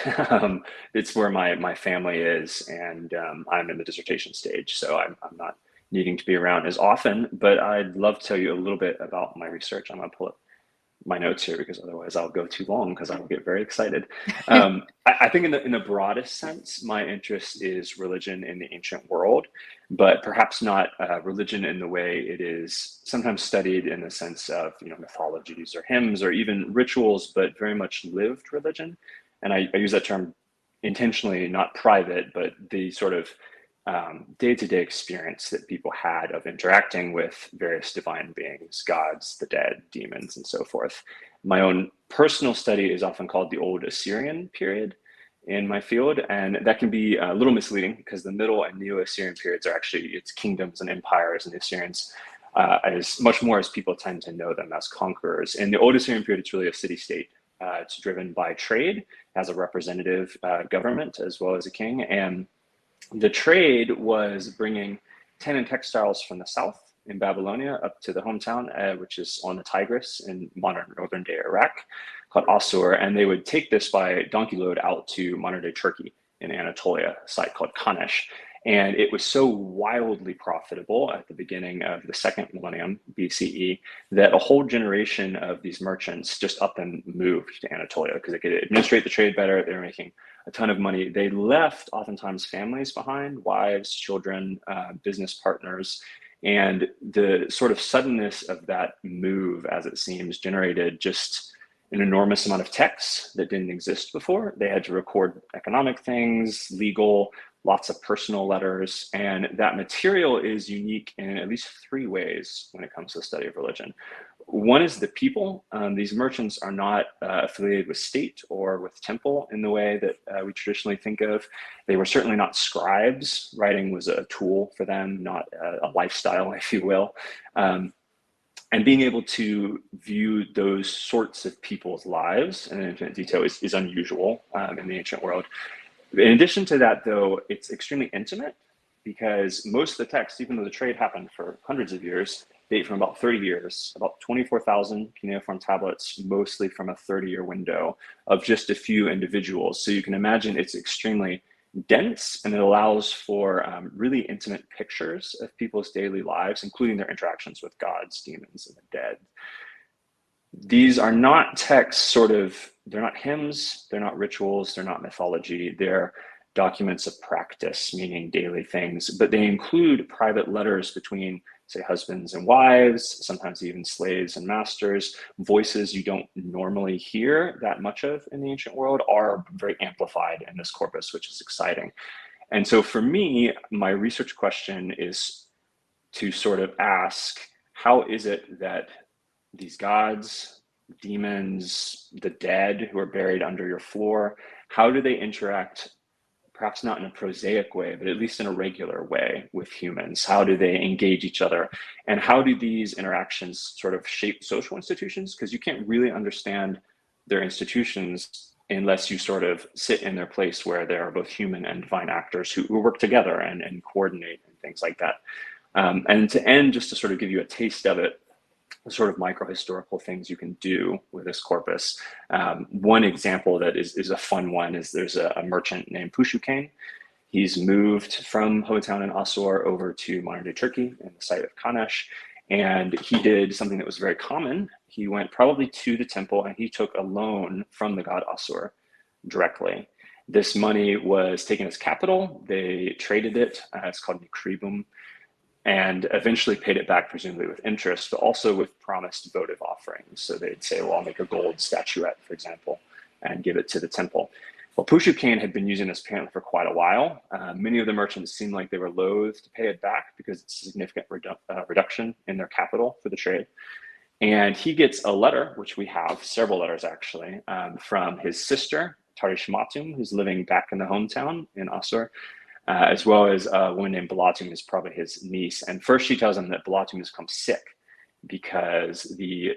It's where my family is, and I'm in the dissertation stage, so I'm not needing to be around as often, but I'd love to tell you a little bit about my research. I'm going to pull up my notes here because otherwise I'll go too long because I will get very excited. I think in the broadest sense, my interest is religion in the ancient world, but perhaps not religion in the way it is sometimes studied in the sense of mythologies or hymns or even rituals, but very much lived religion. And I use that term intentionally, not private, but the sort of day-to-day experience that people had of interacting with various divine beings, gods, the dead, demons, and so forth. My own personal study is often called the Old Assyrian period in my field, and that can be a little misleading because the Middle and NeoAsylum periods are actually its kingdoms and empires, and the Assyrians as much more as people tend to know them as conquerors. In the Old Assyrian period, it's really a city-state. It's driven by trade, has a representative government as well as a king, and the trade was bringing tin and textiles from the south in Babylonia up to the hometown, which is on the Tigris in modern northern day Iraq, called Assur. And they would take this by donkey load out to modern day Turkey in Anatolia, a site called Kanesh. And it was so wildly profitable at the beginning of the second millennium BCE that a whole generation of these merchants just up and moved to Anatolia because they could administrate the trade better. They were making a ton of money. They left oftentimes families behind, wives, children, business partners. And the sort of suddenness of that move, as it seems, generated just an enormous amount of texts that didn't exist before. They had to record economic things, legal, lots of personal letters, and that material is unique in at least three ways when it comes to the study of religion. One is the people. These merchants are not affiliated with state or with temple in the way that we traditionally think of. They were certainly not scribes. Writing was a tool for them, not a lifestyle, if you will. And being able to view those sorts of people's lives in infinite detail is unusual in the ancient world. In addition to that, though, it's extremely intimate because most of the texts, even though the trade happened for hundreds of years, date from about 30 years, about 24,000 cuneiform tablets, mostly from a 30-year window of just a few individuals. So you can imagine it's extremely dense, and it allows for really intimate pictures of people's daily lives, including their interactions with gods, demons, and the dead. These are not texts, they're not hymns, they're not rituals, they're not mythology, they're documents of practice, meaning daily things, but they include private letters between, say, husbands and wives, sometimes even slaves and masters. Voices you don't normally hear that much of in the ancient world are very amplified in this corpus, which is exciting. And so for me, my research question is to sort of ask, how is it that these gods, demons, the dead who are buried under your floor, how do they interact, perhaps not in a prosaic way, but at least in a regular way with humans? How do they engage each other? And how do these interactions sort of shape social institutions? Because you can't really understand their institutions unless you sort of sit in their place where there are both human and divine actors who work together and coordinate and things like that. And to end, just to sort of give you a taste of it, sort of micro-historical things you can do with this corpus. One example that is a fun one is there's a merchant named Pushukain. He's moved from hometown in Assur over to modern-day Turkey in the site of Kanesh, and he did something that was very common. He went probably to the temple and he took a loan from the god Assur directly. This money was taken as capital. They traded it. It's called Nikribum, and eventually paid it back, presumably with interest, but also with promised votive offerings. So they'd say, well, I'll make a gold statuette, for example, and give it to the temple. Well, Pushukain had been using this apparently for quite a while. Many of the merchants seemed like they were loath to pay it back because it's a significant reduction in their capital for the trade. And he gets a letter, which we have, several letters actually, from his sister, Tarishmatum, who's living back in the hometown in Assur. as well as a woman named Balatum is probably his niece. And first she tells him that Balatum has become sick because the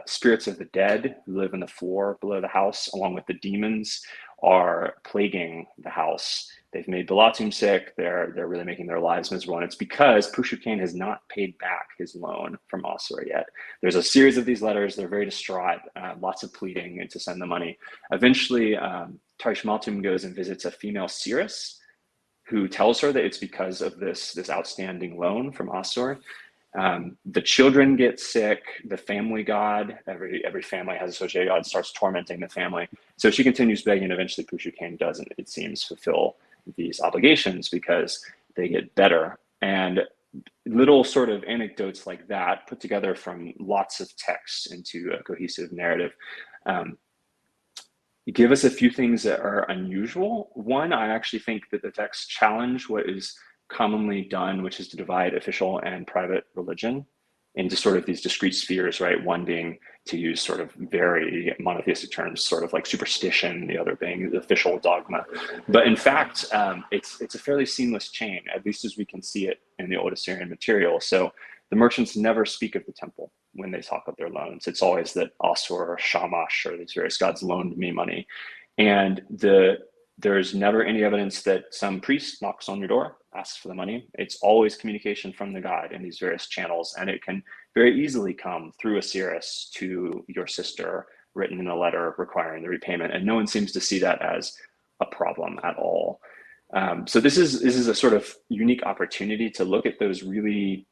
spirits of the dead who live in the floor below the house, along with the demons, are plaguing the house. They've made Balatum sick. They're really making their lives miserable. And it's because Pushukin has not paid back his loan from Asur yet. There's a series of these letters. They're very distraught, lots of pleading to send the money. Eventually, Tarish Maltum goes and visits a female seeress who tells her that it's because of this outstanding loan from Asur. The children get sick. The family god, every family has a associated god, starts tormenting the family. So she continues begging, and eventually Pushukin doesn't, it seems, fulfill these obligations because they get better. And little sort of anecdotes like that put together from lots of texts into a cohesive narrative give us a few things that are unusual. One, I actually think that the texts challenge what is commonly done, which is to divide official and private religion into sort of these discrete spheres, right? One being, to use sort of very monotheistic terms, sort of like superstition, the other being the official dogma. But in fact, it's a fairly seamless chain, at least as we can see it in the Old Assyrian material. So the merchants never speak of the temple when they talk of their loans. It's always that Asur or Shamash or these various gods loaned me money. And there's never any evidence that some priest knocks on your door, asks for the money. It's always communication from the god in these various channels, and it can very easily come through a seeress to your sister, written in a letter requiring the repayment, and no one seems to see that as a problem at all. So this is a sort of unique opportunity to look at those really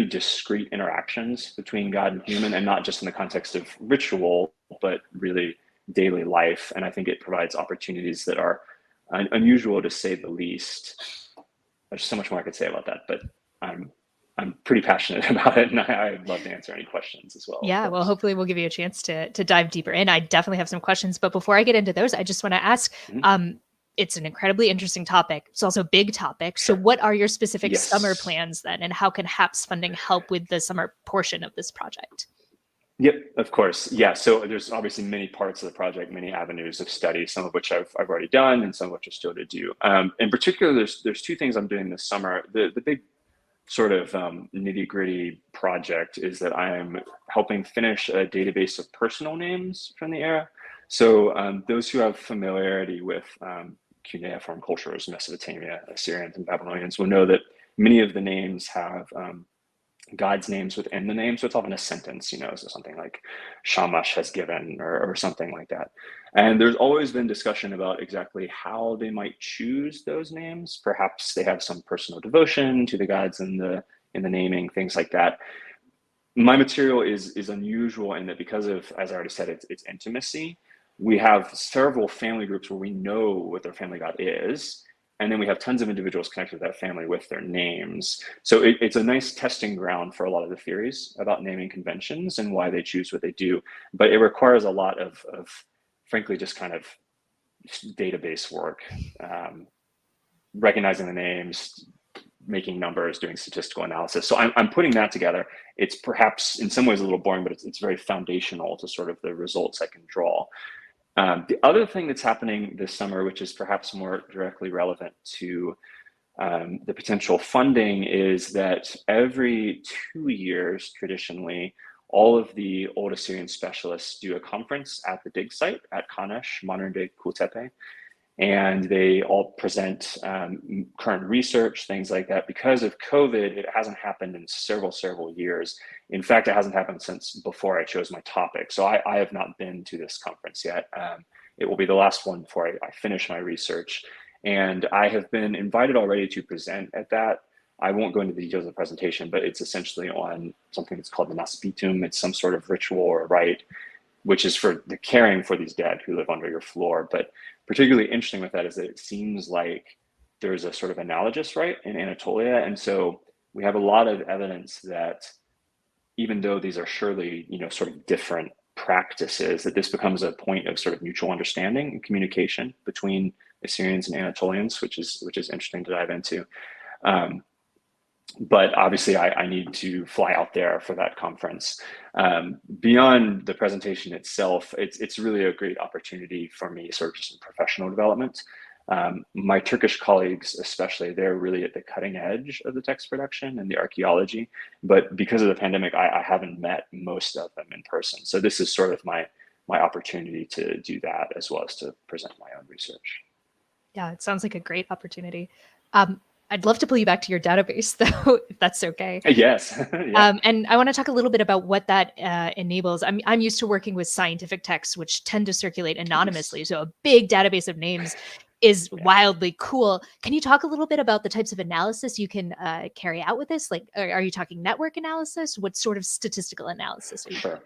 discrete interactions between God and human, and not just in the context of ritual, but really daily life. And I think it provides opportunities that are unusual, to say the least. There's so much more I could say about that, but I'm pretty passionate about it, and I'd love to answer any questions as well. Yeah, well, hopefully we'll give you a chance to dive deeper in. I definitely have some questions, but before I get into those, I just want to ask, it's an incredibly interesting topic. It's also a big topic. So what are your specific summer plans then, and how can HAPS funding help with the summer portion of this project? Yep, of course. Yeah, so there's obviously many parts of the project, many avenues of study, some of which I've already done and some of which are still to do. In particular, there's two things I'm doing this summer. The big sort of nitty-gritty project is that I am helping finish a database of personal names from the era. So those who have familiarity with cuneiform cultures, Mesopotamia, Assyrians, and Babylonians will know that many of the names have God's names within the name. So it's often a sentence, so something like Shamash has given or something like that. And there's always been discussion about exactly how they might choose those names. Perhaps they have some personal devotion to the gods in the naming, things like that. My material is unusual in that because of, as I already said, it's intimacy. We have several family groups where we know what their family god is, and then we have tons of individuals connected to that family with their names. So it's a nice testing ground for a lot of the theories about naming conventions and why they choose what they do. But it requires a lot of frankly, just kind of database work, recognizing the names, making numbers, doing statistical analysis. So I'm putting that together. It's perhaps in some ways a little boring, but it's very foundational to sort of the results I can draw. The other thing that's happening this summer, which is perhaps more directly relevant to the potential funding, is that every 2 years, traditionally, all of the Old Assyrian specialists do a conference at the dig site at Kanesh, modern-day Kultepe, and they all present current research, things like that. Because of COVID, it hasn't happened in several years. In fact, it hasn't happened since before I chose my topic. So I have not been to this conference yet. It will be the last one before I finish my research. And I have been invited already to present at that. I won't go into the details of the presentation, but it's essentially on something that's called the Naspitum. It's some sort of ritual or rite, which is for the caring for these dead who live under your floor. But particularly interesting with that is that it seems like there's a sort of analogous rite in Anatolia. And so we have a lot of evidence that even though these are surely, sort of different practices, that this becomes a point of sort of mutual understanding and communication between Assyrians and Anatolians, which is interesting to dive into. But obviously I need to fly out there for that conference. Beyond the presentation itself, it's really a great opportunity for me, sort of just in professional development. My Turkish colleagues, especially, they're really at the cutting edge of the text production and the archaeology. But because of the pandemic, I haven't met most of them in person. So this is sort of my opportunity to do that, as well as to present my own research. Yeah, it sounds like a great opportunity. I'd love to pull you back to your database, though, if that's okay. Yes. Yeah. And I want to talk a little bit about what that enables. I'm used to working with scientific texts, which tend to circulate anonymously. So a big database of names is wildly cool. Can you talk a little bit about the types of analysis you can carry out with this? Like, are you talking network analysis? What sort of statistical analysis are you doing? Sure.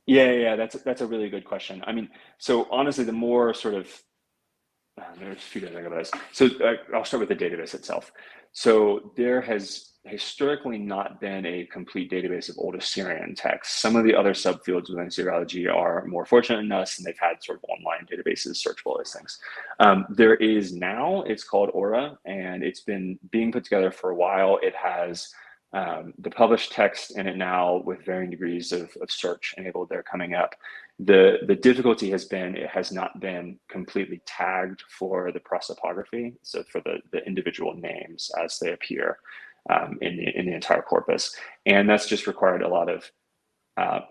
Yeah. That's a really good question. I mean, so honestly, the more sort of there's a few things I got this. So I'll start with the database itself. So there has historically not been a complete database of Old Assyrian texts. Some of the other subfields within Assyriology are more fortunate than us, and they've had sort of online databases searchable as things. There is now, it's called Aura, and it's been being put together for a while. It has the published text in it now with varying degrees of search enabled. They're coming up. The difficulty has been it has not been completely tagged for the prosopography, so for the individual names as they appear in the entire corpus, and that's just required a lot of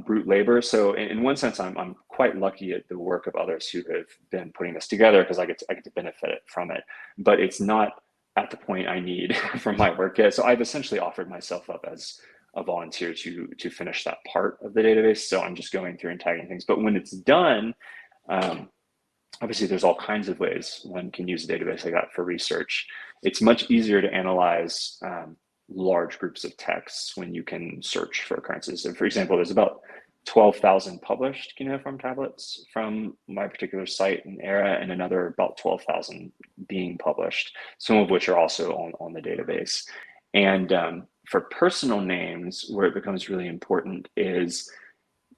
brute labor. So in one sense, I'm quite lucky at the work of others who have been putting this together, because I get to benefit from it, but it's not at the point I need from my work yet. So I've essentially offered myself up as a volunteer to finish that part of the database. So I'm just going through and tagging things. But when it's done, obviously there's all kinds of ways one can use a database like that for research. It's much easier to analyze large groups of texts when you can search for occurrences. So for example, there's about 12,000 published cuneiform tablets from my particular site and era, and another about 12,000 being published, some of which are also on the database. And for personal names, where it becomes really important is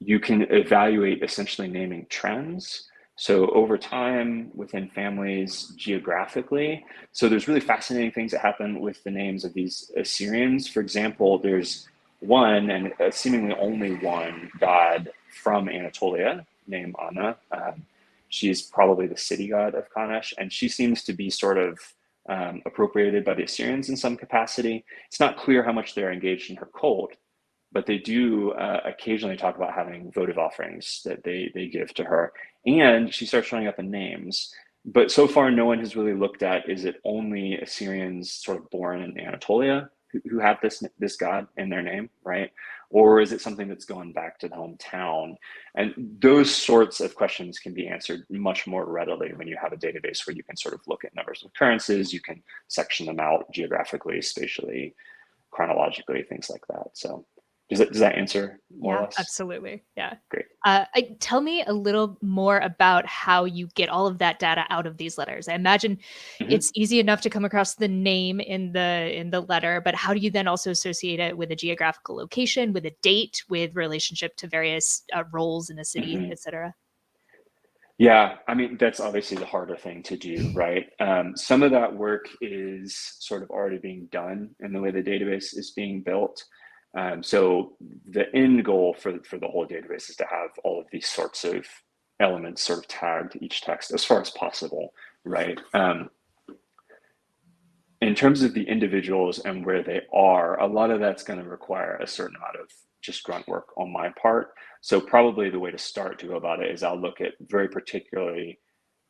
you can evaluate essentially naming trends. So over time, within families, geographically. So there's really fascinating things that happen with the names of these Assyrians. For example, there's one, and seemingly only one, god from Anatolia named Anna. She's probably the city god of Kanesh, and she seems to be sort of appropriated by the Assyrians in some capacity. It's not clear how much they're engaged in her cult, but they do occasionally talk about having votive offerings that they give to her. And she starts showing up in names. But so far, no one has really looked at, is it only Assyrians sort of born in Anatolia who have this god in their name, right? Or is it something that's going back to the hometown? And those sorts of questions can be answered much more readily when you have a database where you can sort of look at numbers of occurrences, you can section them out geographically, spatially, chronologically, things like that. So does that answer more or less? Absolutely. Yeah. Great. Tell me a little more about how you get all of that data out of these letters. I imagine it's easy enough to come across the name in the letter, but how do you then also associate it with a geographical location, with a date, with relationship to various roles in a city, et cetera? Yeah, I mean, that's obviously the harder thing to do, right? Some of that work is sort of already being done in the way the database is being built. So the end goal for the whole database is to have all of these sorts of elements sort of tagged each text as far as possible, right? In terms of the individuals and where they are, a lot of that's going to require a certain amount of just grunt work on my part. So probably the way to start to go about it is I'll look at very particularly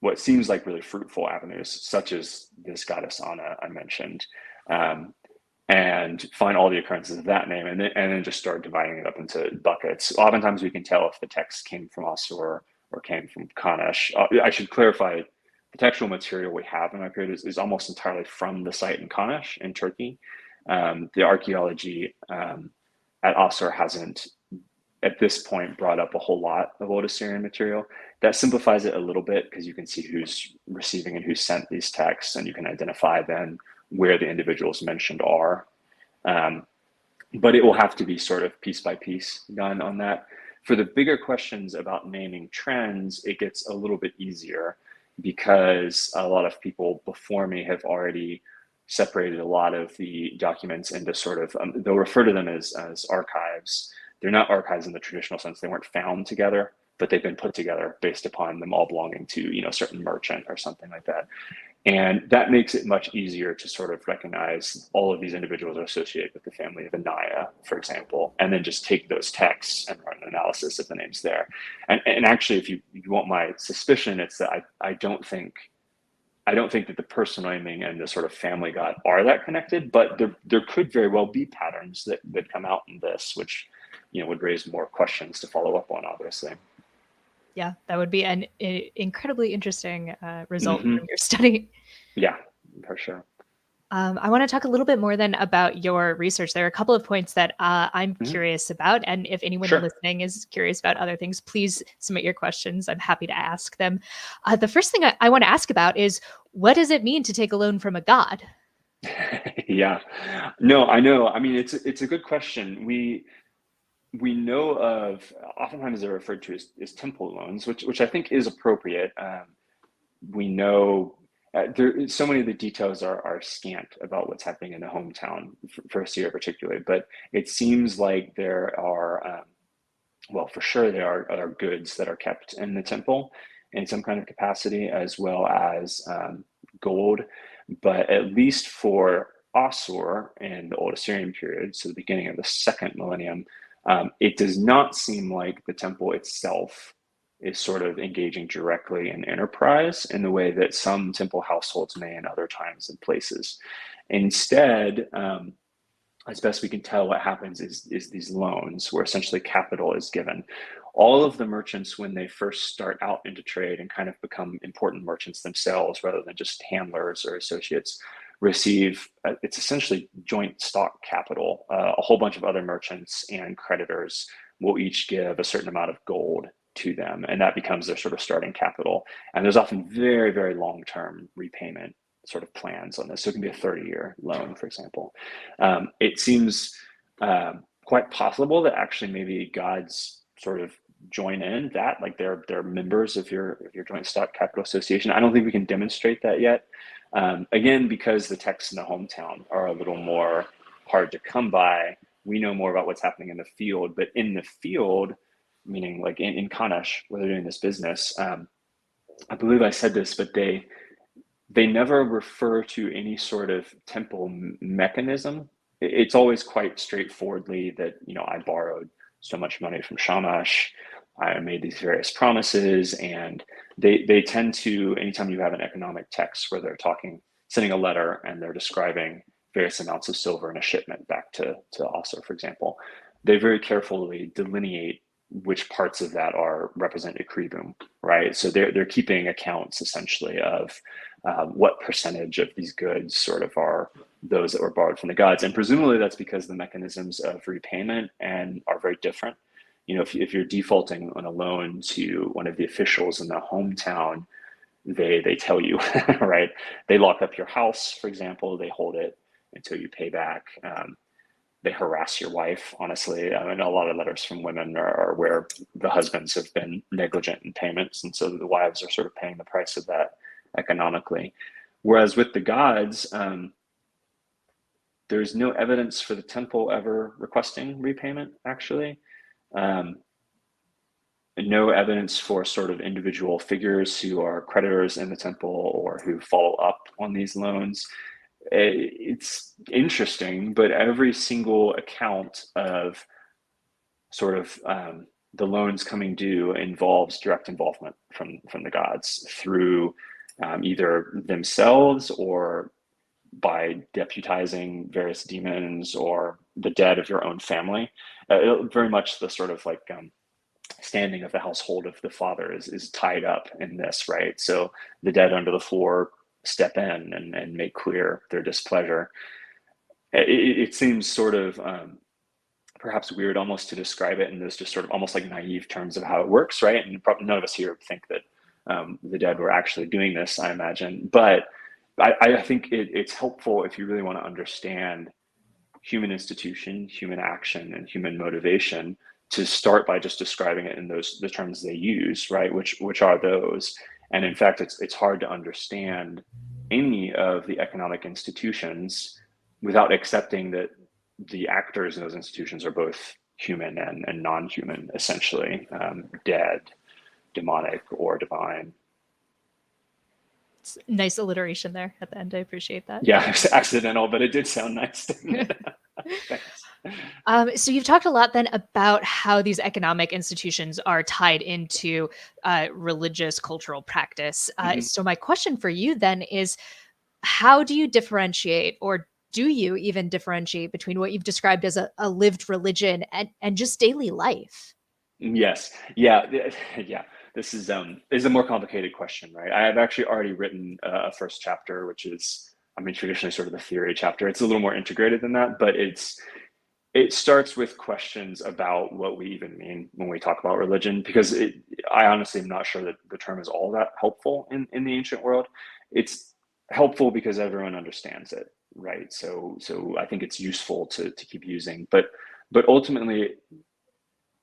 what seems like really fruitful avenues, such as this goddess Anna I mentioned, and find all the occurrences of that name, and then just start dividing it up into buckets. Oftentimes we can tell if the text came from Assur or came from Kanesh. I should clarify, the textual material we have in my period is almost entirely from the site in Kanesh in Turkey. The archaeology at Assur hasn't, at this point, brought up a whole lot of Old Assyrian material. That simplifies it a little bit because you can see who's receiving and who sent these texts, and you can identify then where the individuals mentioned are. But it will have to be sort of piece by piece done on that. For the bigger questions about naming trends, it gets a little bit easier because a lot of people before me have already separated a lot of the documents into sort of, they'll refer to them as archives. They're not archives in the traditional sense. They weren't found together but they've been put together based upon them all belonging to, a certain merchant or something like that. And that makes it much easier to sort of recognize all of these individuals are associated with the family of Anaya, for example, and then just take those texts and run an analysis of the names there. And actually, if you want my suspicion, it's that I don't think that the personal naming and the sort of family god are that connected, but there could very well be patterns that come out in this, which would raise more questions to follow up on, obviously. Yeah, that would be an incredibly interesting result from your study. Yeah, for sure. I want to talk a little bit more then about your research. There are a couple of points that I'm curious about, and if anyone listening is curious about other things, please submit your questions. I'm happy to ask them. The first thing I want to ask about is, what does it mean to take a loan from a god? Yeah, no, I know. I mean, it's a good question. We know of, oftentimes they're referred to as temple loans, which I think is appropriate. We know so many of the details are scant about what's happening in the hometown for Assyria particularly, but it seems like there are, well, for sure there are goods that are kept in the temple in some kind of capacity, as well as gold. But at least for Assur in the Old Assyrian period, so the beginning of the second millennium, it does not seem like the temple itself is sort of engaging directly in enterprise in the way that some temple households may in other times and places. Instead, as best we can tell, what happens is these loans where essentially capital is given. All of the merchants, when they first start out into trade and kind of become important merchants themselves rather than just handlers or associates, receive, it's essentially joint stock capital. A whole bunch of other merchants and creditors will each give a certain amount of gold to them, and that becomes their sort of starting capital. And there's often very, very long-term repayment sort of plans on this. So it can be a 30-year loan, for example. It seems quite possible that actually maybe gods sort of join in that, like they're members of your joint stock capital association. I don't think we can demonstrate that yet. Again, because the texts in the hometown are a little more hard to come by. We know more about what's happening in the field, but in the field, meaning like in Kanash, where they're doing this business, I believe I said this, but they never refer to any sort of temple mechanism. It's always quite straightforwardly that, I borrowed so much money from Shamash, I made these various promises, and they tend to, anytime you have an economic text where they're sending a letter and they're describing various amounts of silver in a shipment back to Assur, for example, they very carefully delineate which parts of that represent Ikribum, right? So they're keeping accounts essentially of what percentage of these goods sort of are those that were borrowed from the gods. And presumably that's because the mechanisms of repayment are very different. If you're defaulting on a loan to one of the officials in the hometown, they tell you, right? They lock up your house, for example, they hold it until you pay back. They harass your wife, honestly. I know a lot of letters from women are where the husbands have been negligent in payments, and so the wives are sort of paying the price of that economically. Whereas with the gods, there's no evidence for the temple ever requesting repayment, actually. No evidence for sort of individual figures who are creditors in the temple or who follow up on these loans. It's interesting, but every single account of sort of the loans coming due involves direct involvement from the gods through either themselves or by deputizing various demons or the dead of your own family. Very much the sort of like standing of the household of the father is tied up in this, right? So the dead under the floor step in and make clear their displeasure. It seems sort of perhaps weird almost to describe it in those just sort of almost like naive terms of how it works, right? And probably none of us here think that the dead were actually doing this, I imagine. But I think it's helpful if you really want to understand human institution, human action, and human motivation to start by just describing it in the terms they use, right? Which are those. And in fact, it's hard to understand any of the economic institutions without accepting that the actors in those institutions are both human and non-human, essentially, dead. demonic or divine. It's nice alliteration there at the end. I appreciate that. Yeah, it's accidental, but it did sound nice. Thanks. So you've talked a lot then about how these economic institutions are tied into religious cultural practice. So my question for you then is, how do you differentiate, or do you even differentiate between what you've described as a lived religion and just daily life? Yes. Yeah. This is a more complicated question, right? I have actually already written a first chapter, which is, traditionally sort of the theory chapter. It's a little more integrated than that, but it starts with questions about what we even mean when we talk about religion, because I honestly am not sure that the term is all that helpful in the ancient world. It's helpful because everyone understands it, right? So I think it's useful to keep using, but ultimately,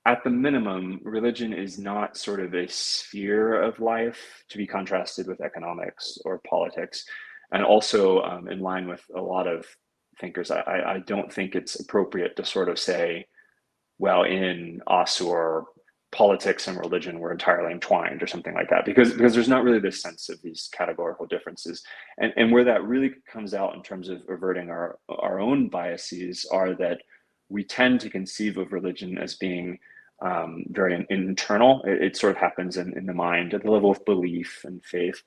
at the minimum, religion is not sort of a sphere of life to be contrasted with economics or politics. And also, in line with a lot of thinkers, I don't think it's appropriate to sort of say, well, in Assur, politics and religion were entirely entwined or something like that, because there's not really this sense of these categorical differences. And where that really comes out in terms of averting our own biases are that we tend to conceive of religion as being very internal. It sort of happens in the mind at the level of belief and faith,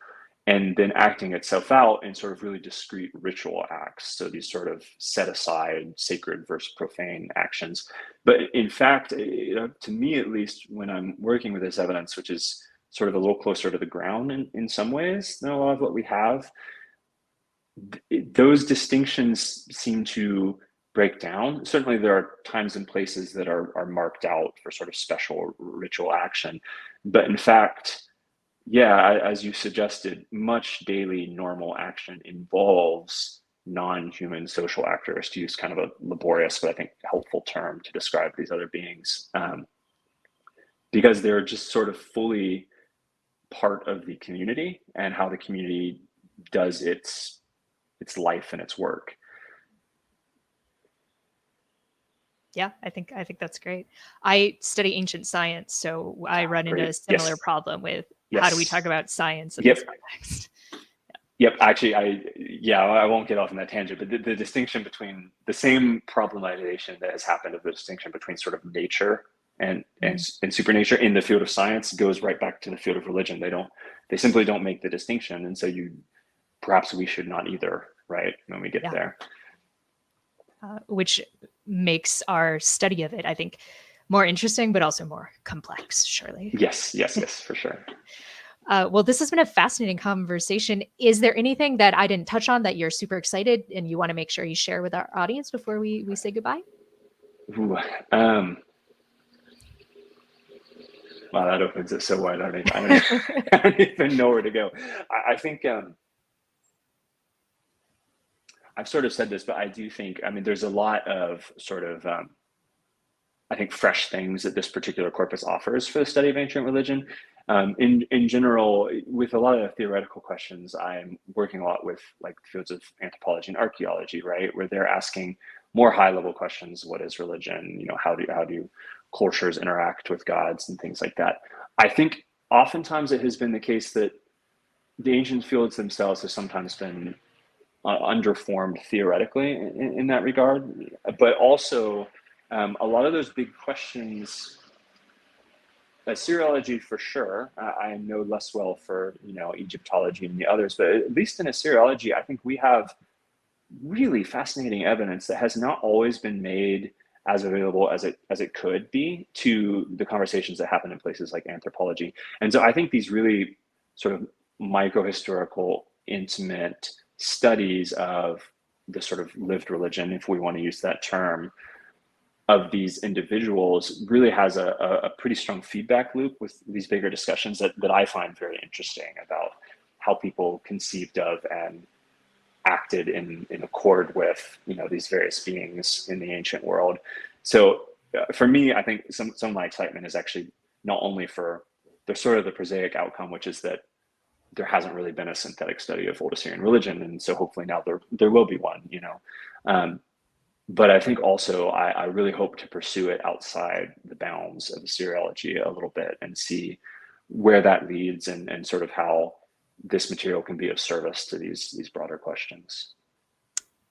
and then acting itself out in sort of really discrete ritual acts. So these sort of set aside sacred versus profane actions. But in fact, to me at least, when I'm working with this evidence, which is sort of a little closer to the ground in some ways than a lot of what we have, those distinctions seem to break down. Certainly there are times and places that are marked out for sort of special ritual action. But in fact, yeah, as you suggested, much daily normal action involves non-human social actors, to use kind of a laborious but I think helpful term to describe these other beings, because they're just sort of fully part of the community and how the community does its life and its work. Yeah, I think that's great. I study ancient science, so I run into a similar problem with how do we talk about science in this context? Yep. Actually, I won't get off on that tangent, but the distinction between the same problematization that has happened of the distinction between sort of nature and supernature in the field of science goes right back to the field of religion. They simply don't make the distinction, and so perhaps we should not either, right? When we get there. Which makes our study of it, I think, more interesting, but also more complex, surely. Yes, for sure. Well, this has been a fascinating conversation. Is there anything that I didn't touch on that you're super excited and you want to make sure you share with our audience before we say goodbye? Ooh, wow, that opens it so wide. I don't even know where to go. I think I've sort of said this, but I do think, there's a lot of sort of, I think, fresh things that this particular corpus offers for the study of ancient religion. In general, with a lot of the theoretical questions, I'm working a lot with like fields of anthropology and archaeology, right? Where they're asking more high-level questions. What is religion? How do cultures interact with gods and things like that? I think oftentimes it has been the case that the ancient fields themselves have sometimes been underformed theoretically in that regard, but also a lot of those big questions, Assyriology for sure, I know less well for Egyptology and the others, but at least in Assyriology, I think we have really fascinating evidence that has not always been made as available as it could be to the conversations that happen in places like anthropology. And so I think these really sort of microhistorical, intimate studies of the sort of lived religion, if we want to use that term, of these individuals really has a pretty strong feedback loop with these bigger discussions that I find very interesting about how people conceived of and acted in accord with these various beings in the ancient world. So for me, I think some of my excitement is actually not only for the sort of the prosaic outcome, which is that there hasn't really been a synthetic study of old Assyrian religion, and so hopefully now there will be one, but I think also I really hope to pursue it outside the bounds of Assyriology a little bit and see where that leads and sort of how this material can be of service to these broader questions.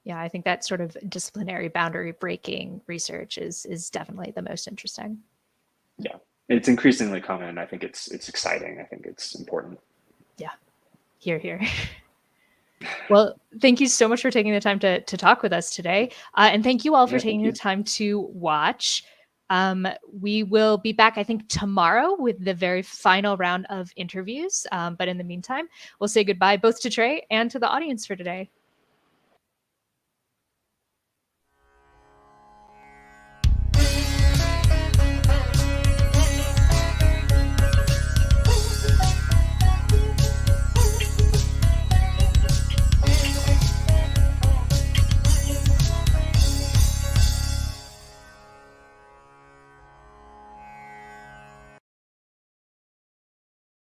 Yeah, I think that sort of disciplinary boundary breaking research is definitely the most interesting. Yeah, it's increasingly common, and I think it's exciting. I think it's important. Yeah, here. Well, thank you so much for taking the time to talk with us today. And thank you all for taking the time to watch. We will be back, I think, tomorrow with the very final round of interviews. But in the meantime, we'll say goodbye both to Trey and to the audience for today.